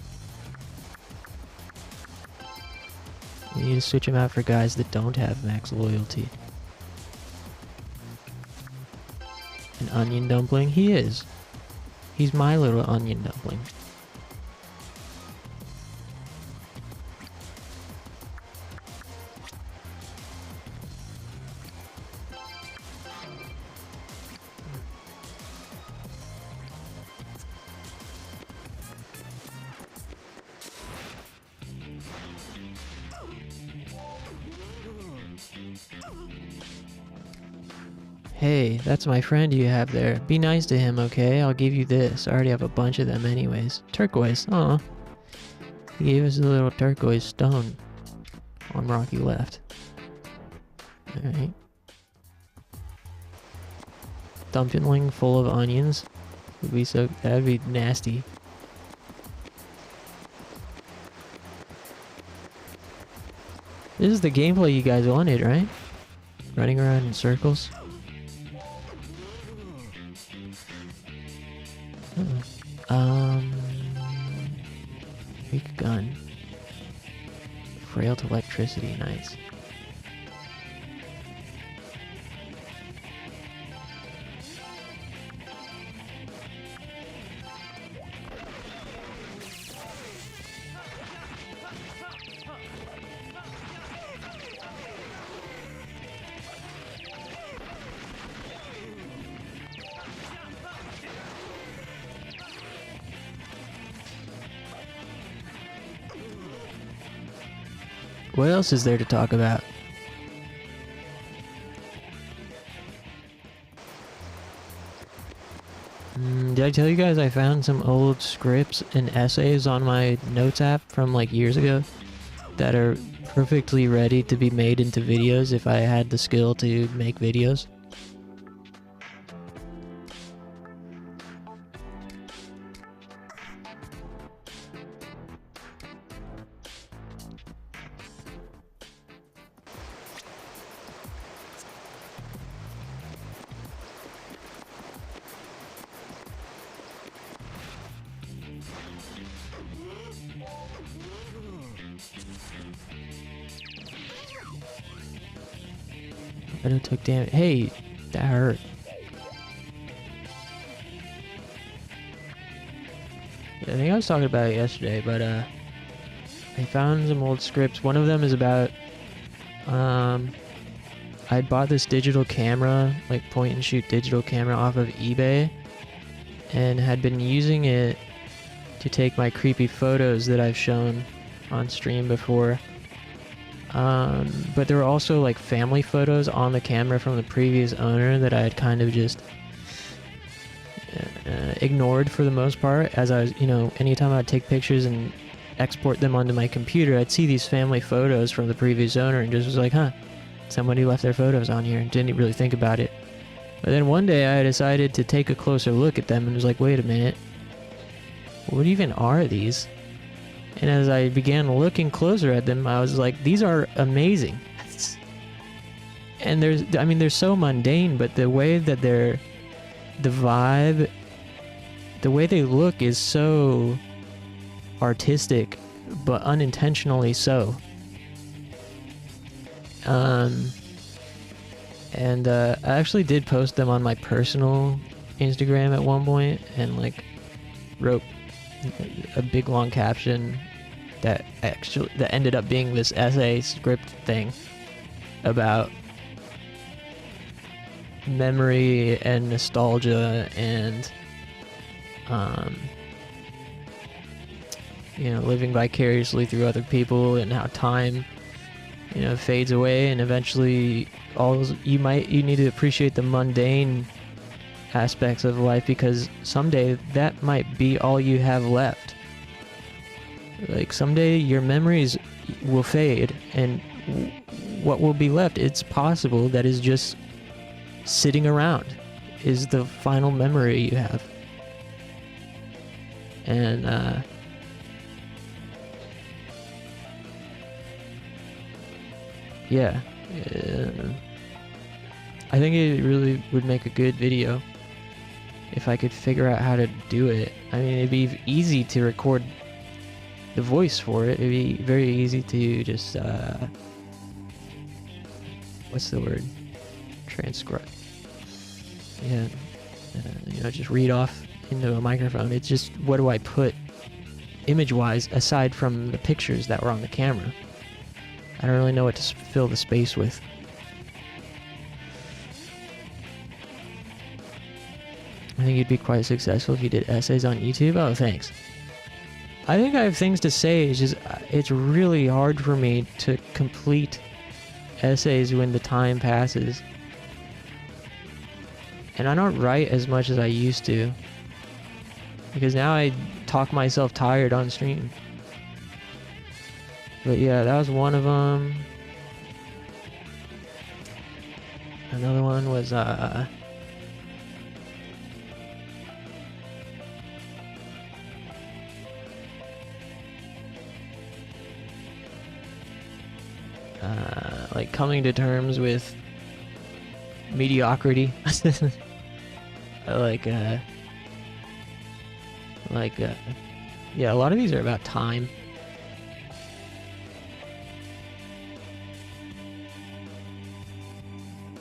Speaker 2: We need to switch them out for guys that don't have max loyalty. An onion dumpling? He is. He's my little onion dumpling. Hey, that's my friend you have there. Be nice to him, okay? I'll give you this. I already have a bunch of them anyways. Turquoise, aw. He gave us a little turquoise stone. On Rocky left. Alright. Dumpling full of onions. That'd be nasty. This is the gameplay you guys wanted, right? Running around in circles. Weak gun. Frail to electricity, nice. What else is there to talk about? Did I tell you guys I found some old scripts and essays on my notes app from like years ago that are perfectly ready to be made into videos if I had the skill to make videos? RAIDOU took damage. Hey, that hurt. I think I was talking about it yesterday, but I found some old scripts. One of them is about I bought this digital camera, like point and shoot digital camera off of eBay, and had been using it to take my creepy photos that I've shown on stream before. But there were also like family photos on the camera from the previous owner that I had kind of just ignored for the most part. As I was, anytime I'd take pictures and export them onto my computer, I'd see these family photos from the previous owner and just was like, huh, somebody left their photos on here, and didn't really think about it. But then one day I decided to take a closer look at them and was like, wait a minute, what even are these? And as I began looking closer at them, I was like, these are amazing. And they're so mundane, but the way that the vibe, the way they look is so artistic, but unintentionally so. And I actually did post them on my personal Instagram at one point, and like wrote a big long caption that ended up being this essay script thing about memory and nostalgia and living vicariously through other people, and how time fades away, and eventually you need to appreciate the mundane aspects of life, because someday that might be all you have left. Like someday your memories will fade, and what will be left, it's possible that is just sitting around, is the final memory you have. And yeah, I think it really would make a good video if I could figure out how to do it. I mean, it'd be easy to record the voice for it. It'd be very easy to just what's the word? Transcribe. Yeah, just read off into a microphone. It's just, what do I put image-wise aside from the pictures that were on the camera? I don't really know what to fill the space with. I think you'd be quite successful if you did essays on YouTube. Oh, thanks. I think I have things to say. It's just, it's really hard for me to complete essays when the time passes. And I don't write as much as I used to, because now I talk myself tired on stream. But yeah, that was one of them. Another one was like coming to terms with mediocrity. Like Like, yeah, a lot of these are about time.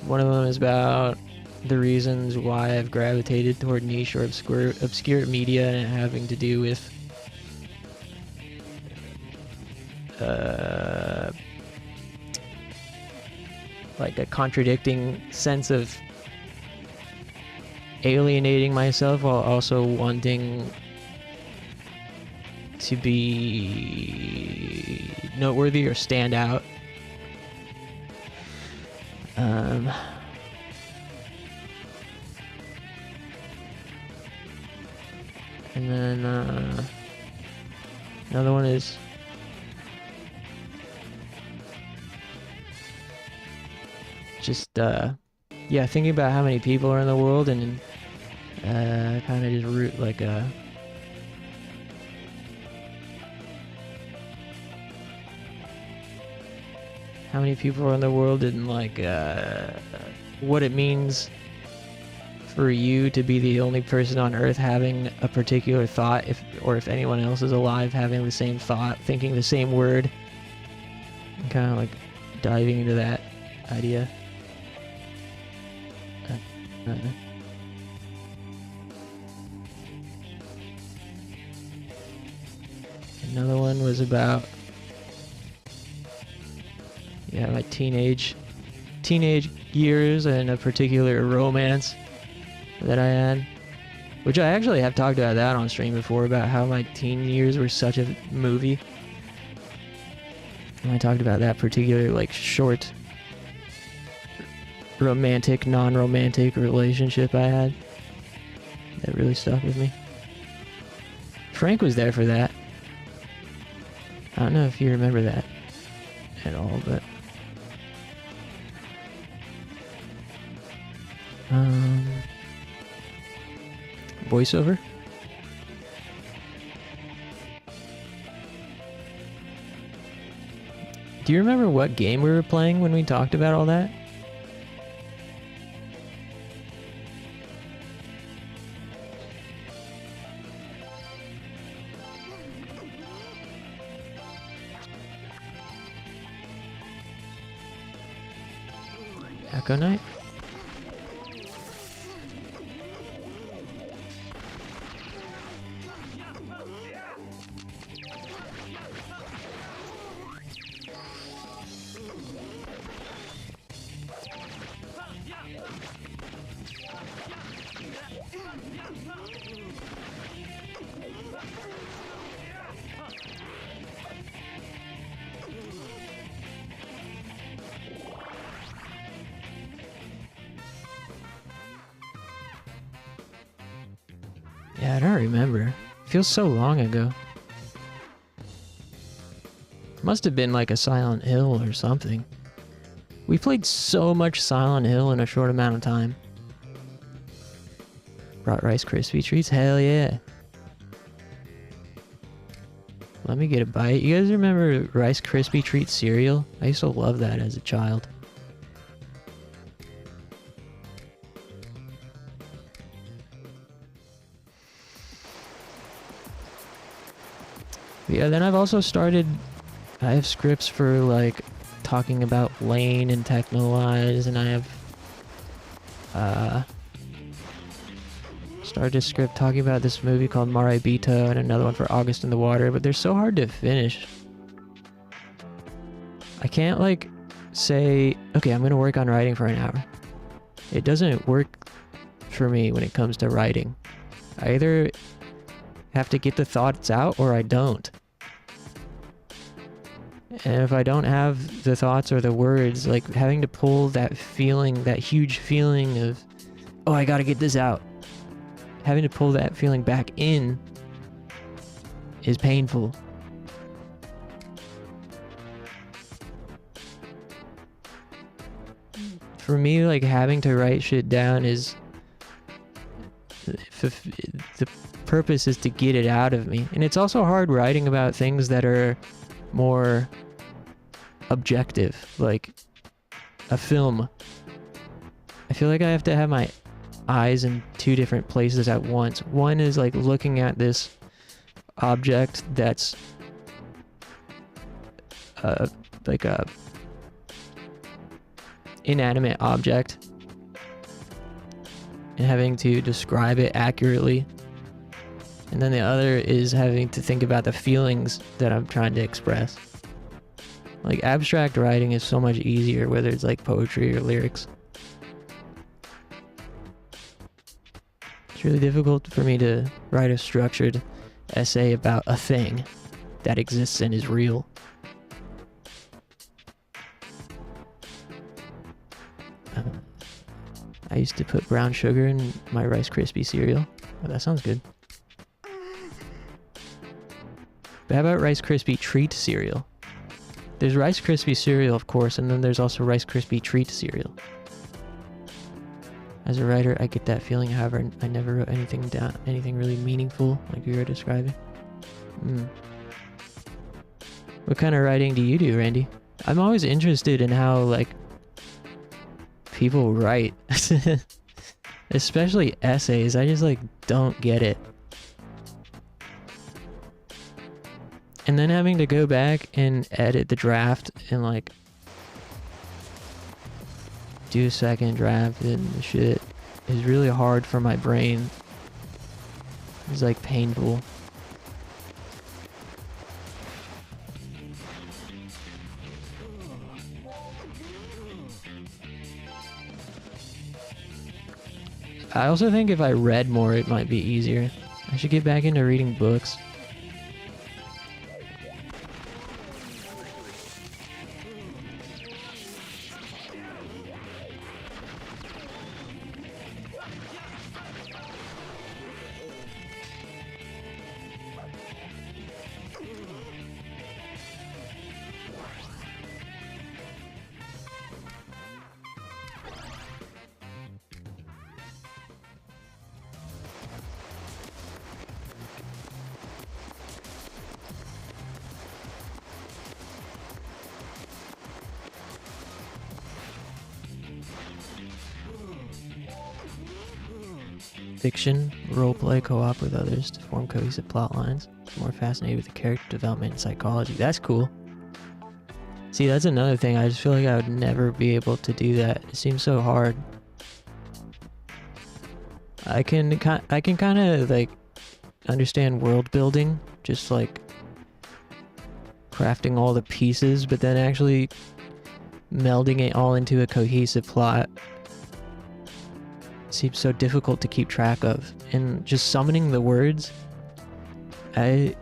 Speaker 2: One of them is about the reasons why I've gravitated toward niche or obscure media, and having to do with like a contradicting sense of alienating myself while also wanting to be noteworthy or stand out. And then another one is just yeah, thinking about how many people are in the world, and kind of just root like how many people are in the world, and like what it means for you to be the only person on Earth having a particular thought, if anyone else is alive having the same thought, thinking the same word, and kind of like diving into that idea. Another one was about, yeah, my teenage years and a particular romance that I had, which I actually have talked about that on stream before, about how my teen years were such a movie. And I talked about that particular like short romantic, non-romantic relationship I had that really stuck with me. Frank was there for that. I don't know if you remember that at all, but voiceover. Do you remember what game we were playing when we talked about all that? Echo Knight? Yeah, I don't remember. It feels so long ago. Must have been like a Silent Hill or something. We played so much Silent Hill in a short amount of time. Brought Rice Krispie treats? Hell yeah. Let me get a bite. You guys remember Rice Krispie treat cereal? I used to love that as a child. Yeah, then I've also started, I have scripts for like talking about Lane and Technolize, and I have started a script talking about this movie called Maribito, and another one for August in the Water, but they're so hard to finish. I can't like say, okay, I'm gonna work on writing for an hour. It doesn't work for me when it comes to writing. I either have to get the thoughts out or I don't. And if I don't have the thoughts or the words, like having to pull that feeling, that huge feeling of, oh, I gotta get this out. Having to pull that feeling back in is painful. For me, like having to write shit down is, the purpose is to get it out of me. And it's also hard writing about things that are more objective, like a film. I feel like I have to have my eyes in two different places at once. One is like looking at this object that's like a inanimate object and having to describe it accurately. And then the other is having to think about the feelings that I'm trying to express. Like abstract writing is so much easier, whether it's like poetry or lyrics. It's really difficult for me to write a structured essay about a thing that exists and is real. I used to put brown sugar in my Rice Krispie cereal. Oh, that sounds good. But how about Rice Krispie treat cereal? There's Rice Krispie cereal, of course, and then there's also Rice Krispie treat cereal. As a writer, I get that feeling. However, I never wrote anything down, anything really meaningful, like you were describing. What kind of writing do you do, Randy? I'm always interested in how, like, people write. Especially essays. I just, like, don't get it. And then having to go back and edit the draft and, like, do a second draft and shit is really hard for my brain. It's, like, painful. I also think if I read more, it might be easier. I should get back into reading books. Fiction, roleplay, co-op with others to form cohesive plot lines. More fascinated with the character development and psychology. That's cool. See, that's another thing. I just feel like I would never be able to do that. It seems so hard. I can kind of like understand world building, just like crafting all the pieces, but then actually melding it all into a cohesive plot seems so difficult to keep track of. And just summoning the words, I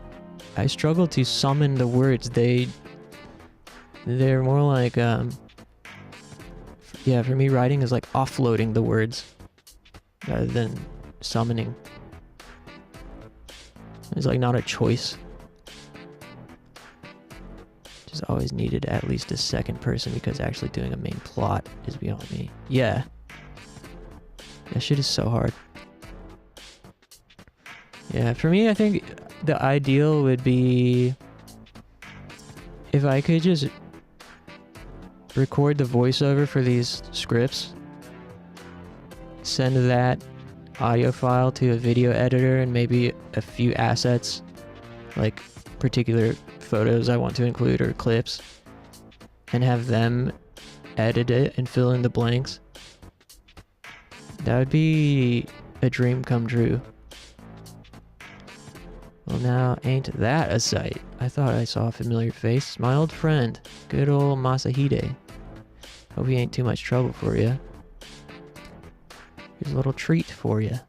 Speaker 2: struggle to summon the words. They're more like yeah, for me writing is like offloading the words rather than summoning. It's like not a choice. Just always needed at least a second person because actually doing a main plot is beyond me. Yeah. That shit is so hard. Yeah, for me, I think the ideal would be if I could just record the voiceover for these scripts, send that audio file to a video editor and maybe a few assets, like particular photos I want to include or clips, and have them edit it and fill in the blanks. That would be a dream come true. Well, now ain't that a sight? I thought I saw a familiar face. My old friend, good old Masahide. Hope he ain't too much trouble for you. Here's a little treat for you.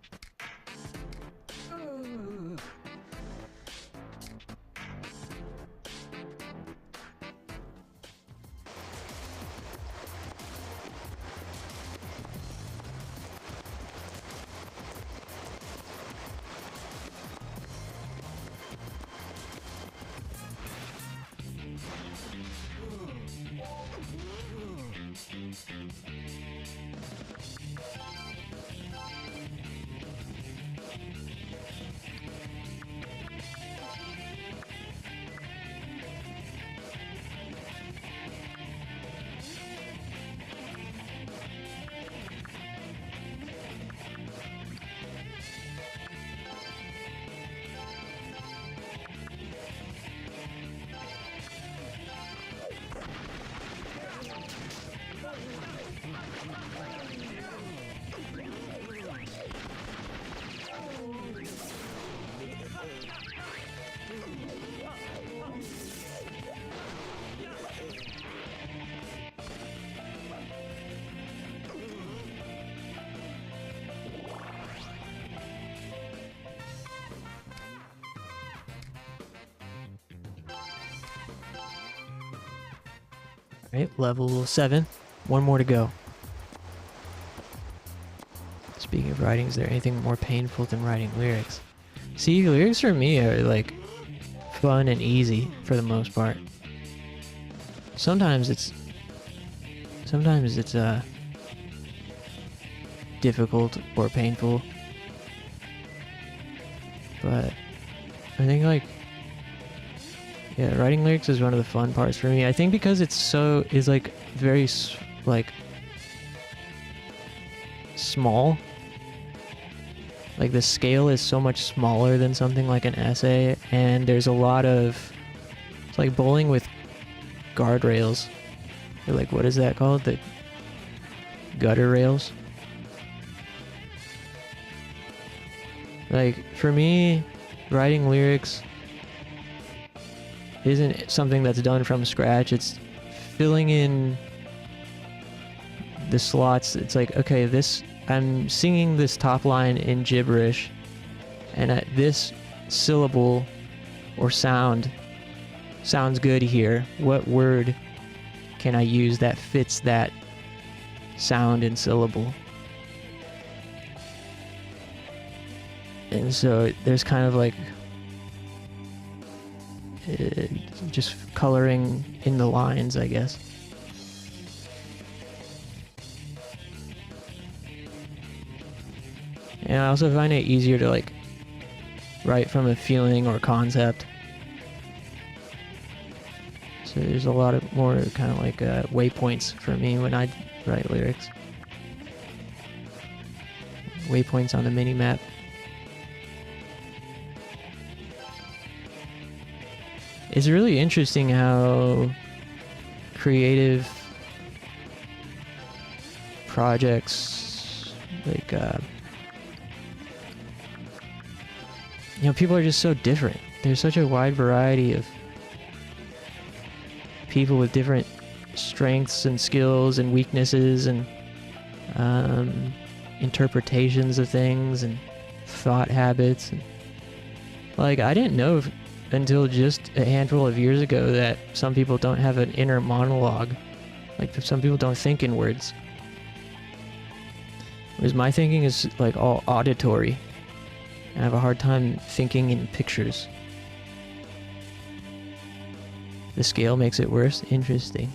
Speaker 2: Right, level 7. One more to go. Speaking of writing, is there anything more painful than writing lyrics? See, lyrics for me are like fun and easy for the most part. Sometimes it's difficult or painful. But I think like yeah, writing lyrics is one of the fun parts for me. I think because it's like very like small. Like the scale is so much smaller than something like an essay, and there's a lot of, it's like bowling with guardrails. Or like, what is that called? The gutter rails? Like, for me, writing lyrics isn't something that's done from scratch. It's filling in the slots. It's like, okay, I'm singing this top line in gibberish, and this syllable or sound sounds good here. What word can I use that fits that sound and syllable? And so there's kind of like just coloring in the lines, I guess. And I also find it easier to like write from a feeling or concept. So there's a lot of more kind of like waypoints for me when I write lyrics. Waypoints on the mini map. It's really interesting how creative projects like you know, people are just so different. There's such a wide variety of people with different strengths and skills and weaknesses and interpretations of things and thought habits. And, like, I didn't know until just a handful of years ago that some people don't have an inner monologue. Like, some people don't think in words. Whereas my thinking is like all auditory. I have a hard time thinking in pictures. The scale makes it worse? Interesting.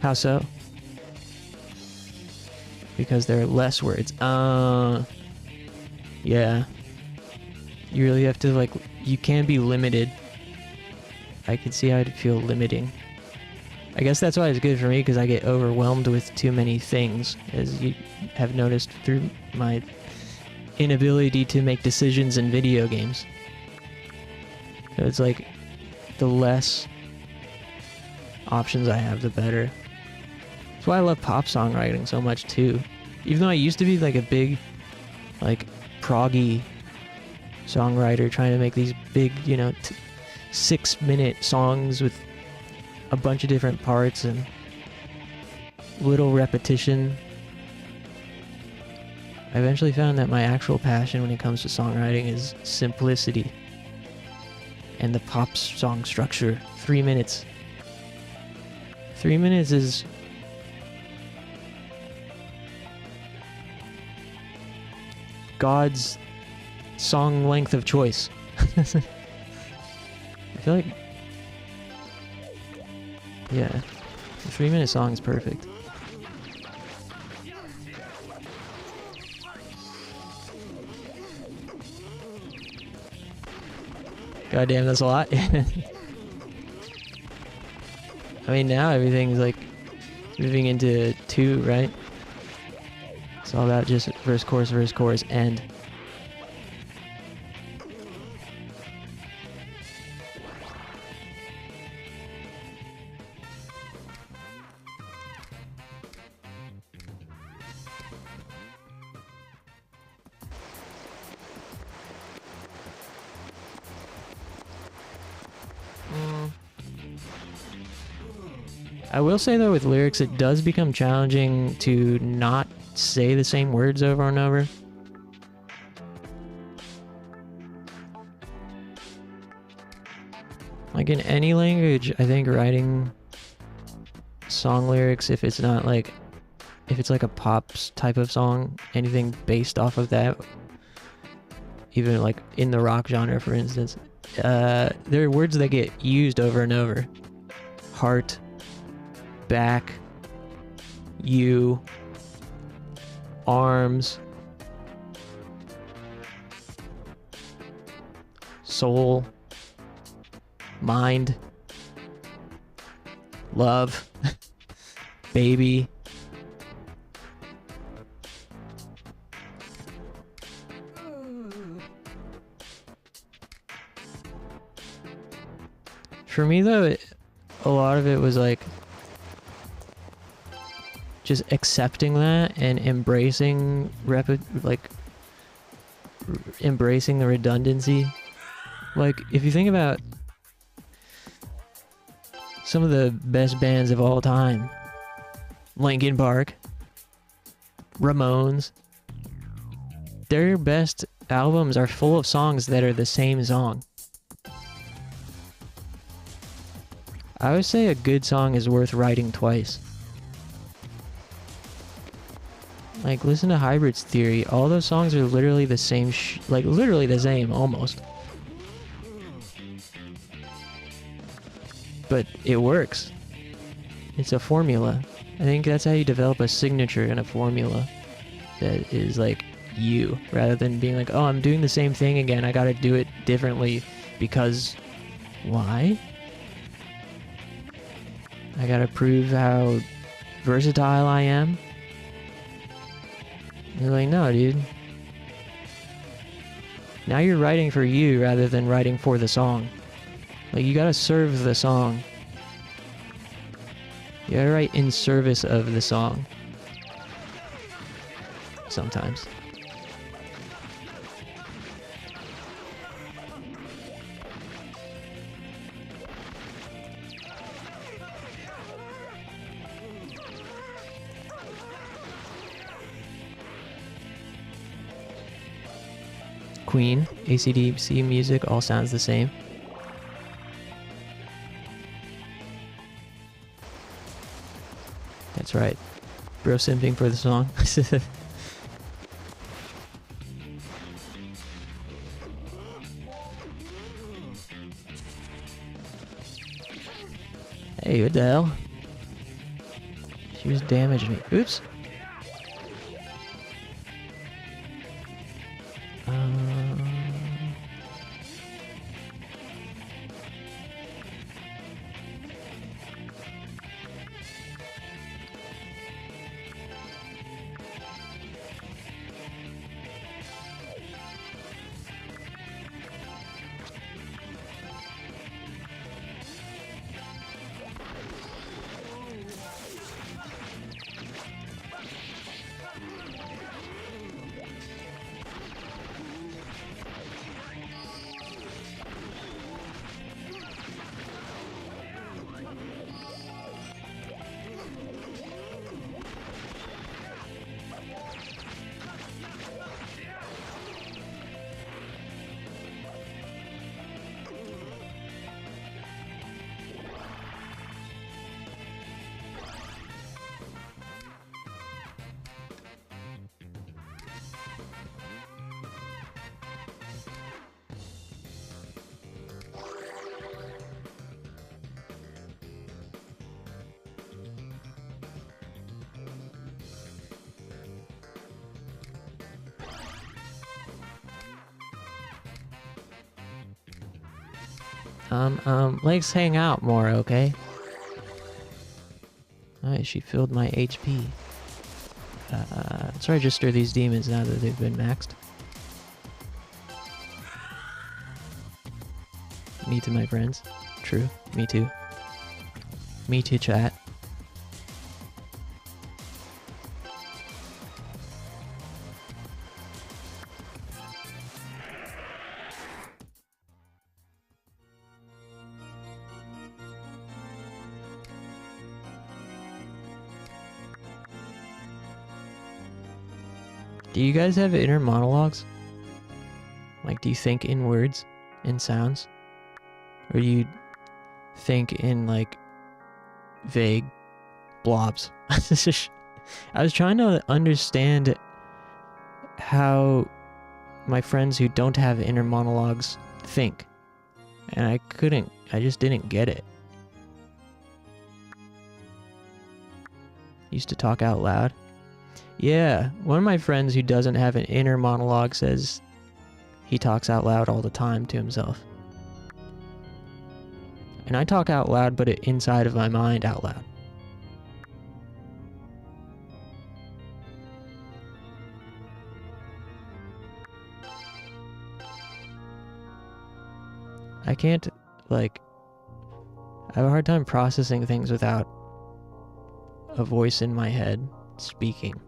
Speaker 2: How so? Because there are less words. Yeah. You really have to, like, you can be limited. I could see how it'd feel limiting. I guess that's why it's good for me, because I get overwhelmed with too many things, as you have noticed through my inability to make decisions in video games. So it's like, the less options I have, the better. That's why I love pop songwriting so much too. Even though I used to be like a big, like, proggy songwriter trying to make these big, you know, 6-minute songs with a bunch of different parts and little repetition. I eventually found that my actual passion when it comes to songwriting is simplicity and the pop song structure. 3 minutes. 3 minutes is God's song length of choice. I feel like, yeah, a 3-minute song is perfect. God damn, that's a lot. I mean, now everything's like moving into 2, right? It's all about just verse, chorus, end. I will say though, with lyrics, it does become challenging to not say the same words over and over. Like in any language, I think writing song lyrics if it's not like, if it's like a pop type of song, anything based off of that, even like in the rock genre, for instance, there are words that get used over and over. Heart, back, you, arms, soul, mind, love, baby. For me though, a lot of it was like just accepting that and embracing embracing the redundancy. Like, if you think about some of the best bands of all time, Linkin Park, Ramones, their best albums are full of songs that are the same song. I always say a good song is worth writing twice. Like, listen to Hybrid's Theory. All those songs are literally the same like, literally the same, almost. But it works. It's a formula. I think that's how you develop a signature and a formula that is, like, you. Rather than being like, oh, I'm doing the same thing again. I gotta do it differently because... why? I gotta prove how versatile I am? You're like, no, dude. Now you're writing for you rather than writing for the song. Like, you gotta serve the song. You gotta write in service of the song. Sometimes. Queen, AC/DC music, all sounds the same. That's right. Bro simping for the song. Hey, what the hell? She was damaging me. Oops. Let's hang out more, okay? Alright, she filled my HP. Let's register these demons now that they've been maxed. Me too, my friends. True. Me too. Me too, chat. Do you guys have inner monologues? Like, do you think in words and sounds? Or do you think in, like, vague blobs. I was trying to understand how my friends who don't have inner monologues think, and I couldn't. I just didn't get it. Used to talk out loud. Yeah, one of my friends who doesn't have an inner monologue says he talks out loud all the time to himself. And I talk out loud, but inside of my mind out loud. I can't, like, I have a hard time processing things without a voice in my head speaking.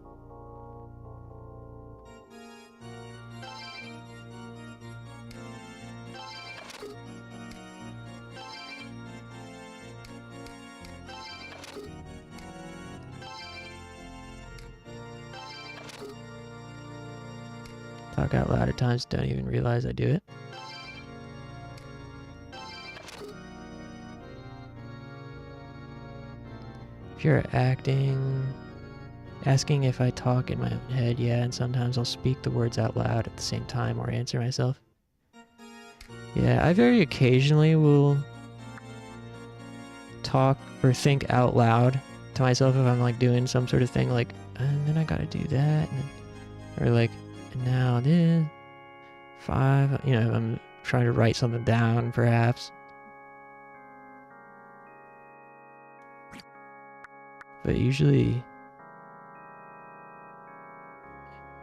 Speaker 2: Talk out loud at times, don't even realize I do it. If you're asking if I talk in my own head, yeah, and sometimes I'll speak the words out loud at the same time or answer myself. Yeah, I very occasionally will talk or think out loud to myself if I'm like doing some sort of thing, like, and then I gotta do that, and then, or like, and now this, 5, you know, I'm trying to write something down, perhaps. But usually,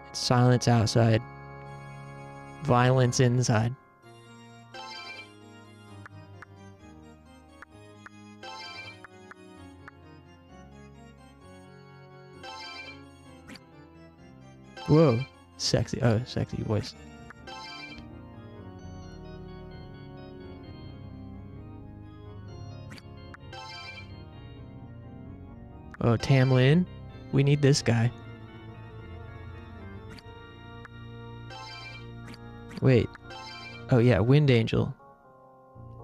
Speaker 2: it's silence outside, violence inside. Whoa, sexy, oh, sexy voice. Oh, Tamlin, we need this guy. Wait, oh yeah, Wind Angel.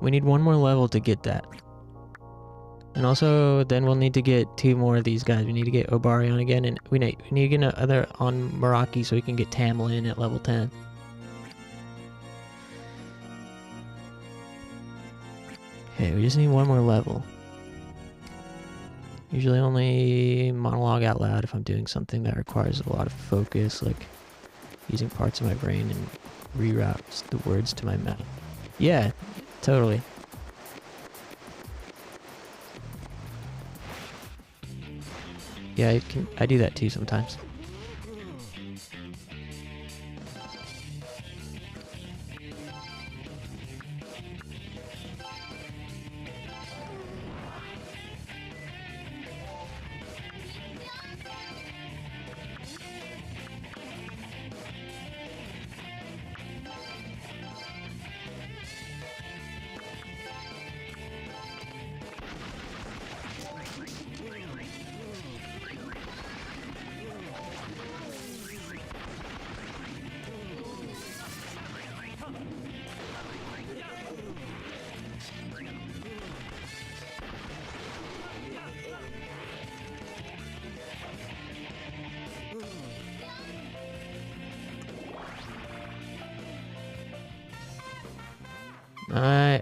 Speaker 2: We need one more level to get that. And also, then we'll need to get 2 more of these guys. We need to get Obarion again, and we need to get another on Meraki so we can get Tamlin at level 10. Okay, we just need one more level. Usually only monologue out loud if I'm doing something that requires a lot of focus, like using parts of my brain and reroutes the words to my mouth. Yeah, totally. Yeah, I do that too sometimes.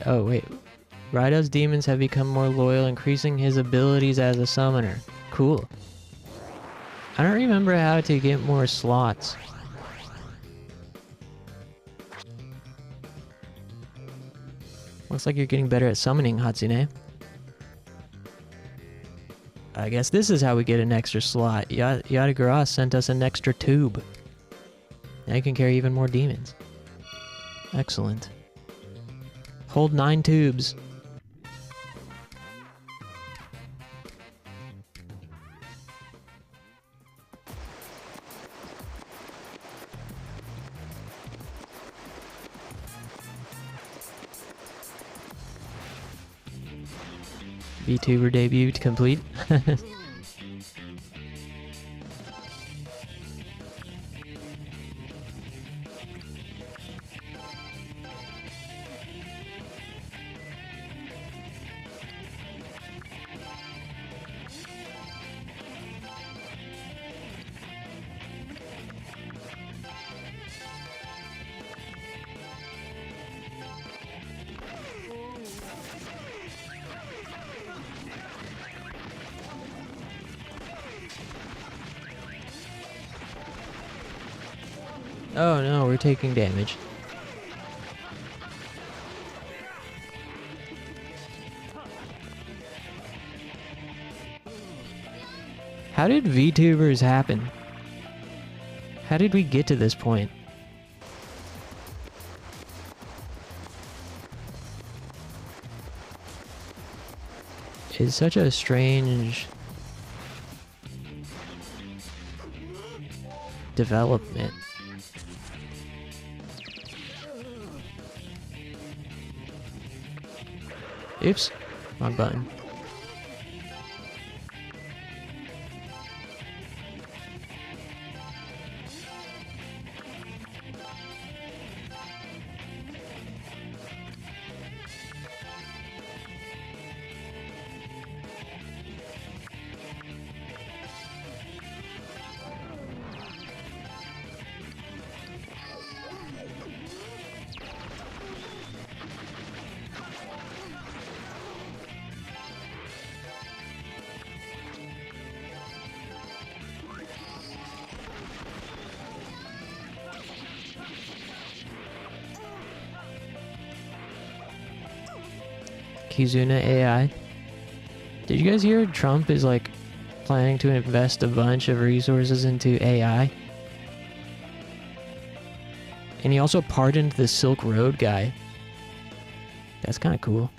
Speaker 2: Oh wait. RAIDOU's demons have become more loyal, increasing his abilities as a summoner. Cool. I don't remember how to get more slots. Looks like you're getting better at summoning, Hatsune. I guess this is how we get an extra slot. Yadagara sent us an extra tube. Now you can carry even more demons. Excellent. Hold 9 tubes. VTuber debut complete. Oh no, we're taking damage. How did VTubers happen? How did we get to this point? It's such a strange development. Oops, wrong button. Kizuna AI. Did you guys hear Trump is like planning to invest a bunch of resources into AI? And he also pardoned the Silk Road guy. That's kind of cool.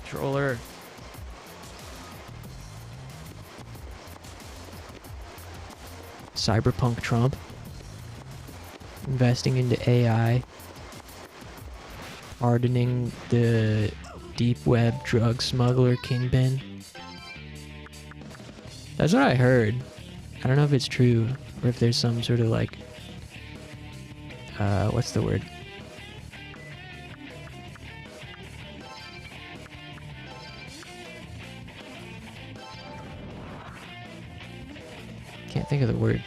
Speaker 2: Controller. Cyberpunk Trump. Investing into AI. Pardoning the deep web drug smuggler kingpin. That's what I heard. I don't know if it's true or if there's some sort of like what's the word? Can't think of the word.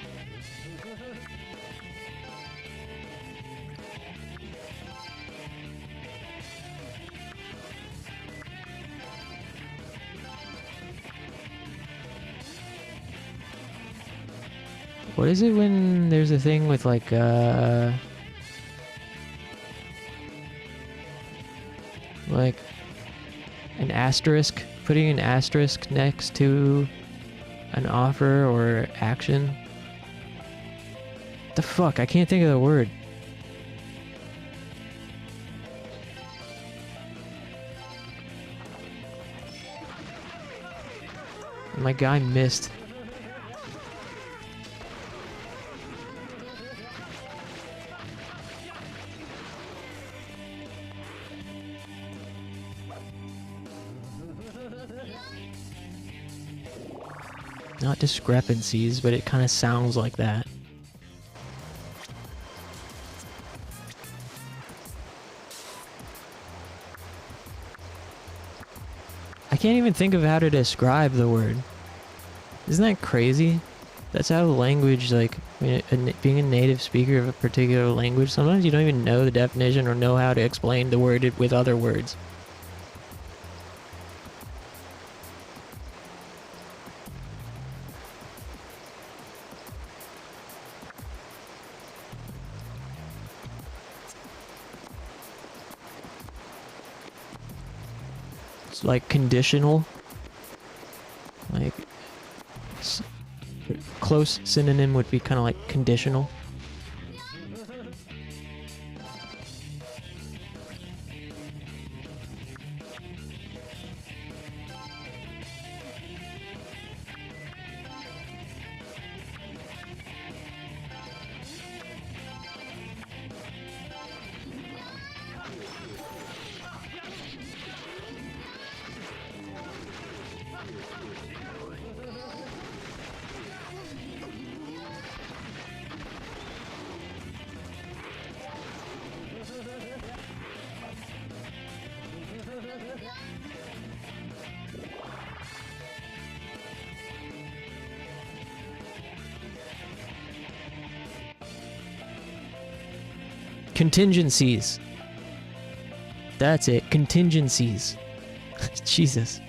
Speaker 2: What is it when there's a thing with like an asterisk, putting an asterisk next to an offer or action? The fuck, I can't think of the word. My guy missed. Not discrepancies, but it kind of sounds like that. I can't even think of how to describe the word. Isn't that crazy? That's how language, like, being a native speaker of a particular language, sometimes you don't even know the definition or know how to explain the word with other words. It's like conditional. Like, close synonym would be kind of like conditional. Contingencies. That's it. Contingencies. Jesus.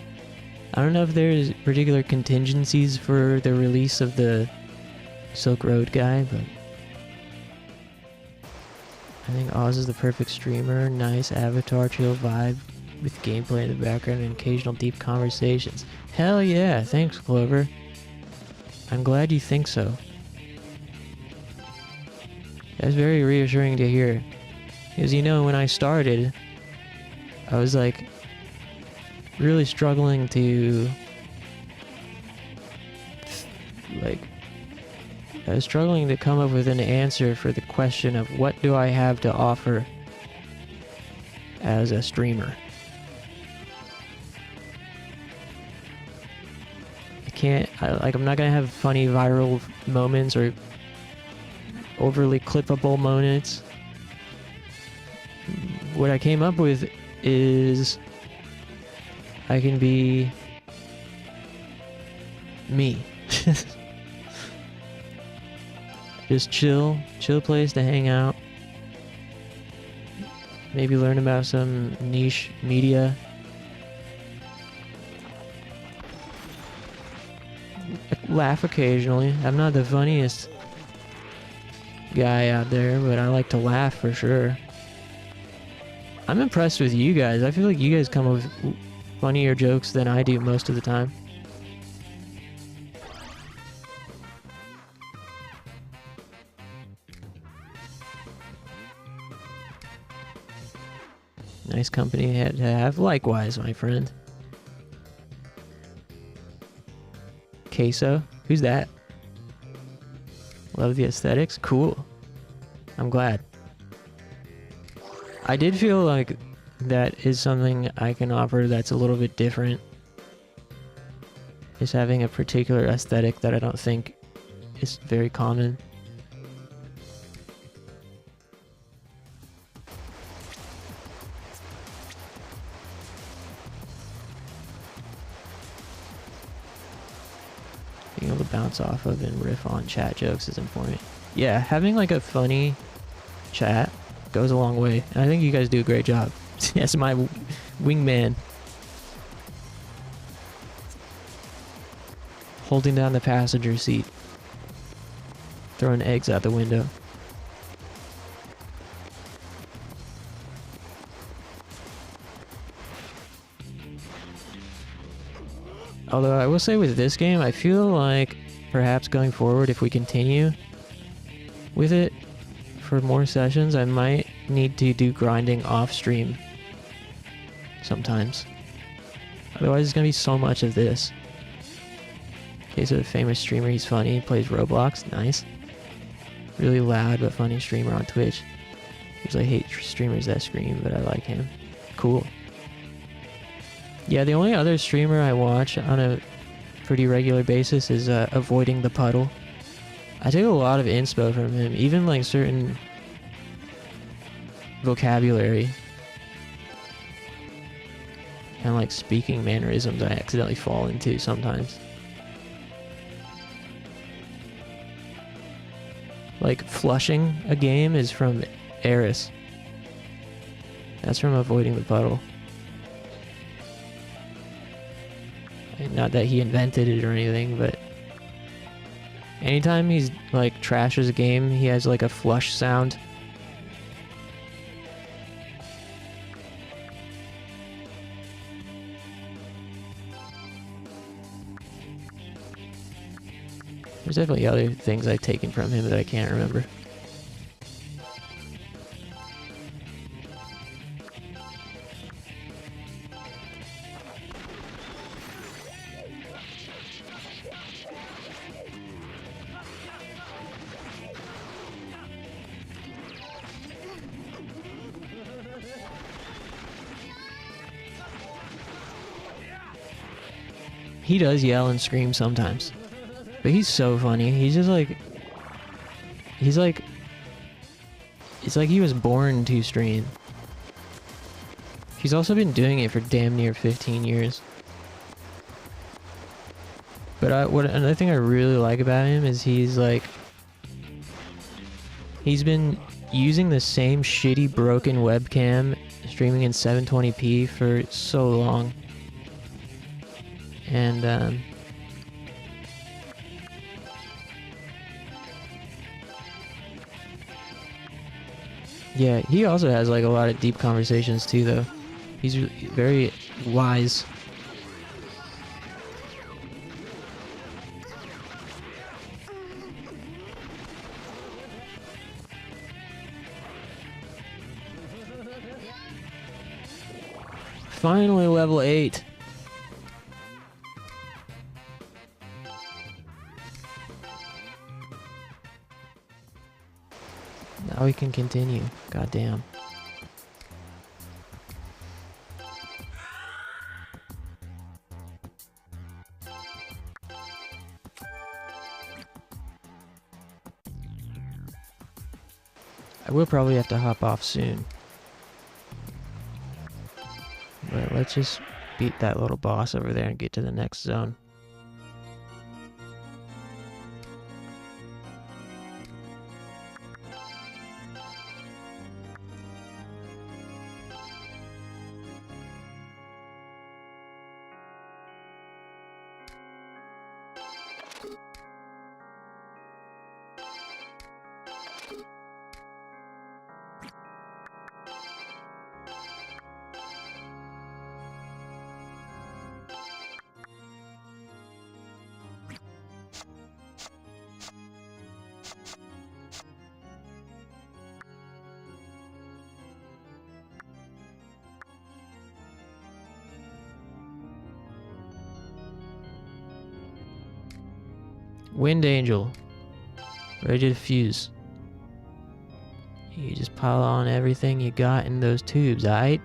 Speaker 2: I don't know if there's particular contingencies for the release of the Silk Road guy, but I think Oz is the perfect streamer. Nice avatar, chill vibe with gameplay in the background and occasional deep conversations. Hell yeah, thanks Clover. I'm glad you think so. That's very reassuring to hear. Because you know, when I started, I was like really struggling to I was struggling to come up with an answer for the question of what do I have to offer as a streamer. I'm not gonna have funny viral moments or overly clippable moments. What I came up with is I can be me. Just chill place to hang out. Maybe learn about some niche media. Laugh occasionally. I'm not the funniest guy out there, but I like to laugh for sure. I'm impressed with you guys. I feel like you guys come up with funnier jokes than I do most of the time. Nice company to have. Likewise, my friend. Queso? Who's that? Love the aesthetics? Cool. I'm glad. I did feel like that is something I can offer that's a little bit different. Is having a particular aesthetic that I don't think is very common. Being able to bounce off of and riff on chat jokes is important. Yeah, having like a funny chat goes a long way. And I think you guys do a great job. Yes, my wingman. Holding down the passenger seat. Throwing eggs out the window. Although I will say with this game, I feel like perhaps going forward, if we continue with it for more sessions, I might need to do grinding off stream sometimes. Otherwise, it's gonna be so much of this. Okay, so the famous streamer, he's funny, plays Roblox, nice. Really loud but funny streamer on Twitch. Usually I hate streamers that scream, but I like him. Cool. Yeah, the only other streamer I watch on a pretty regular basis is Avoiding the Puddle. I take a lot of inspo from him, even like certain vocabulary and like speaking mannerisms I accidentally fall into sometimes. Like flushing a game is from Eris. That's from Avoiding the Puddle. Not that he invented it or anything, but anytime he's like trashes a game, he has like a flush sound. There's definitely other things I've taken from him that I can't remember. He does yell and scream sometimes. But he's so funny. He's just like... It's like he was born to stream. He's also been doing it for damn near 15 years. But another thing I really like about him is he's been using the same shitty broken webcam streaming in 720p for so long. And yeah, he also has like a lot of deep conversations too, though. He's very wise. Finally, level 8. Now we can continue. Goddamn. I will probably have to hop off soon. But let's just beat that little boss over there and get to the next zone. Wind Angel. Ready to fuse. You just pile on everything you got in those tubes, alright?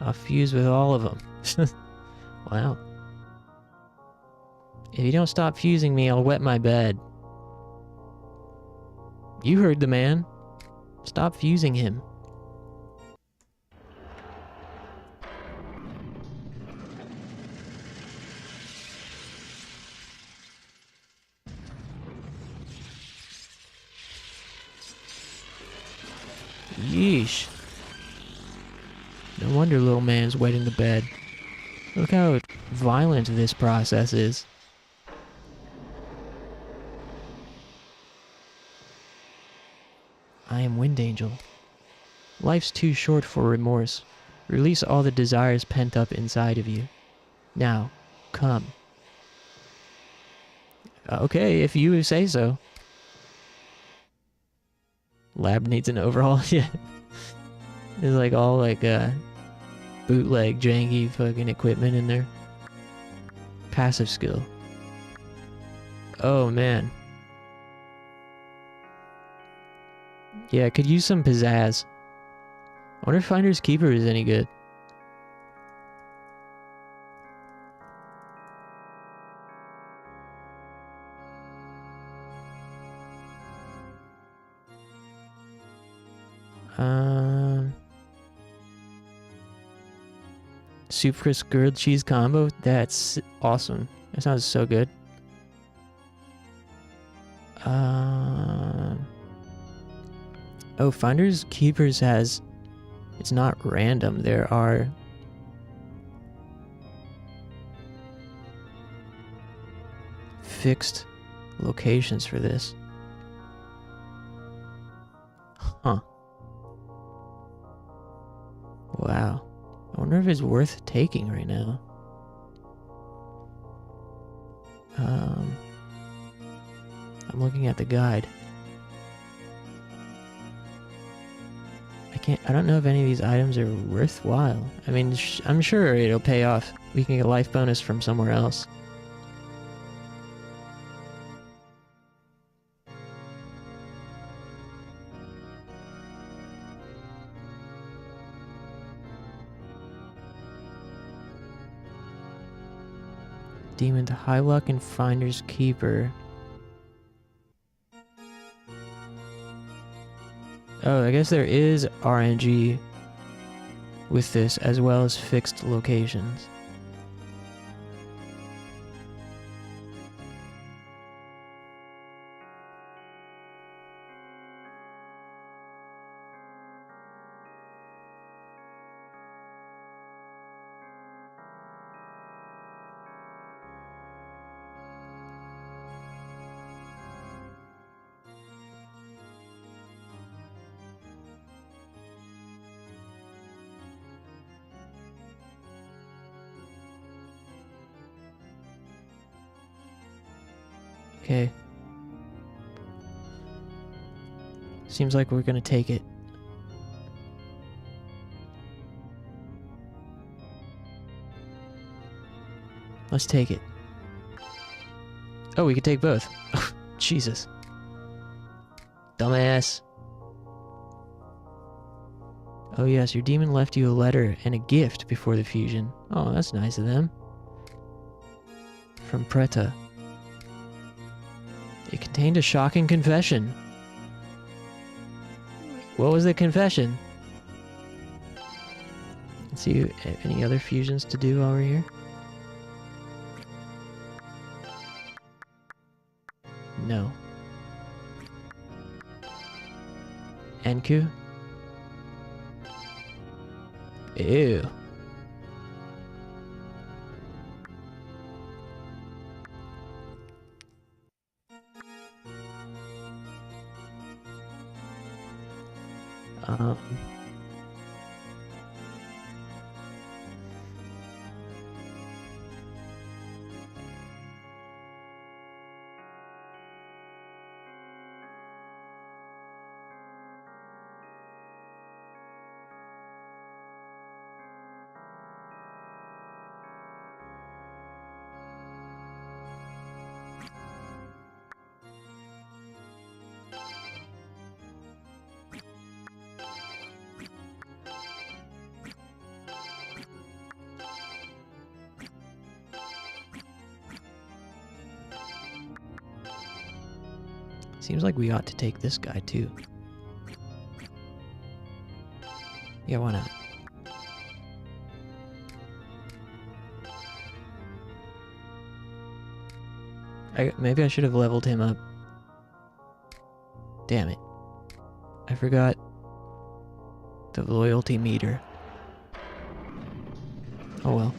Speaker 2: I'll fuse with all of them. Wow. If you don't stop fusing me, I'll wet my bed. You heard the man. Stop fusing him. Yeesh. No wonder little man's wetting the bed. Look how violent this process is. I am Wind Angel. Life's too short for remorse. Release all the desires pent up inside of you. Now, come. Okay, if you say so. Lab needs an overhaul. Yeah. There's like all like bootleg janky fucking equipment in there. Passive skill. Oh man. Yeah, could use some pizzazz. I wonder if Finder's Keeper is any good. Soup crisp grilled cheese combo. That's awesome. That sounds so good. Oh, Finders Keepers has... It's not random. There are... fixed locations for this. Huh. Wow. I wonder if it's worth taking right now. I'm looking at the guide. I don't know if any of these items are worthwhile. I mean, I'm sure it'll pay off. We can get a life bonus from somewhere else. Demon to High Luck and Finder's Keeper. Oh, I guess there is RNG with this, as well as fixed locations. Okay. Seems like we're gonna take it. Let's take it. Oh, we could take both. Jesus. Dumbass. Oh yes, your demon left you a letter and a gift before the fusion. Oh, that's nice of them. From Preta. It contained a shocking confession. What was the confession? Let's see, any other fusions to do while we're here? No. Enku? Ew. Um... Seems like we ought to take this guy too. Yeah, why not? Maybe I should have leveled him up. Damn it. I forgot the loyalty meter. Oh well.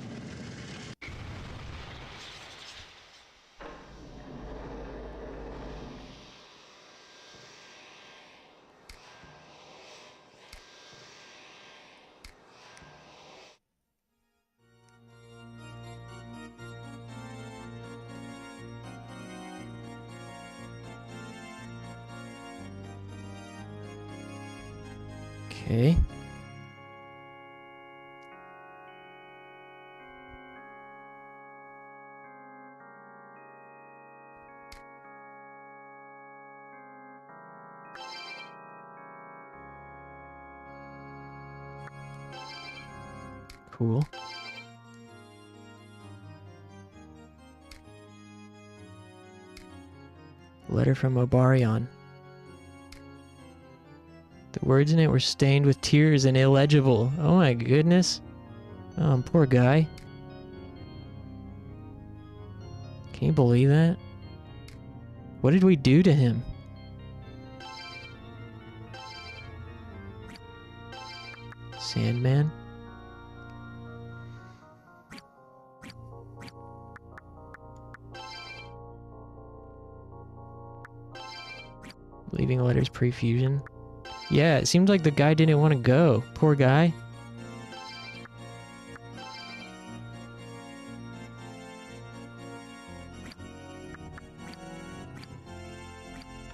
Speaker 2: Okay. Cool. Letter from Obarion. The words in it were stained with tears and illegible. Oh my goodness. Poor guy. Can you believe that? What did we do to him? Sandman? Leaving letters pre-fusion. Yeah, it seemed like the guy didn't want to go. Poor guy.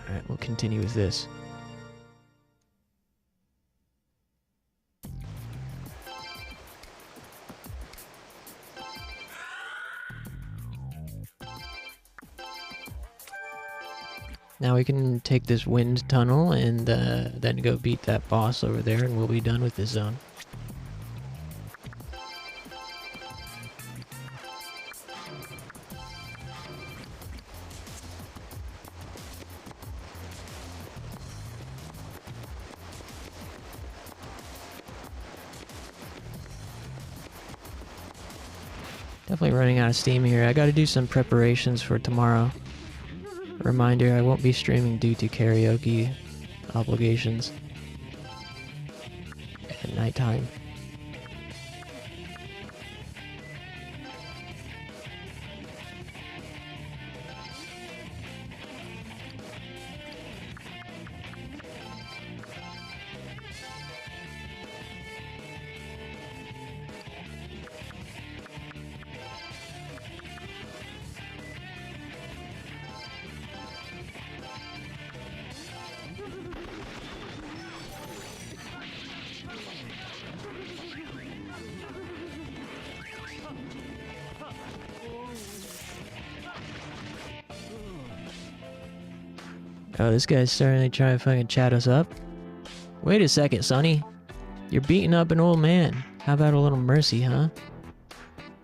Speaker 2: Alright, we'll continue with this. Now we can take this wind tunnel and then go beat that boss over there and we'll be done with this zone. Definitely running out of steam here. I gotta do some preparations for tomorrow. Reminder, I won't be streaming due to karaoke obligations at nighttime. Oh, this guy's starting to try to fucking chat us up. Wait a second, Sonny. You're beating up an old man. How about a little mercy, huh?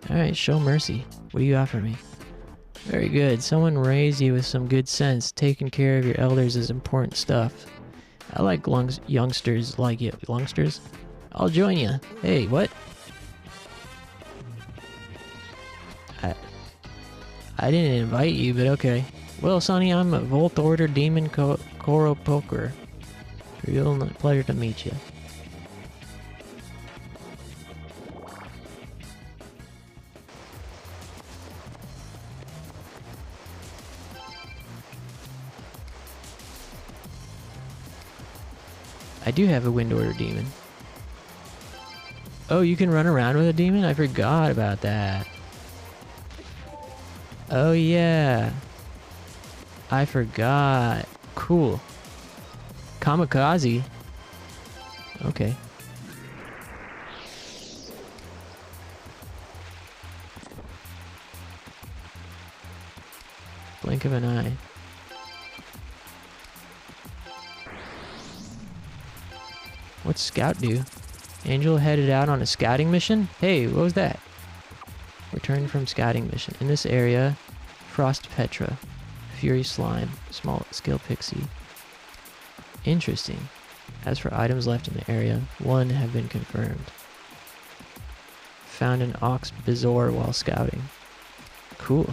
Speaker 2: Alright, show mercy. What do you offer me? Very good. Someone raised you with some good sense. Taking care of your elders is important stuff. I like youngsters like you. Youngsters? I'll join you. Hey, what? I didn't invite you, but okay. Well, Sonny, I'm a Volt Order Demon Koro Poker. Real pleasure to meet you. I do have a Wind Order Demon. Oh, you can run around with a demon? I forgot about that. Oh yeah. I forgot. Cool. Kamikaze. Okay. Blink of an eye. What's Scout do? Angel headed out on a scouting mission? Hey, what was that? Returned from scouting mission. In this area, Frost Petra, Fury Slime, Small Skill Pixie. Interesting. As for items left in the area, 1 have been confirmed. Found an Ox Bezoar while scouting. Cool.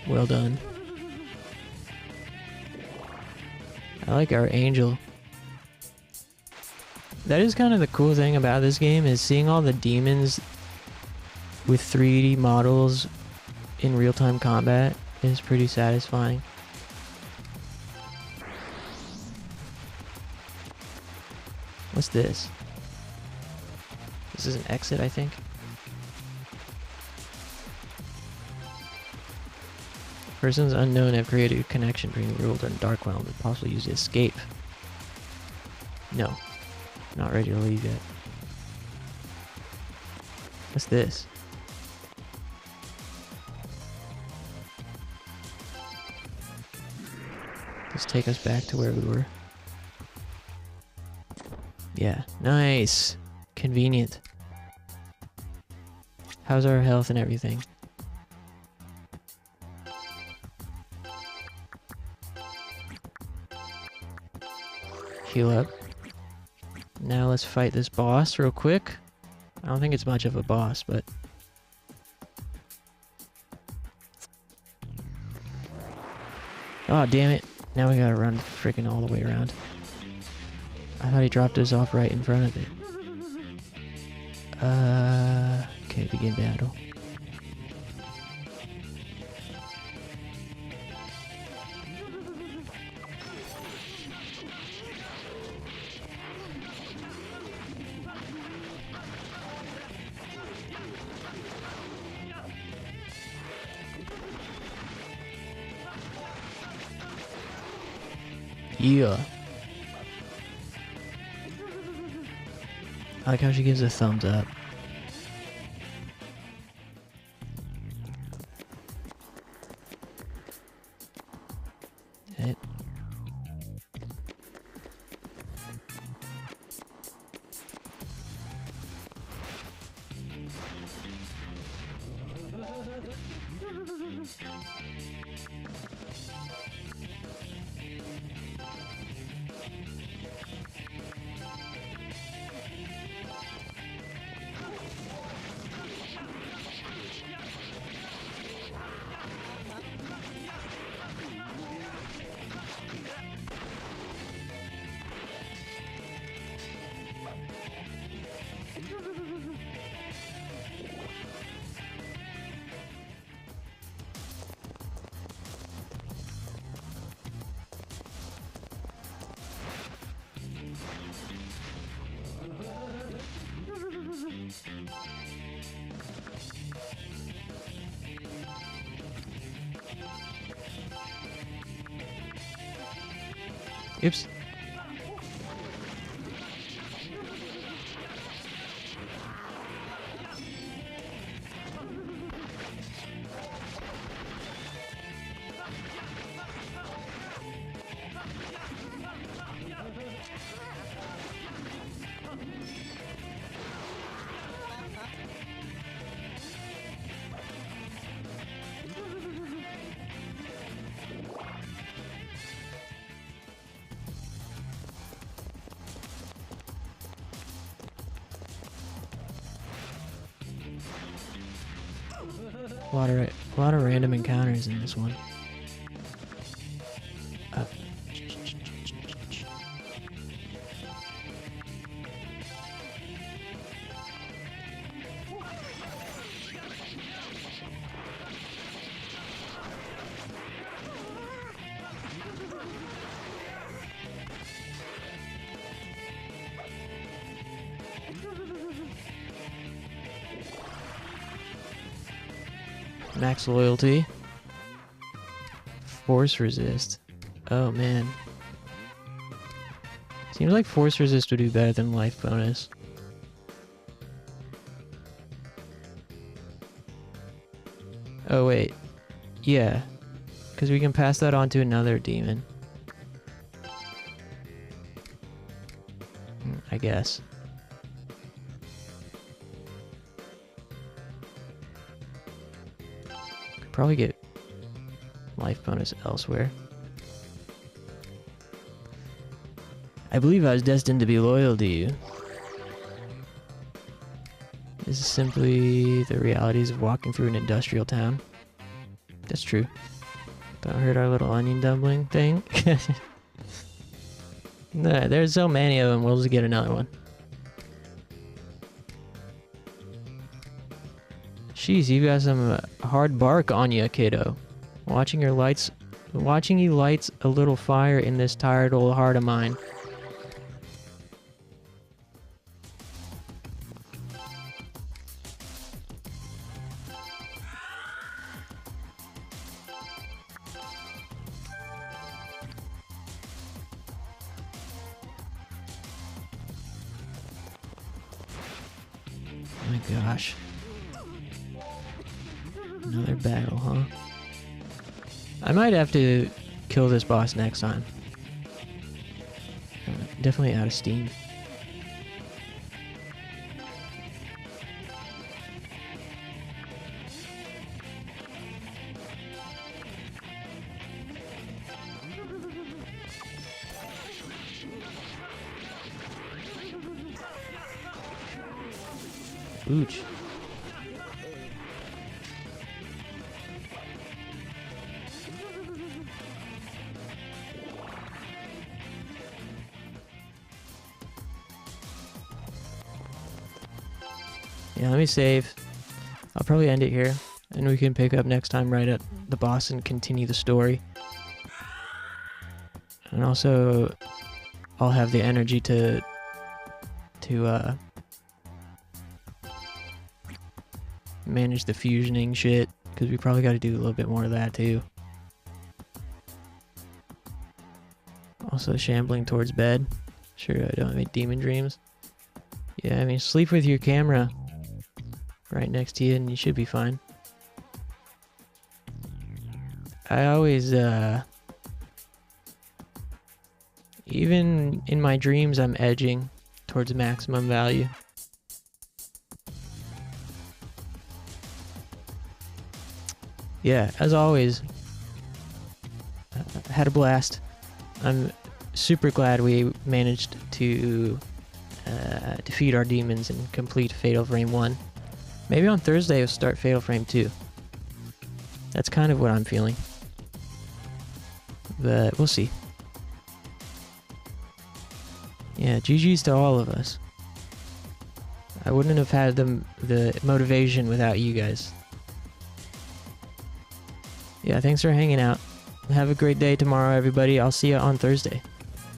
Speaker 2: Well done. I like our angel. That is kind of the cool thing about this game, is seeing all the demons with 3D models in real-time combat is pretty satisfying. What's this? This is an exit, I think. Persons unknown have created a connection between the world and Dark Realm and possibly use to escape. No. Not ready to leave yet. What's this? Let's take us back to where we were. Yeah. Nice! Convenient. How's our health and everything? Heal up. Now let's fight this boss real quick. I don't think it's much of a boss, but... Oh, damn it. Now we gotta run freaking all the way around. I thought he dropped us off right in front of it. Okay, begin battle. Yeah. I like how she gives a thumbs up. Hit. Oops. A lot of random encounters in this one. Max loyalty. Force resist. Oh man. Seems like force resist would do better than life bonus. Oh wait. Yeah. Because we can pass that on to another demon. I guess. Could probably get life bonus elsewhere. I believe I was destined to be loyal to you. This is simply the realities of walking through an industrial town. That's true. Don't hurt our little onion dumpling thing. No, there's so many of them, we'll just get another one. Jeez, you got some hard bark on you, kiddo. Watching you lights a little fire in this tired old heart of mine. Oh my gosh. Another battle, huh? I might have to kill this boss next time. Definitely out of steam. Ooch. Yeah, let me save. I'll probably end it here, and we can pick up next time right at the boss and continue the story. And also, I'll have the energy to manage the fusioning shit, because we probably got to do a little bit more of that too. Also shambling towards bed. Sure, I don't have any demon dreams. Yeah, I mean, sleep with your camera right next to you and you should be fine. I always, even in my dreams, I'm edging towards maximum value. Yeah, as always, had a blast. I'm super glad we managed to defeat our demons and complete Fatal Frame 1. Maybe on Thursday we'll start Fatal Frame 2. That's kind of what I'm feeling. But we'll see. Yeah, GG's to all of us. I wouldn't have had the motivation without you guys. Yeah, thanks for hanging out. Have a great day tomorrow, everybody. I'll see you on Thursday.